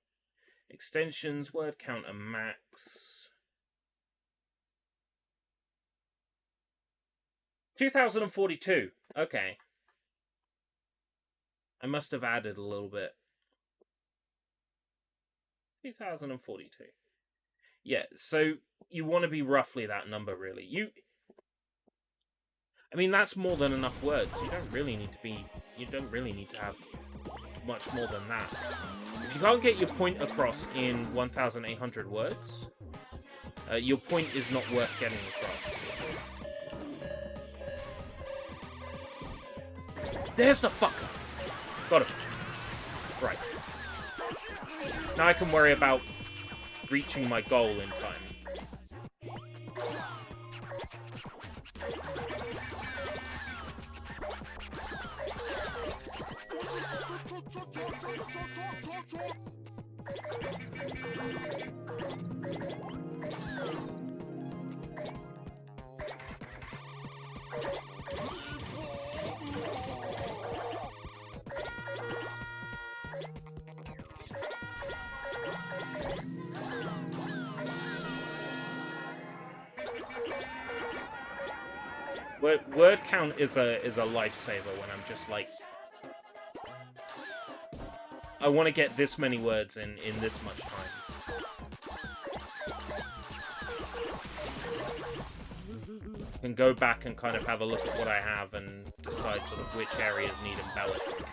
Speaker 1: extensions, word count, and max. 2,042. Okay. I must have added a little bit. 2,042. Yeah, so you want to be roughly that number, really. I mean, that's more than enough words. You don't really need to have much more than that. If you can't get your point across in 1,800 words, your point is not worth getting across. There's the fucker! Got him. Right. Now I can worry about reaching my goal in time. Word count is a lifesaver when I'm just like, I want to get this many words in this much time. And go back and kind of have a look at what I have and decide sort of which areas need embellishment.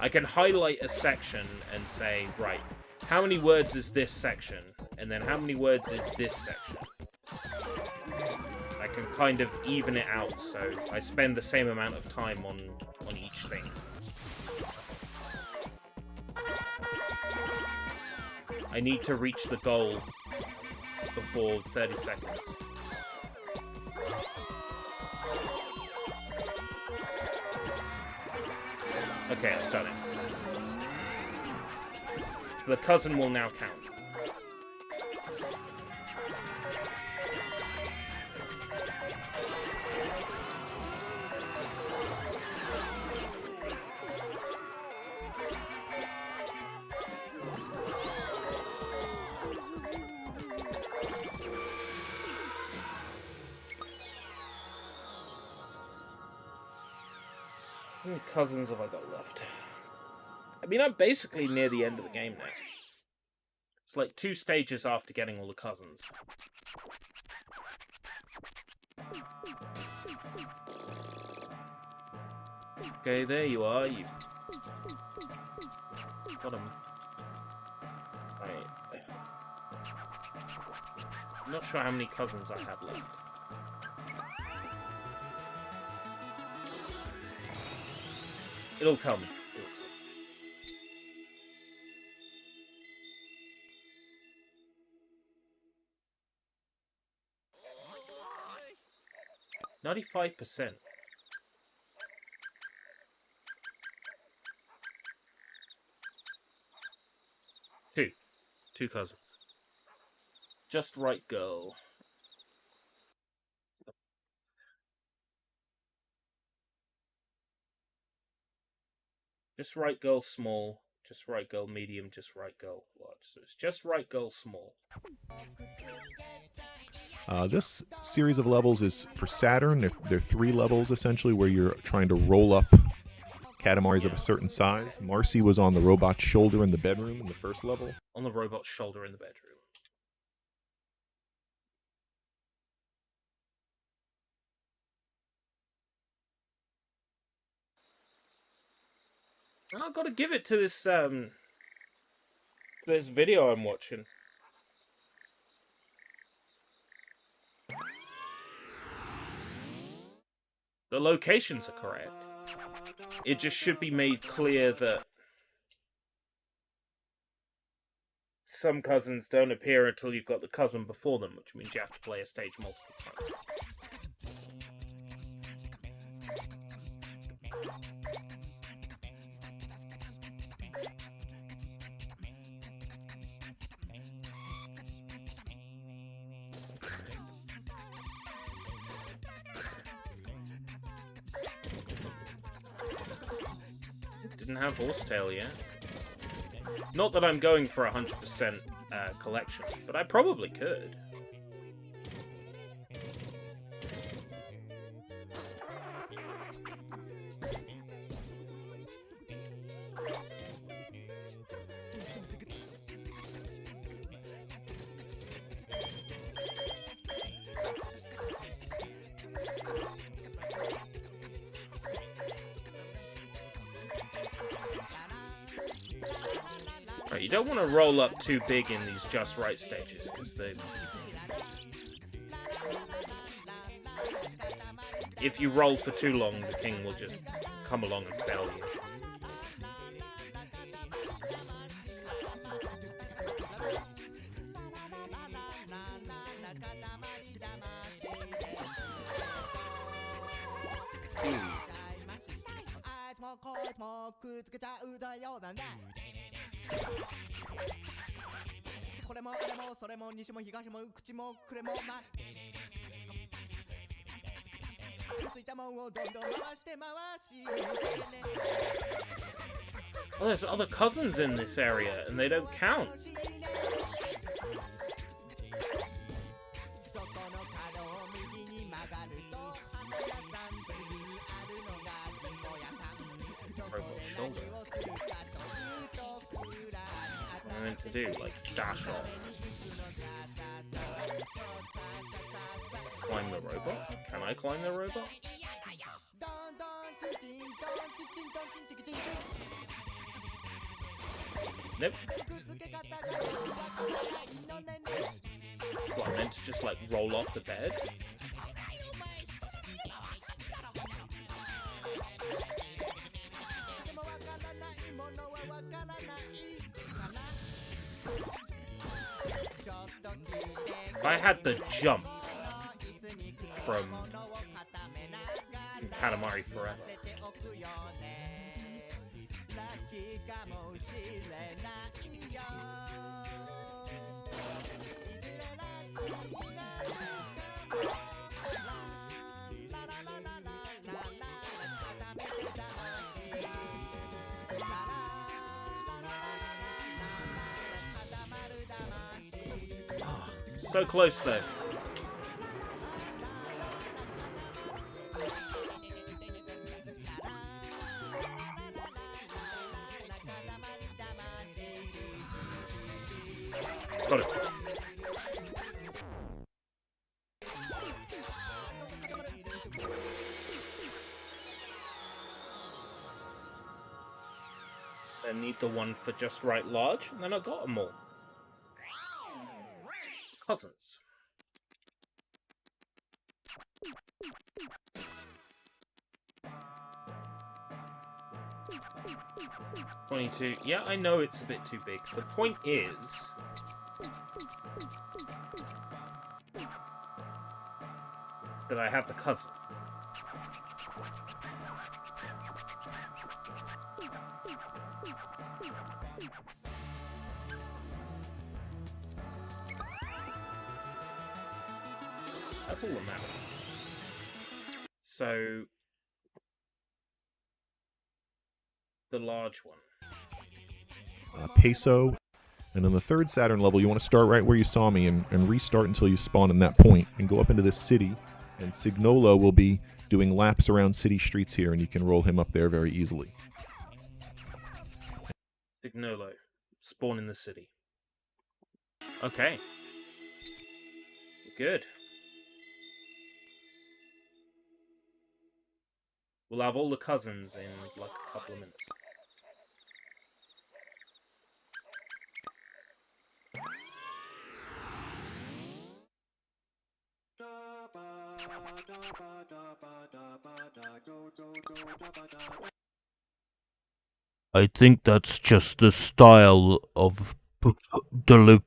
Speaker 1: I can highlight a section and say, right, how many words is this section? And then how many words is this section? I can kind of even it out, so I spend the same amount of time on each thing. I need to reach the goal before 30 seconds. Okay, I've done it. The cousin will now count. How many cousins have I got left? I mean, I'm basically near the end of the game now. It's like 2 stages after getting all the cousins. Okay, there you are. You've got them. Right. I'm not sure how many cousins I have left. It'll tell me. 95%. Two cousins. Just right, girl. Just right, girl, small. Just right, girl, medium. Just right, girl, large. So it's just right, girl, small.
Speaker 2: This series of levels is for Saturn. They're 3 levels, essentially, where you're trying to roll up Katamaris of a certain size. Marcy was on the robot's shoulder in the bedroom in the first level.
Speaker 1: On the robot's shoulder in the bedroom. I've got to give it to this video I'm watching. The locations are correct. It just should be made clear that some cousins don't appear until you've got the cousin before them, which means you have to play a stage multiple times. Didn't have Horsetail yet. Not that I'm going for 100% collection, but I probably could. Right, you don't want to roll up too big in these just right stages, because they... If you roll for too long, the king will just come along and fail you. Oh, there's other cousins in this area, and they don't count. Robot shoulder. What am I meant to do? Like, dash off. Climb the robot? Can I climb the robot? Nope. What, I meant to just, like, roll off the bed? I had the jump from Katamari forever. Oh, so close though. Got it. I need the one for just right large, and then I got them all. Cousins. $22. Yeah, I know it's a bit too big. The point is... that I have the cousin. That's all that matters. So... the large one.
Speaker 2: Peso. And on the third Saturn level, you want to start right where you saw me and restart until you spawn in that point and go up into this city. And Signolo will be doing laps around city streets here, and you can roll him up there very easily.
Speaker 1: Signolo. Spawn in the city. Okay. Good. We'll have all the cousins in like a couple of minutes. I think that's just the style of delivery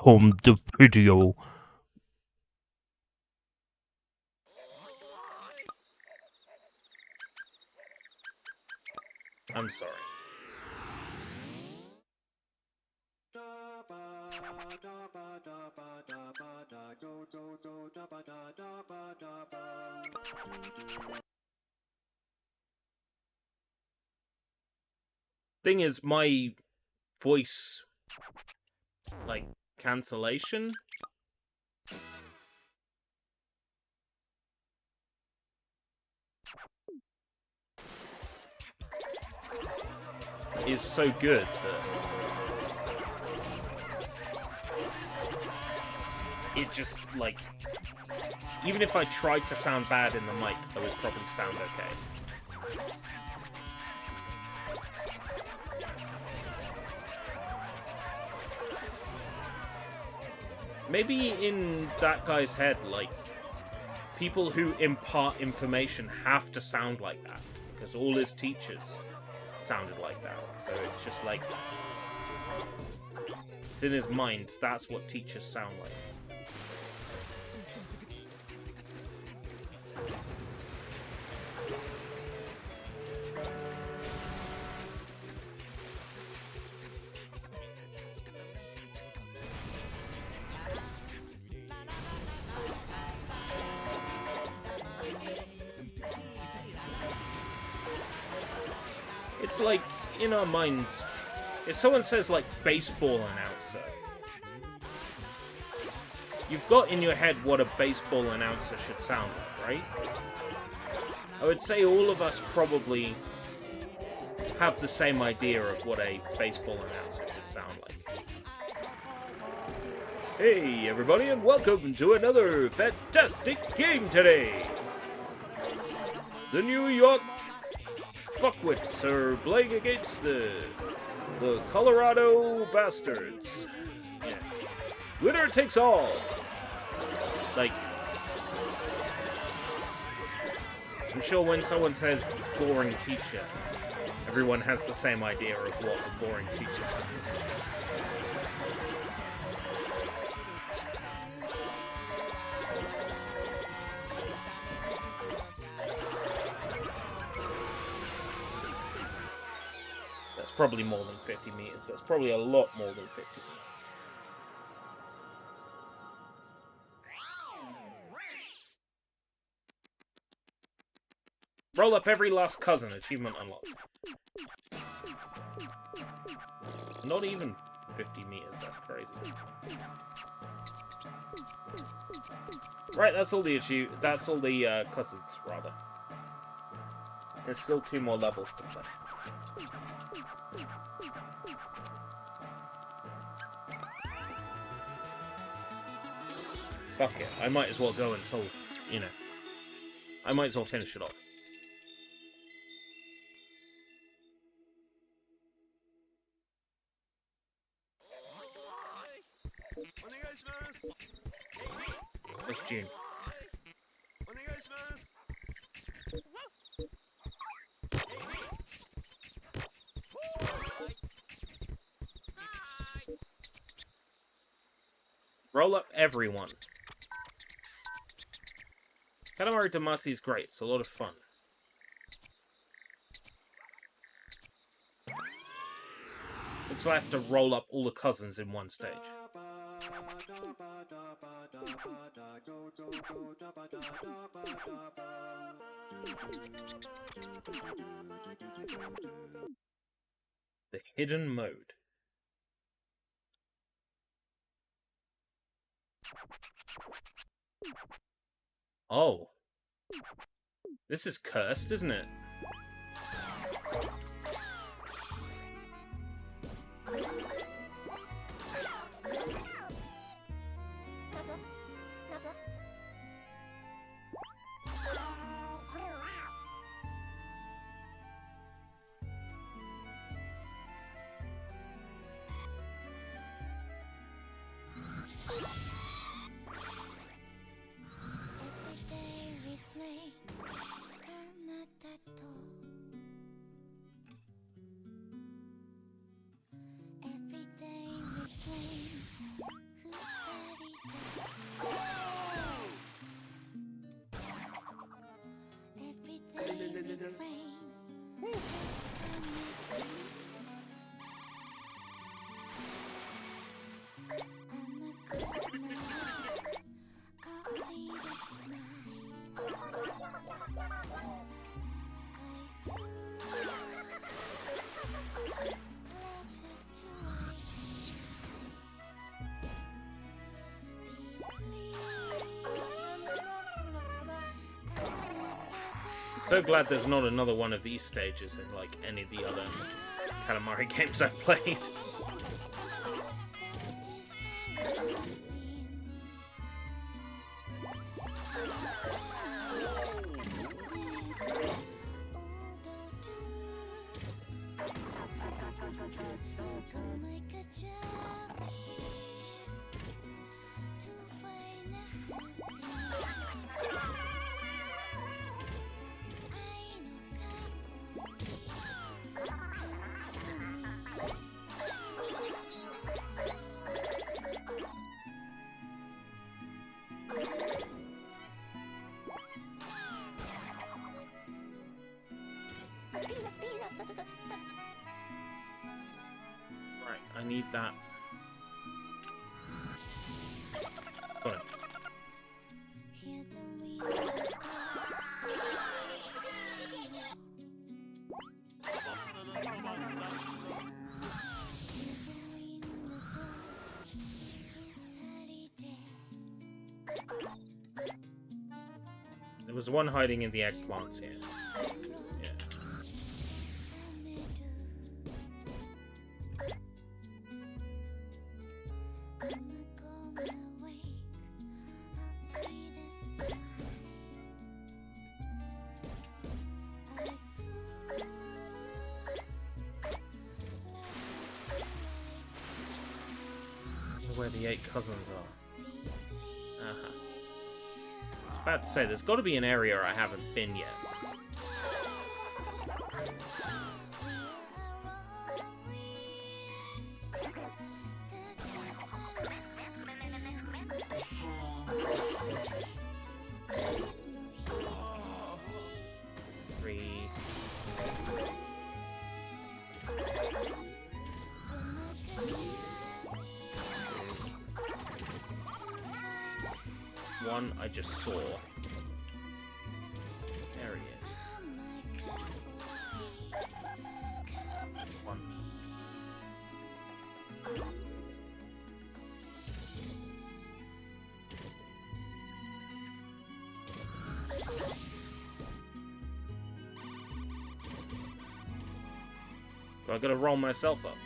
Speaker 1: on the video. I'm sorry. Thing is, my voice, like, cancellation is so good that it just, like, even if I tried to sound bad in the mic, I would probably sound okay. Maybe in that guy's head, like, people who impart information have to sound like that, because all his teachers sounded like that. So it's just like, it's in his mind, that's what teachers sound like. It's like, in our minds, if someone says, like, baseball announcer, you've got in your head what a baseball announcer should sound like, right? I would say all of us probably have the same idea of what a baseball announcer should sound like. Hey, everybody, and welcome to another fantastic game today! The New York Fuckwits are playing against the Colorado Bastards. Yeah. Winner takes all. Like, I'm sure when someone says boring teacher, everyone has the same idea of what a boring teacher says. That's probably more than 50 meters. That's probably a lot more than 50 meters. Roll up every last cousin. Achievement unlocked. Not even 50 meters. That's crazy. Right, that's all the cousins, rather. There's still 2 more levels to play. Fuck it, I might as well go until, you know, I might as well finish it off. It's June. Roll up everyone. Katamari Damacy is great. It's a lot of fun. Looks like I have to roll up all the cousins in one stage. The hidden mode. Oh. This is cursed, isn't it? So glad there's not another one of these stages in like any of the other Katamari games I've played. Right, I need that. Got it. There was one hiding in the eggplants here. Yeah. Where the 8 cousins are. Uh-huh. I was about to say, there's got to be an area I haven't been yet. One I just saw. There he is. One. So I gotta roll myself up.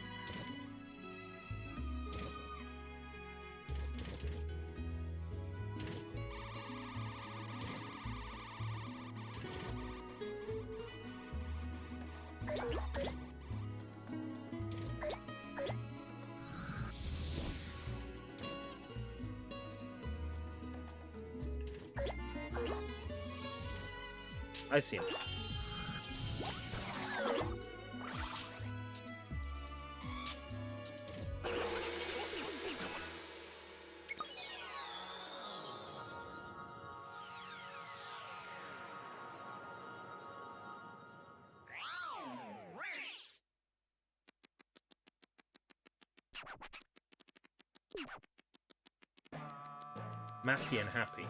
Speaker 1: I see him. Mathy and happy.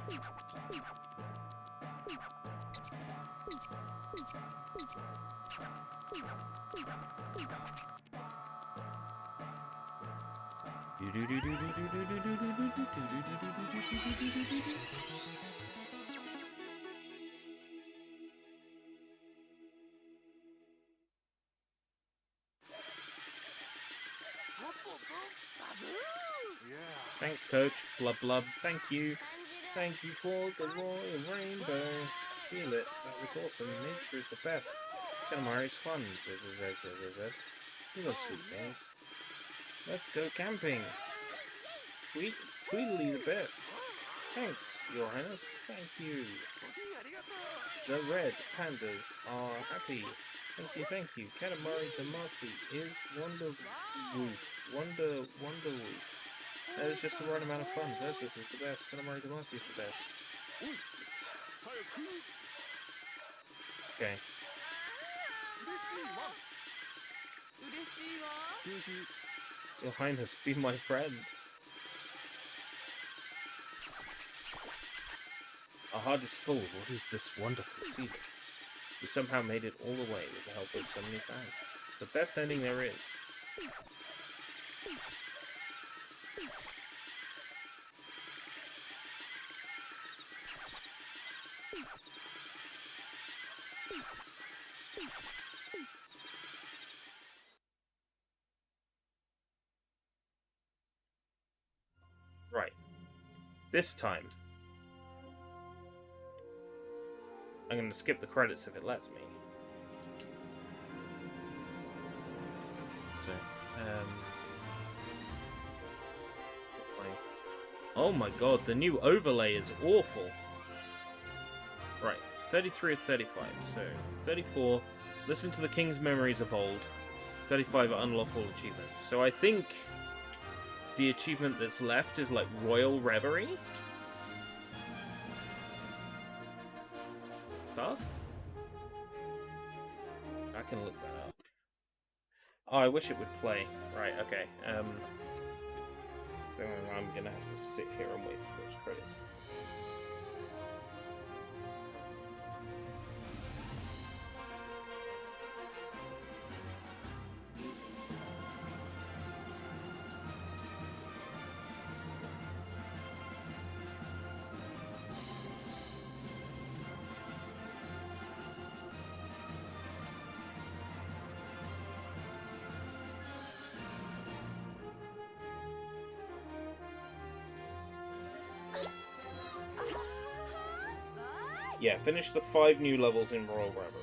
Speaker 1: Thanks, Coach. Blub blub. Thank you. Thank you for the royal rainbow. Feel it. That was awesome. Nature is the best. Katamari's fun. You love sweet things. Let's go camping. Tweedly the best. Thanks, Your Highness. Thank you. The red pandas are happy. Thank you. Katamari Damacy is wonderwoof. That is just the right amount of fun. Versus is the best. Katamari Damacy is the best. Okay. Your Highness, be my friend. Our heart is full. What is this wonderful feeling? We somehow made it all the way with the help of so many fans. It's the best ending there is. Right. This time, I'm going to skip the credits if it lets me. So, oh my god, the new overlay is awful. Right, 33 or 35. So, 34, listen to the king's memories of old. 35, unlock all achievements. So I think the achievement that's left is like Royal Reverie? Huh? I can look that up. Oh, I wish it would play. Right, okay. So I'm gonna have to sit here and wait for those credits. Yeah, finish the 5 new levels in Royal Reverie.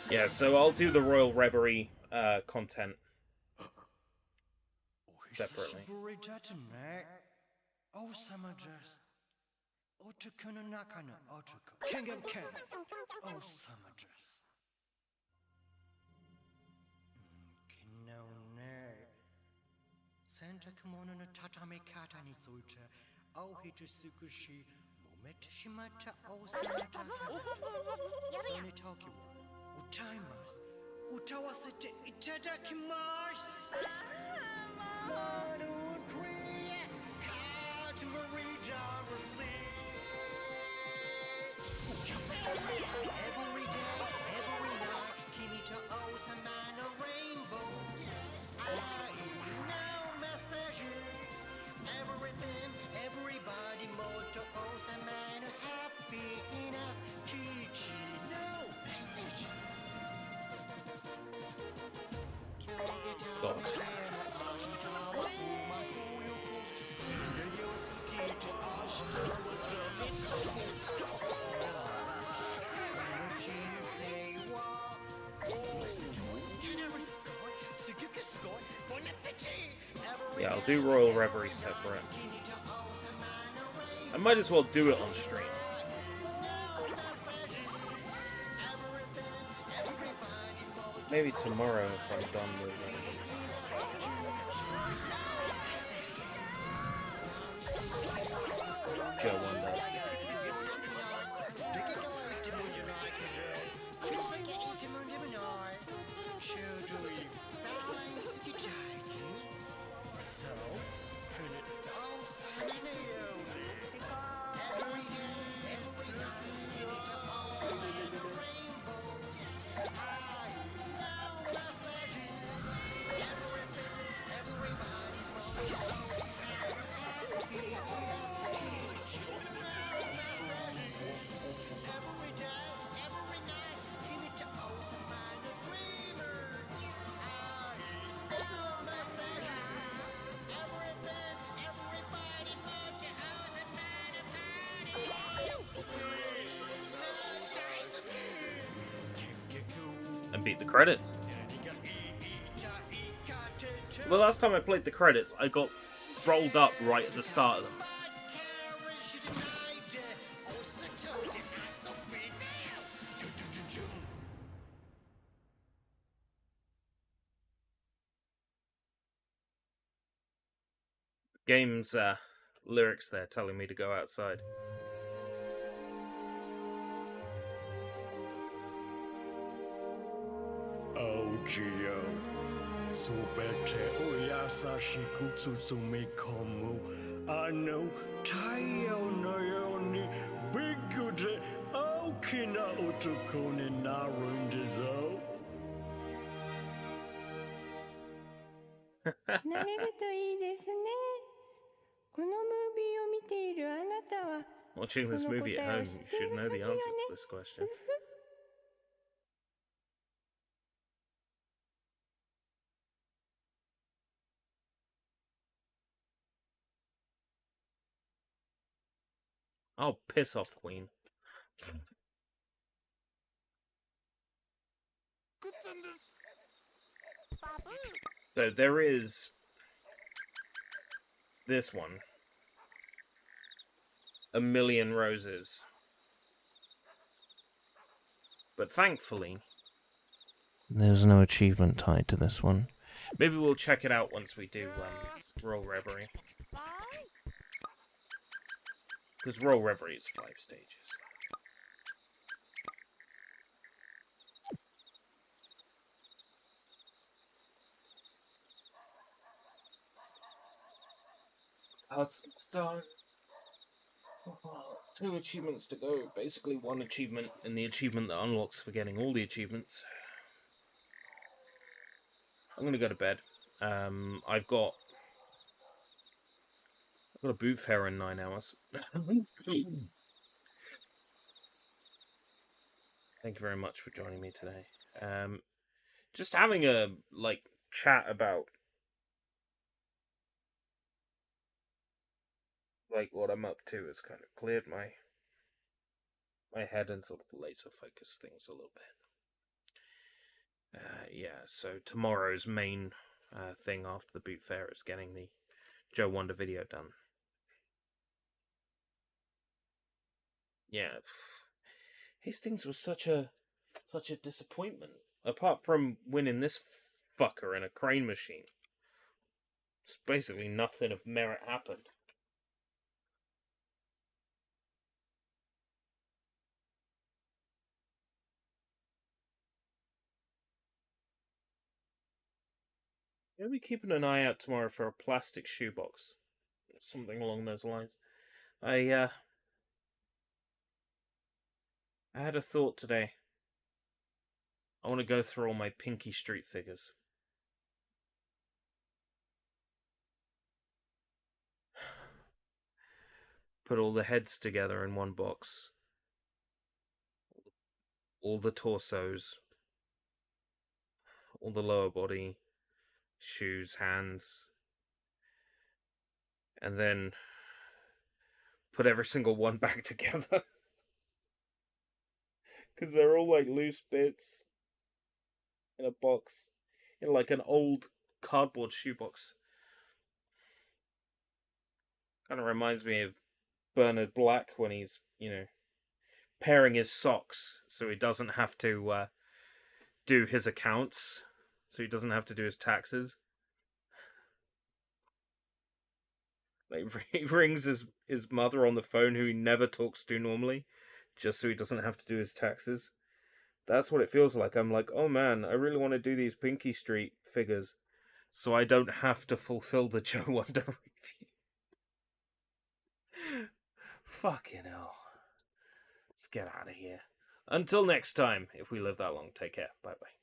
Speaker 1: Yeah, so I'll do the Royal Reverie content separately.
Speaker 4: Santa kimono no tatame kata ni zoicha, au hitu sukushi, mometu shimata au samata kanata. Sone toki wa, utaimasu, utawasete itadakimasu. 1, 2, 3, Katamari every day, every night, kimi to osama no rainbow. Everything, everybody, moto, osamano, happiness, chichi, no message.
Speaker 1: God. Yeah, I'll do Royal Reverie separate. I might as well do it on stream. Maybe tomorrow if I'm done with it. Joe Wonder. And beat the credits. The last time I played the credits, I got rolled up right at the start of them. Game's lyrics there telling me to go outside.
Speaker 5: Geo. So better, oh yasashi kutsume komu. I know Tayo no yoni bigude okina otokone narundizo.
Speaker 6: 慣れるといいですね。このムービーを見ているあなたは
Speaker 1: Watching this
Speaker 6: その
Speaker 1: movie at
Speaker 6: 答えを
Speaker 1: home,
Speaker 6: 知っ
Speaker 1: you
Speaker 6: てい
Speaker 1: should
Speaker 6: る
Speaker 1: know
Speaker 6: は
Speaker 1: the
Speaker 6: ずよ
Speaker 1: answer
Speaker 6: ね。
Speaker 1: to this question. Oh, piss off, Queen. So there is this one. A Million Roses. But thankfully, there's no achievement tied to this one. Maybe we'll check it out once we do Roll Reverie. Because Roll Reverie is 5 stages. It's done. 2 achievements to go. Basically 1 achievement, and the achievement that unlocks for getting all the achievements. I'm gonna go to bed. I've got a boot fair in 9 hours. Thank you very much for joining me today. Just having a chat about what I'm up to has kind of cleared my head and sort of laser focus things a little bit. Yeah, so tomorrow's main thing after the boot fair is getting the Joe Wonder video done. Yeah, Hastings was such a disappointment. Apart from winning this fucker in a crane machine, it's basically nothing of merit happened. I'll be keeping an eye out tomorrow for a plastic shoebox. Something along those lines. I had a thought today. I want to go through all my Pinky Street figures. Put all the heads together in one box. All the torsos. All the lower body. Shoes, hands. And then put every single one back together. Because they're all like loose bits in a box. In like an old cardboard shoebox. Kind of reminds me of Bernard Black when he's, pairing his socks so he doesn't have to do his accounts. So he doesn't have to do his taxes. Like, he rings his mother on the phone, who he never talks to normally, just so he doesn't have to do his taxes. That's what it feels like. I'm like, oh man, I really want to do these Pinky Street figures so I don't have to fulfill the Joe Wonder review. Fucking hell. Let's get out of here. Until next time, if we live that long, take care. Bye bye.